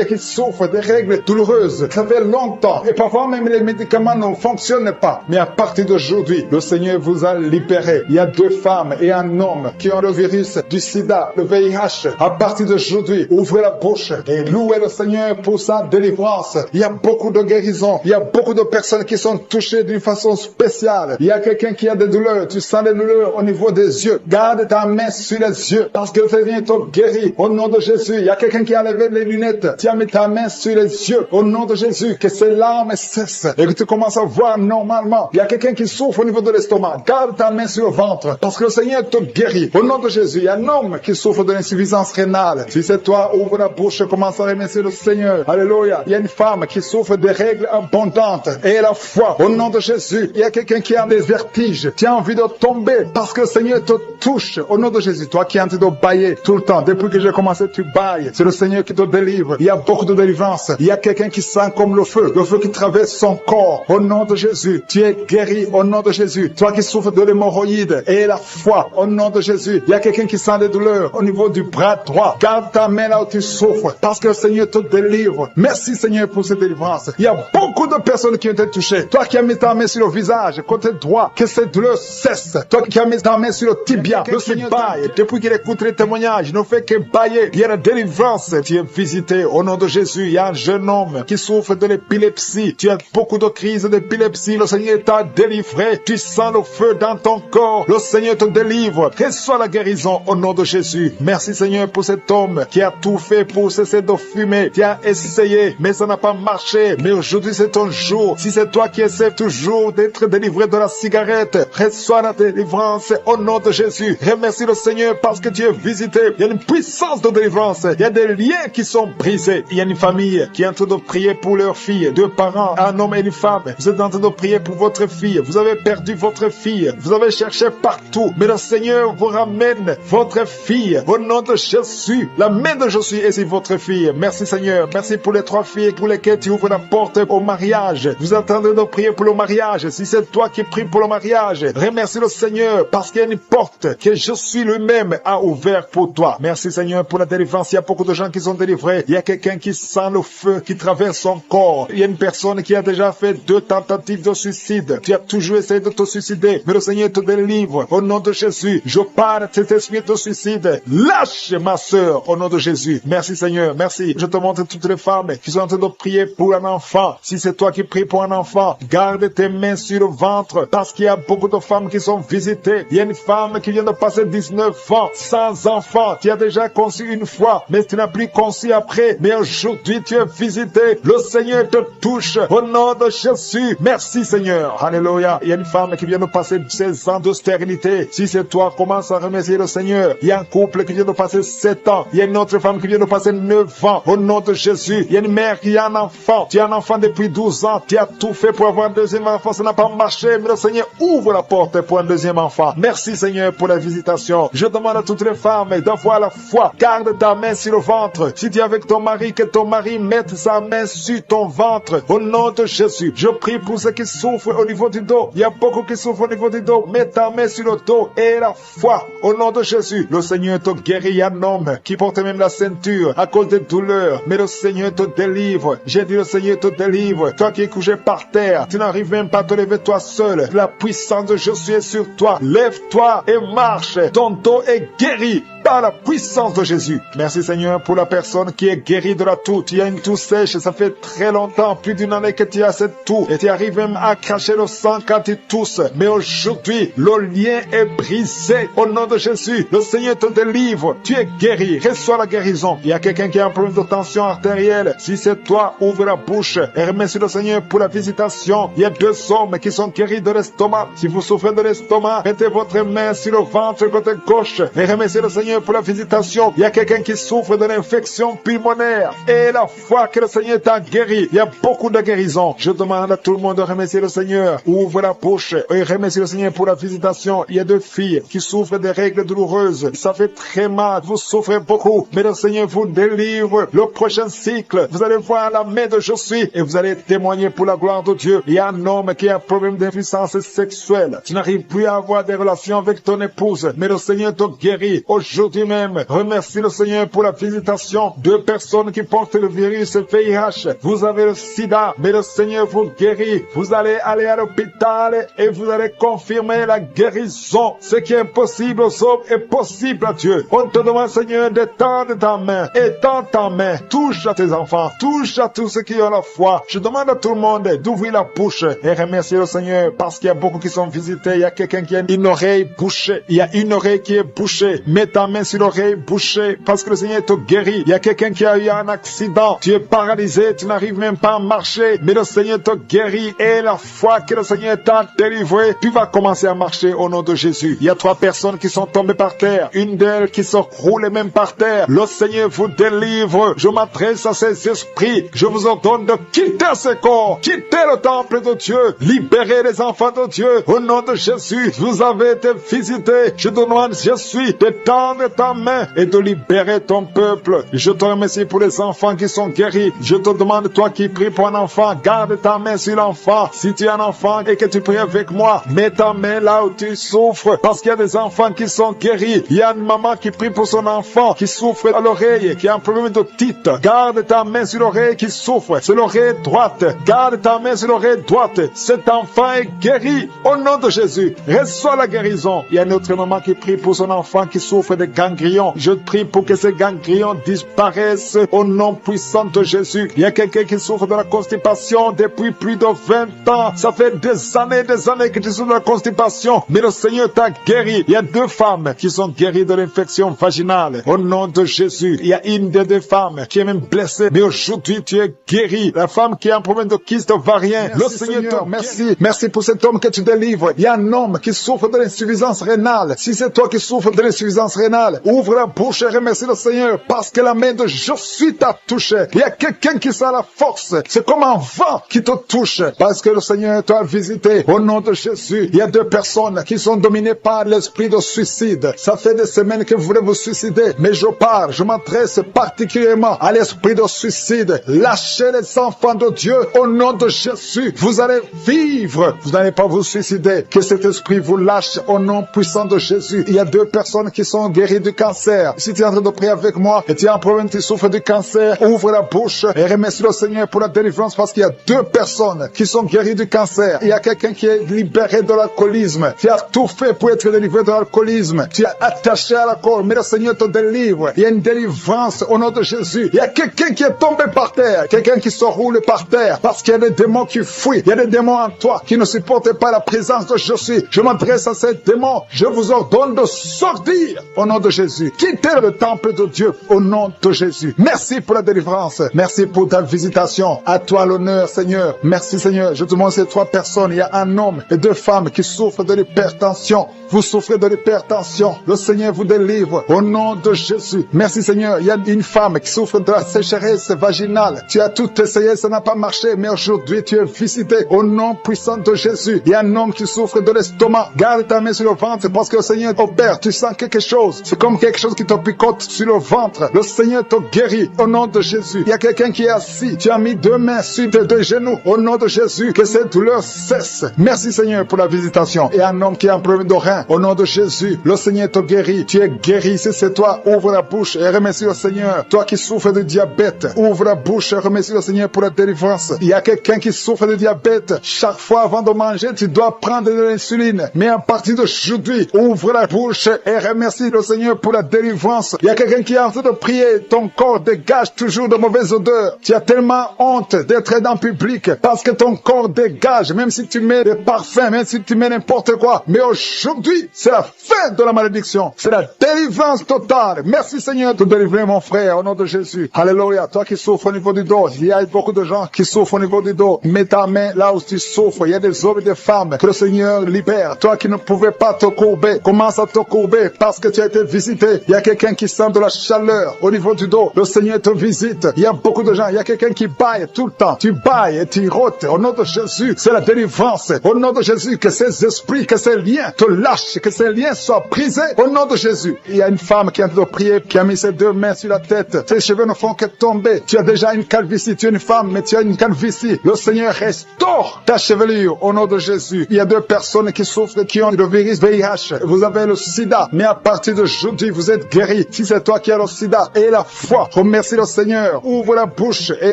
qui souffrent des règles douloureuses. Ça fait longtemps. Et parfois même les médicaments ne fonctionnent pas. Mais à partir d'aujourd'hui, le Seigneur vous a libéré. Il y a 2 femmes et un homme qui ont le virus du sida, le VIH. À partir d'aujourd'hui, ouvrez la bouche et louez le Seigneur pour sa délivrance. Il y a beaucoup de guérisons. Il y a beaucoup de personnes qui sont touchées d'une façon spéciale. Il y a quelqu'un qui a des douleurs. Tu sens des douleurs au niveau des yeux. Garde ta main sur les yeux parce que le Seigneur te guérit. Au nom de Jésus, il y a quelqu'un qui a levé les lunettes. Tu as mis ta main sur les yeux. Au nom de Jésus, que ces larmes cessent et que tu commences à voir normalement. Il y a quelqu'un qui souffre au niveau de l'estomac. Garde ta main sur le ventre parce que le Seigneur te guérit. Au nom de Jésus, il y a un homme qui souffre de l'insuffisance rénale. Si c'est toi, ouvre la bouche et commence à remercier le Seigneur. Alléluia. Il y a une femme qui souffre des règles abondantes et la foi. Au nom de Jésus, il y a quelqu'un qui a des vertiges. Tu as envie de tomber parce que le Seigneur te touche. Au nom de Jésus, toi qui es en train de bailler tout le temps. Depuis que j'ai commencé, tu bailles. C'est le Seigneur qui te délivre. Il y a beaucoup de délivrance. Il y a quelqu'un qui sent comme le feu qui traverse son corps. Au nom de Jésus, tu es guéri. Au nom de Jésus, toi qui souffres de l'hémorroïde et la foi. Au nom de Jésus, il y a quelqu'un qui sent des douleurs au niveau du bras droit. Garde ta main là où tu souffres parce que le Seigneur te délivre. Merci Seigneur pour cette délivrance. Il y a beaucoup de personnes qui ont été touchées. Toi qui as mis ta main sur le visage, côté droit, que cette douleur cesse. Toi qui as mis ta main sur le tibia, le Seigneur baille. Depuis qu'il écoute les témoignages, il ne fait que bailler. Il y a la délivrance. Tu es visité au nom de Jésus. Il y a un jeune homme qui souffre de l'épilepsie. Tu as beaucoup de crises d'épilepsie. Le Seigneur t'a délivré. Tu sens le feu dans ton corps. Le Seigneur te délivre. Reçois la guérison au nom de Jésus. Merci Seigneur pour cet homme qui a tout fait pour cesser de fumer. Tu as essayé, mais ça n'a pas marché. Mais aujourd'hui c'est ton jour. Si c'est toi qui essaies toujours d'être délivré de la cigarette, reçois la délivrance au nom de Jésus. Remercie le Seigneur parce que tu es visité. Il y a une puissance de délivrance. Il y a des liens qui sont brisés. Il y a une famille qui est en train de prier pour leur fille. 2 parents, un homme et une femme. Vous êtes en train de prier pour votre fille. Vous avez perdu votre fille. Vous avez cherché partout. Mais le Seigneur vous ramène votre fille. Au nom de Jésus. La main de Jésus est sur votre fille. Merci Seigneur. Seigneur. Merci pour les 3 filles pour lesquelles tu ouvres la porte au mariage. Vous attendez de prier pour le mariage. Si c'est toi qui pries pour le mariage, remercie le Seigneur parce qu'il y a une porte que je suis lui-même a ouvert pour toi. Merci Seigneur pour la délivrance. Il y a beaucoup de gens qui sont délivrés. Il y a quelqu'un qui sent le feu qui traverse son corps. Il y a une personne qui a déjà fait 2 tentatives de suicide. Tu as toujours essayé de te suicider, mais le Seigneur te délivre. Au nom de Jésus, je parle de cet esprit de suicide. Lâche ma sœur au nom de Jésus. Merci Seigneur, merci. Je te montre toutes les femmes qui sont en train de prier pour un enfant. Si c'est toi qui pries pour un enfant, garde tes mains sur le ventre parce qu'il y a beaucoup de femmes qui sont visitées. Il y a une femme qui vient de passer 19 ans sans enfant. Tu as déjà conçu une fois, mais tu n'as plus conçu après. Mais aujourd'hui, tu es visité. Le Seigneur te touche au nom de Jésus. Merci Seigneur. Alléluia. Il y a une femme qui vient de passer 16 ans de stérilité. Si c'est toi, commence à remercier le Seigneur. Il y a un couple qui vient de passer 7 ans. Il y a une autre femme qui vient de passer 9 ans. Au nom de Jésus. Il y a une mère qui a un enfant. Tu as un enfant depuis 12 ans. Tu as tout fait pour avoir un deuxième enfant. Ça n'a pas marché. Mais le Seigneur ouvre la porte pour un deuxième enfant. Merci Seigneur pour la visitation. Je demande à toutes les femmes d'avoir la foi. Garde ta main sur le ventre. Si tu es avec ton mari, que ton mari mette sa main sur ton ventre. Au nom de Jésus. Je prie pour ceux qui souffrent au niveau du dos. Il y a beaucoup qui souffrent au niveau du dos. Mets ta main sur le dos et la foi. Au nom de Jésus. Le Seigneur te guérit. Il y a un homme qui porte même la ceinture à cause des douleurs. Mais le Seigneur te délivre. J'ai dit le Seigneur te délivre. Toi qui es couché par terre, tu n'arrives même pas à te lever toi seul. La puissance de Jésus est sur toi. Lève-toi et marche. Ton dos est guéri par la puissance de Jésus. Merci Seigneur pour la personne qui est guérie de la toux. Tu as une toux sèche, ça fait très longtemps, plus d'une année que tu as cette toux. Et tu arrives même à cracher le sang quand tu tousses. Mais aujourd'hui, le lien est brisé. Au nom de Jésus, le Seigneur te délivre. Tu es guéri. Reçois la guérison. Il y a quelqu'un qui a un problème de tension artérielle. Si c'est toi, ouvre la bouche et remercie le Seigneur pour la visitation. Il y a 2 hommes qui sont guéris de l'estomac. Si vous souffrez de l'estomac, mettez votre main sur le ventre côté gauche et remerciez le Seigneur pour la visitation. Il y a quelqu'un qui souffre de l'infection pulmonaire et la foi que le Seigneur t'a guéri. Il y a beaucoup de guérisons. Je demande à tout le monde de remercier le Seigneur. Ouvre la bouche et remercie le Seigneur pour la visitation. Il y a 2 filles qui souffrent des règles douloureuses. Ça fait très mal. Vous souffrez beaucoup. Mais le Seigneur vous délivre. Le prochain cycle, vous allez voir la main de Jésus et vous allez témoigner pour la gloire de Dieu. Il y a un homme qui a un problème d'impuissance sexuelle. Tu n'arrives plus à avoir des relations avec ton épouse. Mais le Seigneur te guérit. Aujourd'hui même, remercie le Seigneur pour la visitation. 2 personnes qui portent le virus VIH. Vous avez le sida, mais le Seigneur vous guérit. Vous allez aller à l'hôpital et vous allez confirmer la guérison. Ce qui est impossible aux hommes est possible à Dieu. On te demande, Seigneur, d'étendre ta main. Étends ta main. Touche à tes enfants. Touche à tous ceux qui ont la foi. Je demande à tout le monde d'ouvrir la bouche et remercier le Seigneur parce qu'il y a beaucoup qui sont visités. Il y a quelqu'un qui a une oreille bouchée. Il y a une oreille qui est bouchée. Mets ta main sur l'oreille bouchée parce que le Seigneur te guérit. Il y a quelqu'un qui a eu un accident. Tu es paralysé. Tu n'arrives même pas à marcher. Mais le Seigneur te guérit et la foi que le Seigneur t'a délivré, tu vas commencer à marcher au nom de Jésus. Il y a 3 personnes qui sont tombées par terre. Une d'elles qui se roule même par terre. Le Seigneur vous délivre. Je m'adresse à ces esprits. Je vous ordonne de quitter ce corps. Quitter le temple de Dieu. Libérez les enfants de Dieu. Au nom de Jésus, vous avez été visités. Je demande, Jésus, d'étendre ta main et de libérer ton peuple. Je te remercie pour les enfants qui sont guéris. Je te demande, toi qui pries pour un enfant, garde ta main sur l'enfant. Si tu es un enfant et que tu pries avec moi, mets ta main là où tu souffres parce qu'il y a des enfants qui sont guéris. Il y a une maman qui prie pour son enfant qui souffre à l'oreille, qui a un problème d'otite. Garde ta main sur l'oreille qui souffre. C'est l'oreille droite. Garde ta main sur l'oreille droite. Cet enfant est guéri au nom de Jésus. Reçois la guérison. Il y a une autre maman qui prie pour son enfant qui souffre de ganglions. Je prie pour que ces ganglions disparaissent au nom puissant de Jésus. Il y a quelqu'un qui souffre de la constipation depuis plus de 20 ans. Ça fait des années que tu souffres de la constipation. Mais le Seigneur t'a guéri. Il y a 2 femmes qui sont guéries de l'infection vaginale. Au nom de Jésus. Il y a une des 2 femmes qui est même blessée. Mais aujourd'hui, tu es guéri. La femme qui a un problème de kyste ovarien. Le Seigneur te merci. Merci pour cet homme que tu délivres. Il y a un homme qui souffre de l'insuffisance rénale. Si c'est toi qui souffres de l'insuffisance rénale, ouvre la bouche et remercie le Seigneur parce que la main de Jésus t'a touché. Il y a quelqu'un qui sent la force. C'est comme un vent qui te touche parce que le Seigneur t'a visité. Au nom de Jésus, il y a 2 personnes qui sont dominées par l'esprit de suicide. Ça fait des semaines que vous voulez vous suicider, mais je m'adresse particulièrement à l'esprit esprit de suicide, lâchez les enfants de Dieu au nom de Jésus. Vous allez vivre, vous n'allez pas vous suicider. Que cet esprit vous lâche au nom puissant de Jésus. Il y a 2 personnes qui sont guéries du cancer. Si tu es en train de prier avec moi et tu as un problème, tu souffres du cancer, ouvre la bouche et remercie le Seigneur pour la délivrance, parce qu'il y a 2 personnes qui sont guéries du cancer. Il y a quelqu'un qui est libéré de l'alcoolisme. Tu as tout fait pour être délivré de l'alcoolisme. Tu es attaché à l'alcool, mais le Seigneur te délivre. Il y a une délivrance au nom de Jésus. Il y a quelqu'un qui est tombé par terre, quelqu'un qui se roule par terre, parce qu'il y a des démons qui fuient. Il y a des démons en toi qui ne supportent pas la présence de Jésus. Je m'adresse à ces démons. Je vous ordonne de sortir au nom de Jésus. Quittez le temple de Dieu au nom de Jésus. Merci pour la délivrance. Merci pour ta visitation. À toi l'honneur, Seigneur. Merci, Seigneur. Je te demande ces 3 personnes. Il y a un homme et 2 femmes qui souffrent de l'hypertension. Vous souffrez de l'hypertension. Le Seigneur vous délivre au nom de Jésus. Merci, Seigneur. Il y a une femme qui souffre de la sécheresse vaginale. Tu as tout essayé, ça n'a pas marché, mais aujourd'hui tu es visité au nom puissant de Jésus. Il y a un homme qui souffre de l'estomac. Garde ta main sur le ventre, parce que le Seigneur opère. Tu sens quelque chose. C'est comme quelque chose qui te picote sur le ventre. Le Seigneur te guérit au nom de Jésus. Il y a quelqu'un qui est assis. Tu as mis 2 mains sur tes 2 genoux au nom de Jésus. Que cette douleur cesse. Merci, Seigneur, pour la visitation. Et un homme qui a un problème de rein, au nom de Jésus, le Seigneur te guérit. Tu es guéri. Si c'est toi, ouvre la bouche et remercie le Seigneur. Toi qui souffres de diabète, ouvre la bouche et remercie le Seigneur pour la délivrance. Il y a quelqu'un qui souffre de diabète. Chaque fois avant de manger, tu dois prendre de l'insuline. Mais à partir d'aujourd'hui, ouvre la bouche et remercie le Seigneur pour la délivrance. Il y a quelqu'un qui est en train de prier. Ton corps dégage toujours de mauvaises odeurs. Tu as tellement honte d'être dans le public parce que ton corps dégage, même si tu mets des parfums, même si tu mets n'importe quoi. Mais aujourd'hui, c'est la fin de la malédiction. C'est la délivrance totale. Merci, Seigneur, de délivrer mon frère au nom de Jésus. Alléluia. Toi qui souffres au niveau du dos, il y a beaucoup de gens qui souffrent au niveau du dos. Mets ta main là où tu souffres. Il y a des hommes et des femmes que le Seigneur libère. Toi qui ne pouvais pas te courber, commence à te courber parce que tu as été visité. Il y a quelqu'un qui sent de la chaleur au niveau du dos. Le Seigneur te visite. Il y a beaucoup de gens. Il y a quelqu'un qui baille tout le temps. Tu bailles et tu rôtes. Au nom de Jésus, c'est la délivrance. Au nom de Jésus, que ces esprits, que ces liens te lâchent, que ces liens soient brisés. Au nom de Jésus. Il y a une femme qui est en train de prier, qui a mis ses 2 mains sur la tête. Ses cheveux ne font que tomber. Tu as déjà une calvitie. Tu es une femme, mais tu as une calvitie. Le Seigneur restaure ta chevelure au nom de Jésus. Il y a 2 personnes qui souffrent, qui ont le virus VIH. Vous avez le sida, mais à partir d'aujourd'hui, vous êtes guéris. Si c'est toi qui as le sida et la foi, remercie le Seigneur. Ouvre la bouche et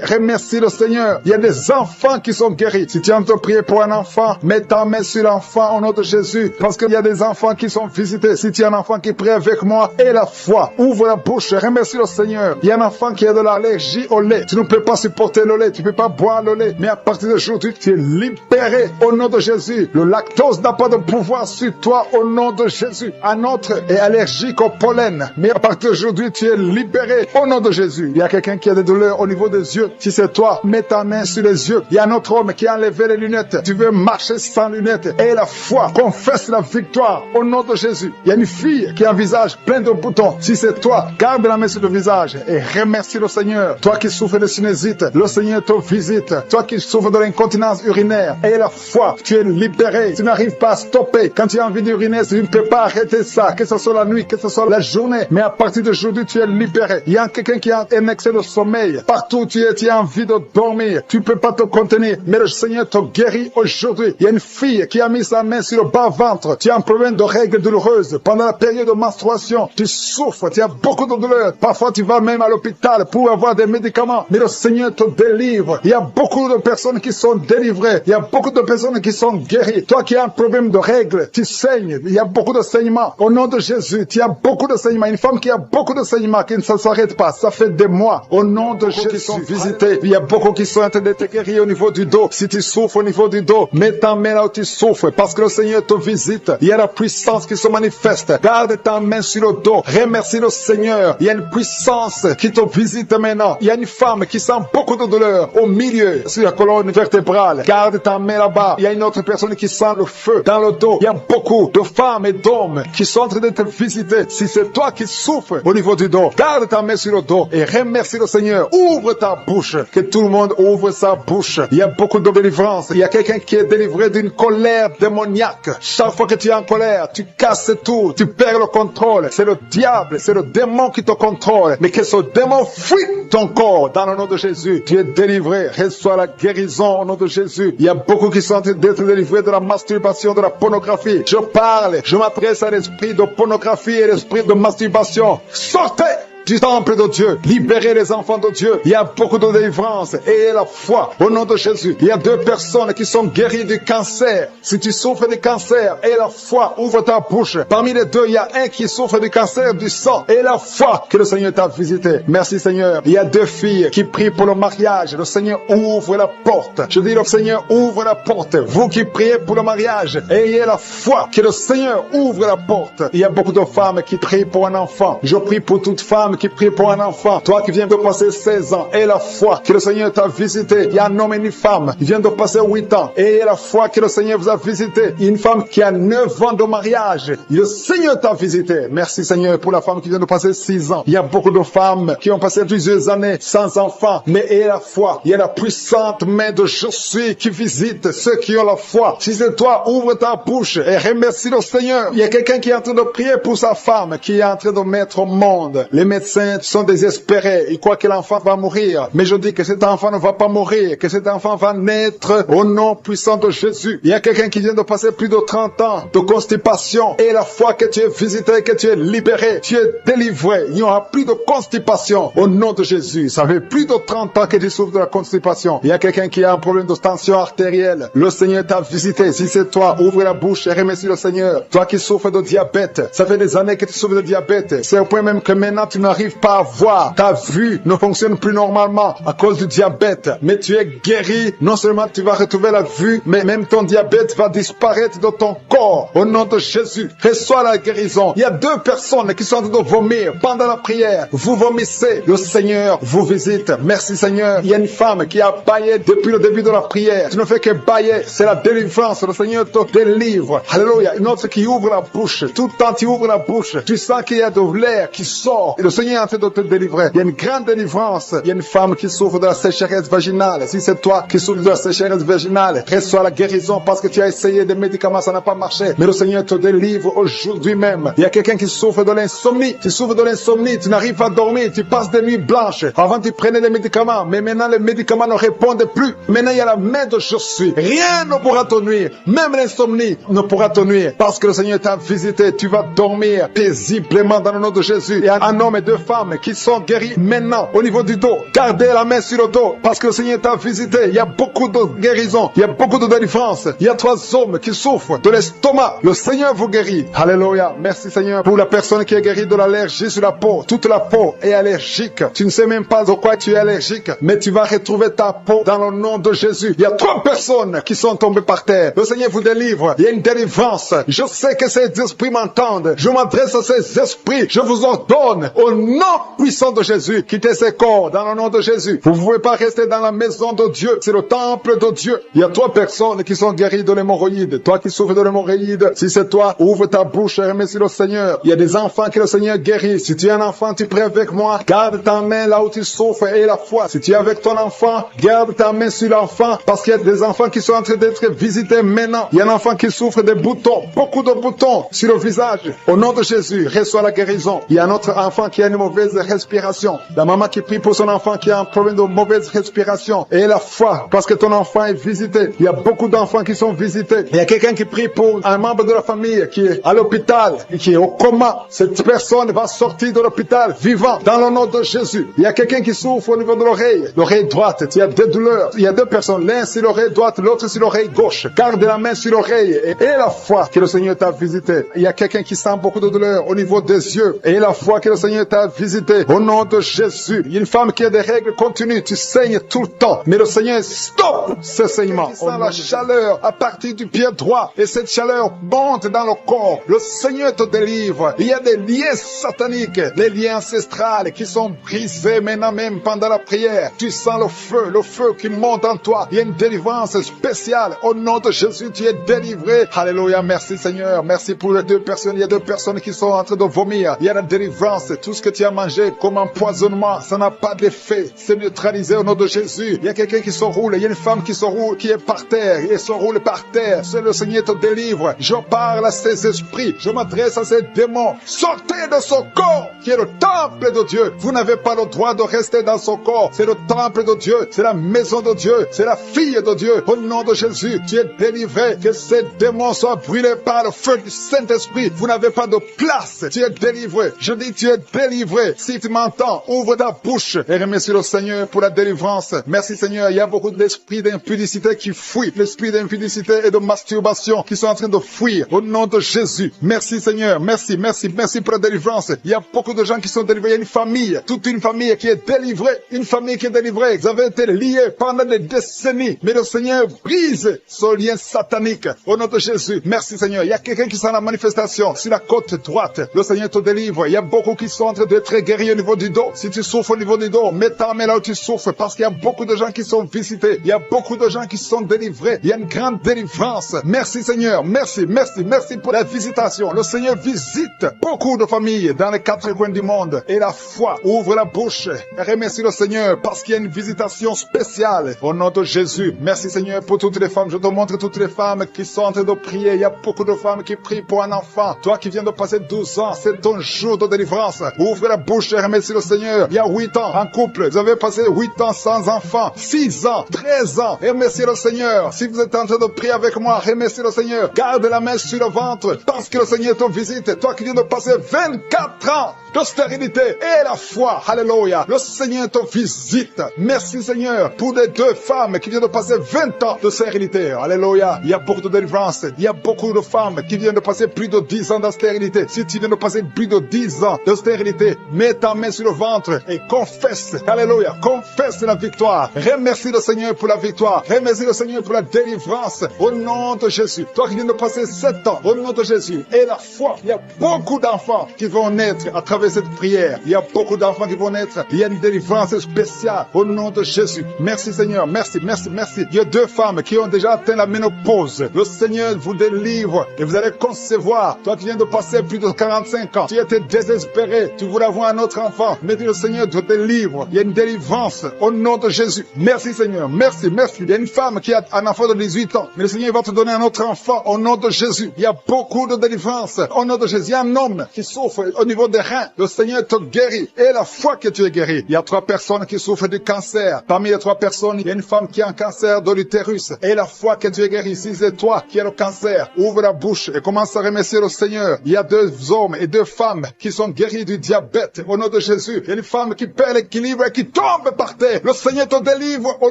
remercie le Seigneur. Il y a des enfants qui sont guéris. Si tu es en train de prier pour un enfant, mets ta main sur l'enfant au nom de Jésus, parce qu'il y a des enfants qui sont visités. Si tu es un enfant qui prie avec moi et la foi, ouvre la bouche et remercie le Seigneur. Il y a un enfant qui a de l'allergie au lait. Tu ne peux pas supporter le lait, tu ne peux pas boire le lait, mais à partir d'aujourd'hui, tu es libéré au nom de Jésus. Le lactose n'a pas de pouvoir sur toi au nom de Jésus. Un autre est allergique au pollen, mais à partir d'aujourd'hui, tu es libéré au nom de Jésus. Il y a quelqu'un qui a des douleurs au niveau des yeux. Si c'est toi, mets ta main sur les yeux. Il y a un autre homme qui a enlevé les lunettes. Tu veux marcher sans lunettes. Et la foi, confesse la victoire au nom de Jésus. Il y a une fille qui a un visage plein de boutons. Si c'est toi, garde la main sur le visage et remercie le Seigneur. Toi qui souffres de sinusite, le Seigneur te visite. Toi qui souffres de l'incontinence urinaire, et la foi, tu es libéré. Tu n'arrives pas à stopper. Quand tu as envie d'uriner, tu ne peux pas arrêter ça, que ce soit la nuit, que ce soit la journée. Mais à partir d'aujourd'hui, tu es libéré. Il y a quelqu'un qui a un excès de sommeil. Partout tu as envie de dormir. Tu ne peux pas te contenir. Mais le Seigneur te guérit aujourd'hui. Il y a une fille qui a mis sa main sur le bas-ventre. Tu as un problème de règles douloureuses. Pendant la période de menstruation, tu souffres. Tu as beaucoup de douleurs. Parfois, tu vas même à l'hôpital pour avoir des médicaments. Mais le Seigneur te délivre. Il y a beaucoup de personnes qui sont délivrées. Il y a beaucoup de personnes qui sont guéries. Toi qui as un problème de règles, tu saignes. Il y a beaucoup de saignements. Au nom de Jésus, tu as beaucoup de saignements. Une femme qui a beaucoup de saignements, qui ne s'arrête pas. Ça fait des mois. Au nom de Jésus, qui sont visités. Il y a beaucoup qui sont en train de te guérir au niveau du dos. Si tu souffres au niveau du dos, mets ta main là où tu souffres. Parce que le Seigneur te visite. Il y a la puissance qui se manifeste. Garde ta main sur le dos. Remercie le Seigneur. Il y a une puissance qui te visite maintenant. Il y a une femme qui sent beaucoup de douleur au milieu, sur la colonne vertébrale. Garde ta main là-bas. Il y a une autre personne qui sent le feu dans le dos. Il y a beaucoup de femmes et d'hommes qui sont en train de te visiter. Si c'est toi qui souffres au niveau du dos, garde ta main sur le dos et remercie le Seigneur. Ouvre ta bouche. Que tout le monde ouvre sa bouche. Il y a beaucoup de délivrance. Il y a quelqu'un qui est délivré d'une colère démoniaque. Chaque fois que tu es en colère, tu casses tout. Tu perds le contrôle. C'est le diable, c'est le démon qui te contrôle. Mais que ce démon fuit ton corps dans le nom de Jésus. Tu es délivré. Reçois la guérison au nom de Jésus. Il y a beaucoup qui sont en train d'être délivrés de la masturbation, de la pornographie. Je parle, je m'adresse à l'esprit de pornographie et l'esprit de masturbation. Sortez du temple de Dieu, libérez les enfants de Dieu. Il y a beaucoup de délivrance. Ayez la foi au nom de Jésus. Il y a 2 personnes qui sont guéries du cancer. Si tu souffres du cancer, aie la foi, ouvre ta bouche. Parmi les 2, il y a un qui souffre du cancer du sang. Aie la foi que le Seigneur t'a visité. Merci Seigneur. Il y a 2 filles qui prient pour le mariage. Le Seigneur ouvre la porte. Je dis le Seigneur ouvre la porte. Vous qui priez pour le mariage, ayez la foi que le Seigneur ouvre la porte. Il y a beaucoup de femmes qui prient pour un enfant. Je prie pour toute femme qui prie pour un enfant. Toi qui viens de passer 16 ans, aie la foi que le Seigneur t'a visité. Il y a un homme et une femme qui viennent de passer 8 ans. Ayez la foi que le Seigneur vous a visité. Il y a une femme qui a 9 ans de mariage. Le Seigneur t'a visité. Merci Seigneur pour la femme qui vient de passer 6 ans. Il y a beaucoup de femmes qui ont passé plusieurs années sans enfants. Mais ayez la foi. Il y a la puissante main de Je suis qui visite ceux qui ont la foi. Si c'est toi, ouvre ta bouche et remercie le Seigneur. Il y a quelqu'un qui est en train de prier pour sa femme, qui est en train de mettre au monde. Les médecins sont désespérés. Ils croient que l'enfant va mourir. Mais je dis que cet enfant ne va pas mourir, que cet enfant va naître au nom puissant de Jésus. Il y a quelqu'un qui vient de passer plus de 30 ans de constipation. Et la foi que tu es visité, que tu es libéré, tu es délivré. Il n'y aura plus de constipation au nom de Jésus. Ça fait plus de 30 ans que tu souffres de la constipation. Il y a quelqu'un qui a un problème de tension artérielle. Le Seigneur t'a visité. Si c'est toi, ouvre la bouche et remercie le Seigneur. Toi qui souffres de diabète, ça fait des années que tu souffres de diabète. C'est au point même que maintenant tu n'arrives pas à voir. Ta vue ne fonctionne plus normalement à cause du diabète. Mais tu es guéri. Non seulement tu vas retrouver la vue, mais même ton diabète va disparaître de ton corps. Au nom de Jésus, reçois la guérison. Il y a 2 personnes qui sont en train de vomir pendant la prière. Vous vomissez. Le Seigneur vous visite. Merci Seigneur. Il y a une femme qui a baillé depuis le début de la prière. Tu ne fais que bailler. C'est la délivrance. Le Seigneur te délivre. Alléluia. Une autre qui ouvre la bouche. Tout le temps tu ouvres la bouche. Tu sens qu'il y a de l'air qui sort. Et le Seigneur est en train de te délivrer. Il y a une grande délivrance. Il y a une femme qui souffre de la sécheresse vaginale. Si c'est toi qui souffres de la sécheresse vaginale, reçois la guérison parce que tu as essayé des médicaments, ça n'a pas marché. Mais le Seigneur te délivre aujourd'hui même. Il y a quelqu'un qui souffre de l'insomnie. Tu souffres de l'insomnie, tu n'arrives pas à dormir, tu passes des nuits blanches. Avant tu prenais des médicaments, mais maintenant les médicaments ne répondent plus. Maintenant il y a la main de Je suis. Rien ne pourra te nuire. Même l'insomnie ne pourra te nuire. Parce que le Seigneur t'a visité, tu vas dormir paisiblement dans le nom de Jésus. Il y a un homme et 2 femmes qui sont guéris maintenant au niveau du dos. Gardez la main sur le dos parce que le Seigneur t'a visité. Il y a beaucoup de guérison, il y a beaucoup de délivrance. Il y a 3 hommes qui souffrent de l'estomac. Le Seigneur vous guérit. Alléluia. Merci Seigneur pour la personne qui est guérie de l'allergie sur la peau. Toute la peau est allergique. Tu ne sais même pas de quoi tu es allergique, mais tu vas retrouver ta peau dans le nom de Jésus. Il y a 3 personnes qui sont tombées par terre. Le Seigneur vous délivre. Il y a une délivrance. Je sais que ces esprits m'entendent. Je m'adresse à ces esprits. Je vous ordonne au nom puissant de Jésus, quittez ces corps dans le nom de Jésus. Vous ne pouvez pas rester dans la maison de Dieu. C'est le temple de Dieu. Il y a 3 personnes qui sont guéries de l'hémorroïde. Toi qui souffres de l'hémorroïde, si c'est toi, ouvre ta bouche et remercie le Seigneur. Il y a des enfants que le Seigneur guérit. Si tu es un enfant, tu pries avec moi. Garde ta main là où tu souffres et la foi. Si tu es avec ton enfant, garde ta main sur l'enfant parce qu'il y a des enfants qui sont en train d'être visités maintenant. Il y a un enfant qui souffre des boutons, beaucoup de boutons sur le visage. Au nom de Jésus, reçois la guérison. Il y a un autre enfant qui a une mauvaise respiration. La maman qui prie pour son enfant qui a un problème de mauvaise respiration. Et la foi, parce que ton enfant est visité. Il y a beaucoup d'enfants qui sont visités. Il y a quelqu'un qui prie pour un membre de la famille qui est à l'hôpital et qui est au coma. Cette personne va sortir de l'hôpital vivant dans le nom de Jésus. Il y a quelqu'un qui souffre au niveau de l'oreille droite. Il y a des douleurs. Il y a 2 personnes, l'un sur l'oreille droite, l'autre sur l'oreille gauche. Garde la main sur l'oreille et la foi que le Seigneur t'a visité. Il y a quelqu'un qui sent beaucoup de douleur au niveau des yeux et la foi que le Seigneur t'a visité. Au nom de Jésus. Il y a une femme qui a des règles continues. Tu saignes tout le temps. Mais le Seigneur stoppe ce saignement. On sent la chaleur à partir du pied droit et cette chaleur monte dans le corps. Le Seigneur te délivre. Il y a des liens sataniques, des liens ancestrales qui sont brisés maintenant même pendant la prière. Tu sens le feu qui monte en toi. Il y a une délivrance spéciale. Au nom de Jésus, tu es délivré. Alléluia. Merci Seigneur. Merci pour les 2 personnes. Il y a 2 personnes qui sont en train de vomir. Il y a la délivrance. Tout ce que tu as mangé comme empoisonnement, ça n'a pas d'effet. C'est neutralisé au nom de Jésus. Il y a quelqu'un qui se roule, il y a une femme qui se roule, qui est par terre, et se roule par terre. C'est le Seigneur te délivre. Je parle à ces esprits, je m'adresse à ces démons. Sortez de son corps, qui est le temple de Dieu. Vous n'avez pas le droit de rester dans son corps. C'est le temple de Dieu, c'est la maison de Dieu, c'est la fille de Dieu. Au nom de Jésus, tu es délivré. Que ces démons soient brûlés par le feu du Saint-Esprit. Vous n'avez pas de place. Tu es délivré. Je dis, tu es délivré. Si tu m'entends, ouvre ta bouche et remercie le Seigneur pour la délivrance. Merci Seigneur. Il y a beaucoup d'esprits d'impudicité qui fuient. L'esprit d'impudicité et de masturbation qui sont en train de fuir. Au nom de Jésus. Merci Seigneur. Merci, merci, merci pour la délivrance. Il y a beaucoup de gens qui sont délivrés. Il y a une famille, toute une famille qui est délivrée. Une famille qui est délivrée. Vous avez été liés pendant des décennies. Mais le Seigneur brise ce lien satanique. Au nom de Jésus. Merci Seigneur. Il y a quelqu'un qui sent la manifestation sur la côte droite. Le Seigneur te délivre. Il y a beaucoup qui sont en train d'être guéris au niveau du dos. Si tu souffres au niveau du dos, mets ta main là où tu souffres parce qu'il y a beaucoup de gens qui sont visités. Il y a beaucoup de gens qui sont délivrés. Il y a une grande délivrance. Merci Seigneur. Merci, merci, merci pour la visitation. Le Seigneur visite beaucoup de familles dans les quatre coins du monde. Et la foi ouvre la bouche. Et remercie le Seigneur parce qu'il y a une visitation spéciale. Au nom de Jésus. Merci Seigneur pour toutes les femmes. Je te montre toutes les femmes qui sont en train de prier. Il y a beaucoup de femmes qui prient pour un enfant. Toi qui viens de passer 12 ans, c'est ton jour de délivrance. Ouvre la bouche et remercie le Seigneur. Il y a 8 ans en couple. Vous avez passé 8 ans sans enfant. 6 ans, 13 ans. Remercie le Seigneur. Si vous êtes en train de prier avec moi, remercie le Seigneur. Garde la main sur le ventre parce que le Seigneur te visite. Toi qui viens de passer 24 ans de stérilité et la foi. Alléluia. Le Seigneur te visite. Merci Seigneur pour les 2 femmes qui viennent de passer 20 ans de stérilité. Alléluia. Il y a beaucoup de délivrance. Il y a beaucoup de femmes qui viennent de passer plus de 10 ans de stérilité. Si tu viens de passer plus de 10 ans de stérilité, mets ta main sur le ventre et confesse. Alléluia. Confesse la victoire. Remercie le Seigneur pour la victoire. Remercie le Seigneur pour la délivrance. Au nom de Jésus. Toi qui viens de passer 7 ans, au nom de Jésus. Et la foi. Il y a beaucoup d'enfants qui vont naître à travers cette prière. Il y a beaucoup d'enfants qui vont naître. Il y a une délivrance spéciale au nom de Jésus. Merci Seigneur. Merci, merci, merci. Il y a 2 femmes qui ont déjà atteint la ménopause. Le Seigneur vous délivre et vous allez concevoir. Toi qui viens de passer plus de 45 ans, tu étais désespéré. Tu voulais avoir un autre enfant. Mais le Seigneur te délivre. Il y a une délivrance au nom de Jésus. Merci Seigneur. Merci, merci. Il y a une femme qui a un enfant de 18 ans. Mais le Seigneur va te donner un autre enfant au nom de Jésus. Il y a beaucoup de délivrance au nom de Jésus. Il y a un homme qui souffre au niveau des reins. Le Seigneur te guérit. Et la foi que tu es guéri. Il y a 3 personnes qui souffrent du cancer. Parmi les 3 personnes, il y a une femme qui a un cancer de l'utérus. Et la foi que tu es guéri. Si c'est toi qui as le cancer, ouvre la bouche et commence à remercier le Seigneur. Il y a 2 hommes et 2 femmes qui sont guéris du diabète au nom de Jésus. Il y a une femme qui perd l'équilibre et qui tombe par terre. Le Seigneur te délivre au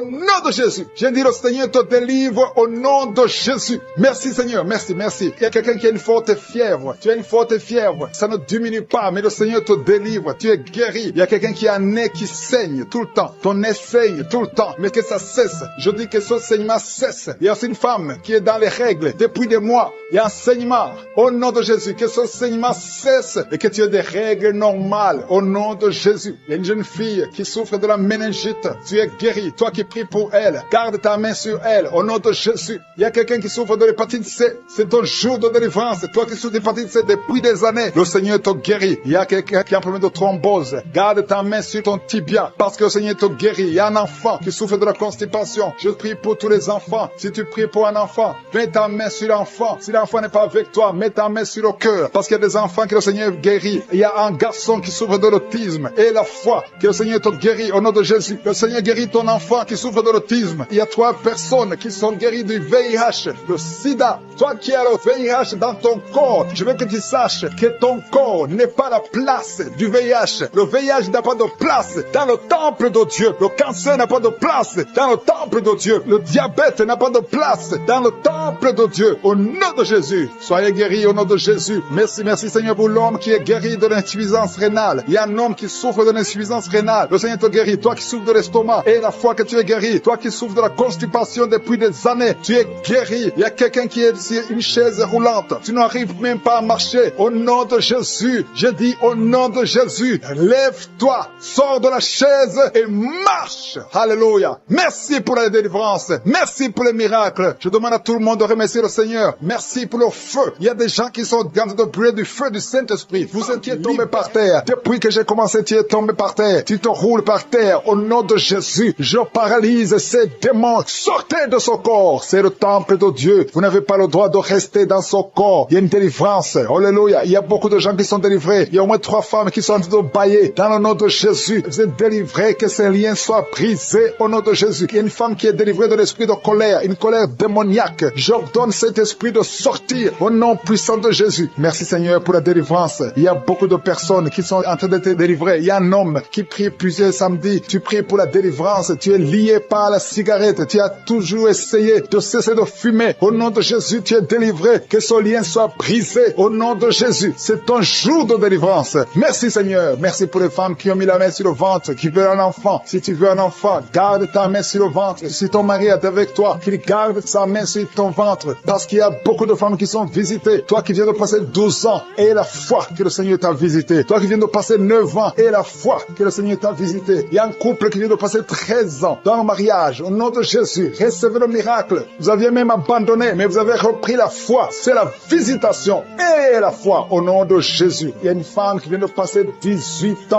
nom de Jésus. J'ai dit le Seigneur te délivre au nom de Jésus. Merci Seigneur. Merci, merci. Il y a quelqu'un qui a une forte fièvre. Tu as une forte fièvre. Ça ne diminue pas, mais le Seigneur te délivre. Tu es guéri. Il y a quelqu'un qui a un nez qui saigne tout le temps. Ton nez saigne tout le temps. Mais que ça cesse. Je dis que ce saignement cesse. Il y a aussi une femme qui est dans les règles depuis des mois. Il y a un saignement. Au nom de Jésus, que ce saignement cesse et que tu aies des règles normales. Au nom de Jésus. Il y a une jeune fille qui souffre de la méningite. Tu es guéri. Toi qui pries pour elle, garde ta main sur elle. Au nom de Jésus. Il y a quelqu'un qui souffre de l'hépatite C. C'est ton jour de délivrance. Toi qui souffres de l'hépatite C depuis des années, le Seigneur te guérit. Il y a quelqu'un qui a un problème de thrombose. Garde ta main sur ton tibia parce que le Seigneur te guérit. Il y a un enfant qui souffre de la constipation. Je prie pour tous les enfants. Si tu pries pour un enfant, mets ta main sur l'enfant. Si l'enfant n'est pas avec toi, mets ta main sur le cœur parce qu'il y a des enfants que le Seigneur guérit. Il y a un garçon qui souffre de l'autisme et la foi que le Seigneur te guérit au nom de Jésus. Le Seigneur guérit ton enfant qui souffre de l'autisme. Il y a 3 personnes qui sont guéries du VIH, le sida. Toi qui as le VIH dans ton corps, je veux que tu saches que ton corps n'est pas la place du VIH. Le VIH n'a pas de place dans le temple de Dieu. Le cancer n'a pas de place dans le temple de Dieu. Le diabète n'a pas de place dans le temple de Dieu. Au nom de Jésus, soyez guéris au nom de Jésus. Merci, merci Seigneur pour l'homme qui est guéri de l'insuffisance rénale. Il y a un homme qui souffre de l'insuffisance rénale. Le Seigneur te guérit. Toi qui souffres de l'estomac et la foi que tu es guéri. Toi qui souffres de la constipation depuis des années, tu es guéri. Il y a quelqu'un qui est sur une chaise roulante. Tu n'arrives même pas à marcher. Au nom de Jésus, je dis au nom de Jésus, lève-toi, sors de la chaise et marche. Alléluia. Merci pour la délivrance. Merci pour les miracles. Je demande à tout le monde de remercier le Seigneur. Merci pour le feu. Il y a des gens qui sont en train de brûler du feu du Saint-Esprit. Vous êtes qui tombés par terre. terre. Depuis que j'ai commencé, tu es tombé par terre. Tu te roules par terre. Au nom de Jésus, je paralyse ces démons. Sortez de son corps. C'est le temple de Dieu. Vous n'avez pas le droit de rester dans son corps. Il y a une délivrance. Alléluia. Il y a beaucoup de gens qui sont délivrés. Il y a au moins 3 femmes qui sont en train de bailler. Dans le nom de Jésus, vous êtes délivrés. Que ces liens soient brisés au nom de Jésus. Il y a une femme qui est délivrée de l'esprit de colère, une colère démoniaque. J'ordonne cet esprit de sortir au nom puissant de Jésus. Merci Seigneur pour la délivrance. Il y a beaucoup de personnes qui sont en train d'être délivrées. Il y a un homme qui prie plusieurs samedis. Tu pries pour la délivrance. Tu es lié par la cigarette. Tu as toujours essayé de cesser de fumer. Au nom de Jésus, tu es délivré. Que ce lien soit brisé au nom de Jésus. C'est ton jour de délivrance. Merci Seigneur. Merci pour les femmes qui ont mis la main sur le ventre, qui veulent un enfant. Si tu veux un enfant, garde ta main sur le ventre. Si ton mari est avec toi, qu'il garde sa main sur ton ventre. Parce qu'il y a beaucoup de femmes qui sont visitées. Toi qui viens de passer 12 ans, et la foi que le Seigneur t'a visité. Toi qui viens de passer 9 ans, et la foi que le Seigneur t'a visité. Il y a un couple qui vient de passer 13 ans dans le mariage. Au nom de Jésus, recevez le miracle. Vous aviez même abandonné, mais vous avez repris la foi. C'est la visitation et la foi au nom de Jésus. Il y a une femme qui vient de passer 18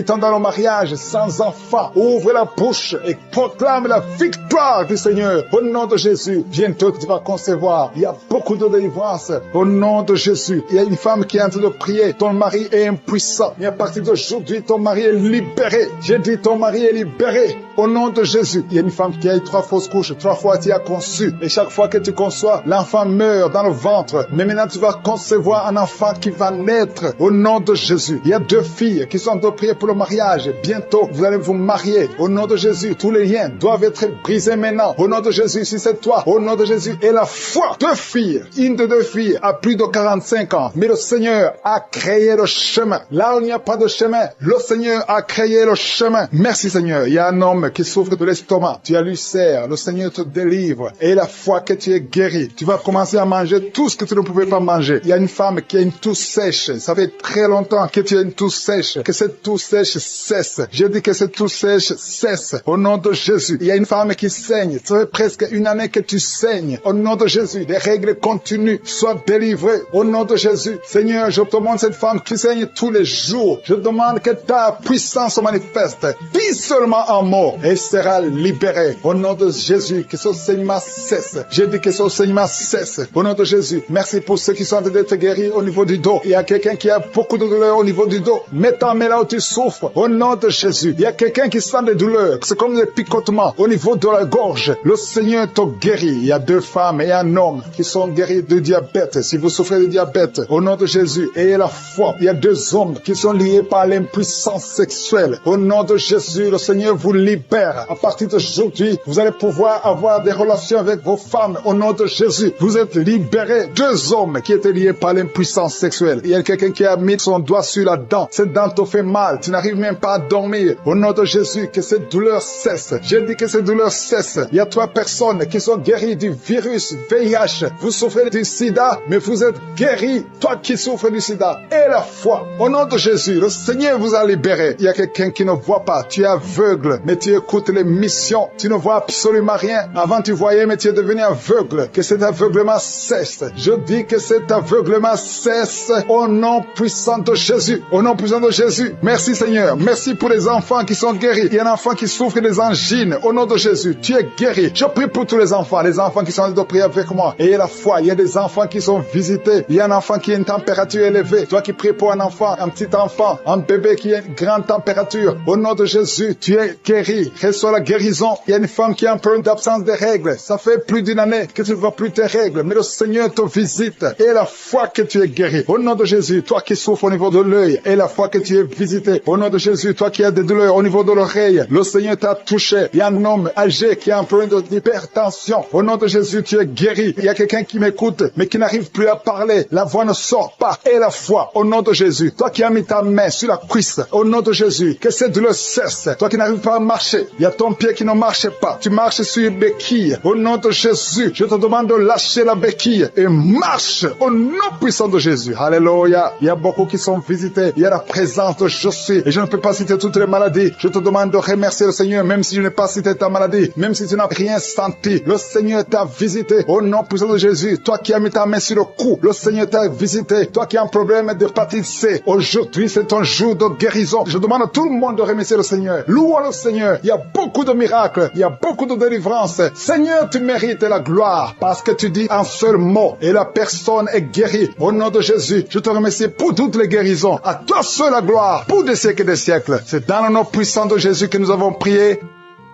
ans dans le mariage, sans enfant. Ouvre la bouche et proclame la victoire du Seigneur. Au nom de Jésus, bientôt tu vas concevoir. Il y a beaucoup de délivrance. Au nom de Jésus, il y a une femme qui est en train de prier. Ton mari est impuissant. Mais à partir d'aujourd'hui, ton mari est libéré. J'ai dit ton mari est libéré. Au nom de Jésus, il y a une femme qui a eu 3 fausses couches. 3 fois tu as conçu. Et chaque fois que tu conçois, l'enfant meurt dans le ventre. Mais maintenant tu vas concevoir un enfant qui va naître. Au nom de Jésus. Il y a 2 filles qui sont en train de prier pour le mariage. Bientôt, vous allez vous marier. Au nom de Jésus, tous les liens doivent être brisés maintenant. Au nom de Jésus, si c'est toi, au nom de Jésus, et la foi. 2 filles, une de 2 filles a plus de 45 ans. Mais le Seigneur a créé le chemin. Là où il n'y a pas de chemin, le Seigneur a créé le chemin. Merci Seigneur. Il y a un homme qui souffre de l'estomac. Tu as l'ulcère. Le Seigneur te délivre. Et la foi que tu es guéri. Tu vas commencer à manger tout ce que tu ne pouvais pas manger. Il y a une femme qui a une toux sèche. Ça fait très longtemps que tu as une toux sèche. Que cette toux sèche cesse. Je dis que cette toux sèche cesse. Au nom de Jésus. Il y a une femme qui saigne. Ça fait presque 1 année que tu saignes. Au nom de Jésus. Des règles continues. Sois délivré. Au nom de Jésus. Seigneur, je te demande cette femme qui saigne tous les jours. Je demande que ta puissance se manifeste. Dis seulement un mot. Et sera libérée. Au nom de Jésus. Que ce saignement cesse. Je dis que ce saignement cesse. Au nom de Jésus. Merci pour ceux qui sont en train d'être guéris au niveau du dos. Il y a quelqu'un qui a beaucoup de douleurs au niveau du dos. Mets ta main là où tu souffres. Au nom de Jésus. Il y a quelqu'un qui sent des douleurs. C'est comme des picotements au niveau de la gorge. Le Seigneur te guérit. Il y a 2 femmes et un homme qui sont guéris de diabète. Si vous souffrez de diabète, au nom de Jésus, ayez la foi. Il y a 2 hommes qui sont liés par l'impuissance sexuelle. Au nom de Jésus, le Seigneur vous libère. À partir d'aujourd'hui, vous allez pouvoir avoir des relations avec vos femmes. Au nom de Jésus, vous êtes libérés. 2 hommes qui étaient liés par l'impuissance sexuelle. Il y a quelqu'un qui a mis son doigt sur la dent. Cette dent te fait mal. Tu n'arrives même pas à dormir. Au nom de Jésus, que cette douleur cesse. Je dis que cette douleur cesse. Il y a 3 personnes qui sont guéries du virus VIH. Vous souffrez du sida, mais vous êtes guéris. Toi qui souffres du sida, et la foi. Au nom de Jésus, le Seigneur vous a libéré. Il y a quelqu'un qui ne voit pas. Tu es aveugle, mais tu écoutes les missions. Tu ne vois absolument rien. Avant tu voyais, mais tu es devenu aveugle. Que cet aveuglement cesse. Je dis que cet aveuglement cesse au nom puissant de Jésus. Au nom puissant de Jésus. Merci Seigneur. Merci pour les enfants qui sont guéris. Il y a un enfant qui souffre des angines. Au nom de Jésus, tu es guéri. Je prie pour tous les enfants qui sont en train de prier avec moi. Ayez la foi. Il y a des enfants qui sont visités. Il y a un enfant qui a une température élevée. Toi qui pries pour un enfant, un petit enfant, un bébé qui a une grande température. Au nom de Jésus, tu es guéri. Reçois la guérison. Il y a une femme qui a un problème d'absence de règles. Ça fait plus d'1 année que tu ne vois plus tes règles. Mais le Seigneur te visite. Et la foi que tu es guéri. Au nom de Jésus, toi qui souffres au niveau de l'œil. Et la foi que tu es visité. Au nom de Jésus, toi qui as des douleurs au niveau de l'oreille. Le Seigneur t'a touché. Il y a un homme âgé qui a un problème d'hypertension. Au nom de Jésus, tu es guéri. Il y a quelqu'un qui m'écoute, mais qui n'arrive plus à parler. La voix ne sort pas. Et la foi, au nom de Jésus. Toi qui as mis ta main sur la cuisse. Au nom de Jésus, que cette douleur cesse. Toi qui n'arrives pas à marcher. Il y a ton pied qui ne marche pas. Tu marches sur une béquille. Au nom de Jésus, je te demande de lâcher la béquille et marche au nom puissant de Jésus. Alléluia. Il y a beaucoup qui sont visités. Il y a la présence de je suis. Et je ne peux pas citer toutes les maladies. Je te demande de remercier le Seigneur, même si je n'ai pas cité ta maladie, même si tu n'as rien senti. Le Seigneur t'a visité au nom puissant de Jésus. Toi qui as mis ta main sur le cou, le Seigneur t'a visité. Toi qui as un problème d'hépatite C, aujourd'hui, aujourd'hui, c'est un jour de guérison. Je demande à tout le monde de remercier le Seigneur. Louons le Seigneur. Il y a beaucoup de miracles. Il y a beaucoup de délivrances. Seigneur, tu mérites la gloire parce que tu dis un seul mot et la personne est guérie. Au nom de Jésus, je te remercie pour toutes les guérisons. À toi seul la gloire pour des siècles et des siècles. C'est dans le nom puissant de Jésus que nous avons prié.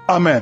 Amen.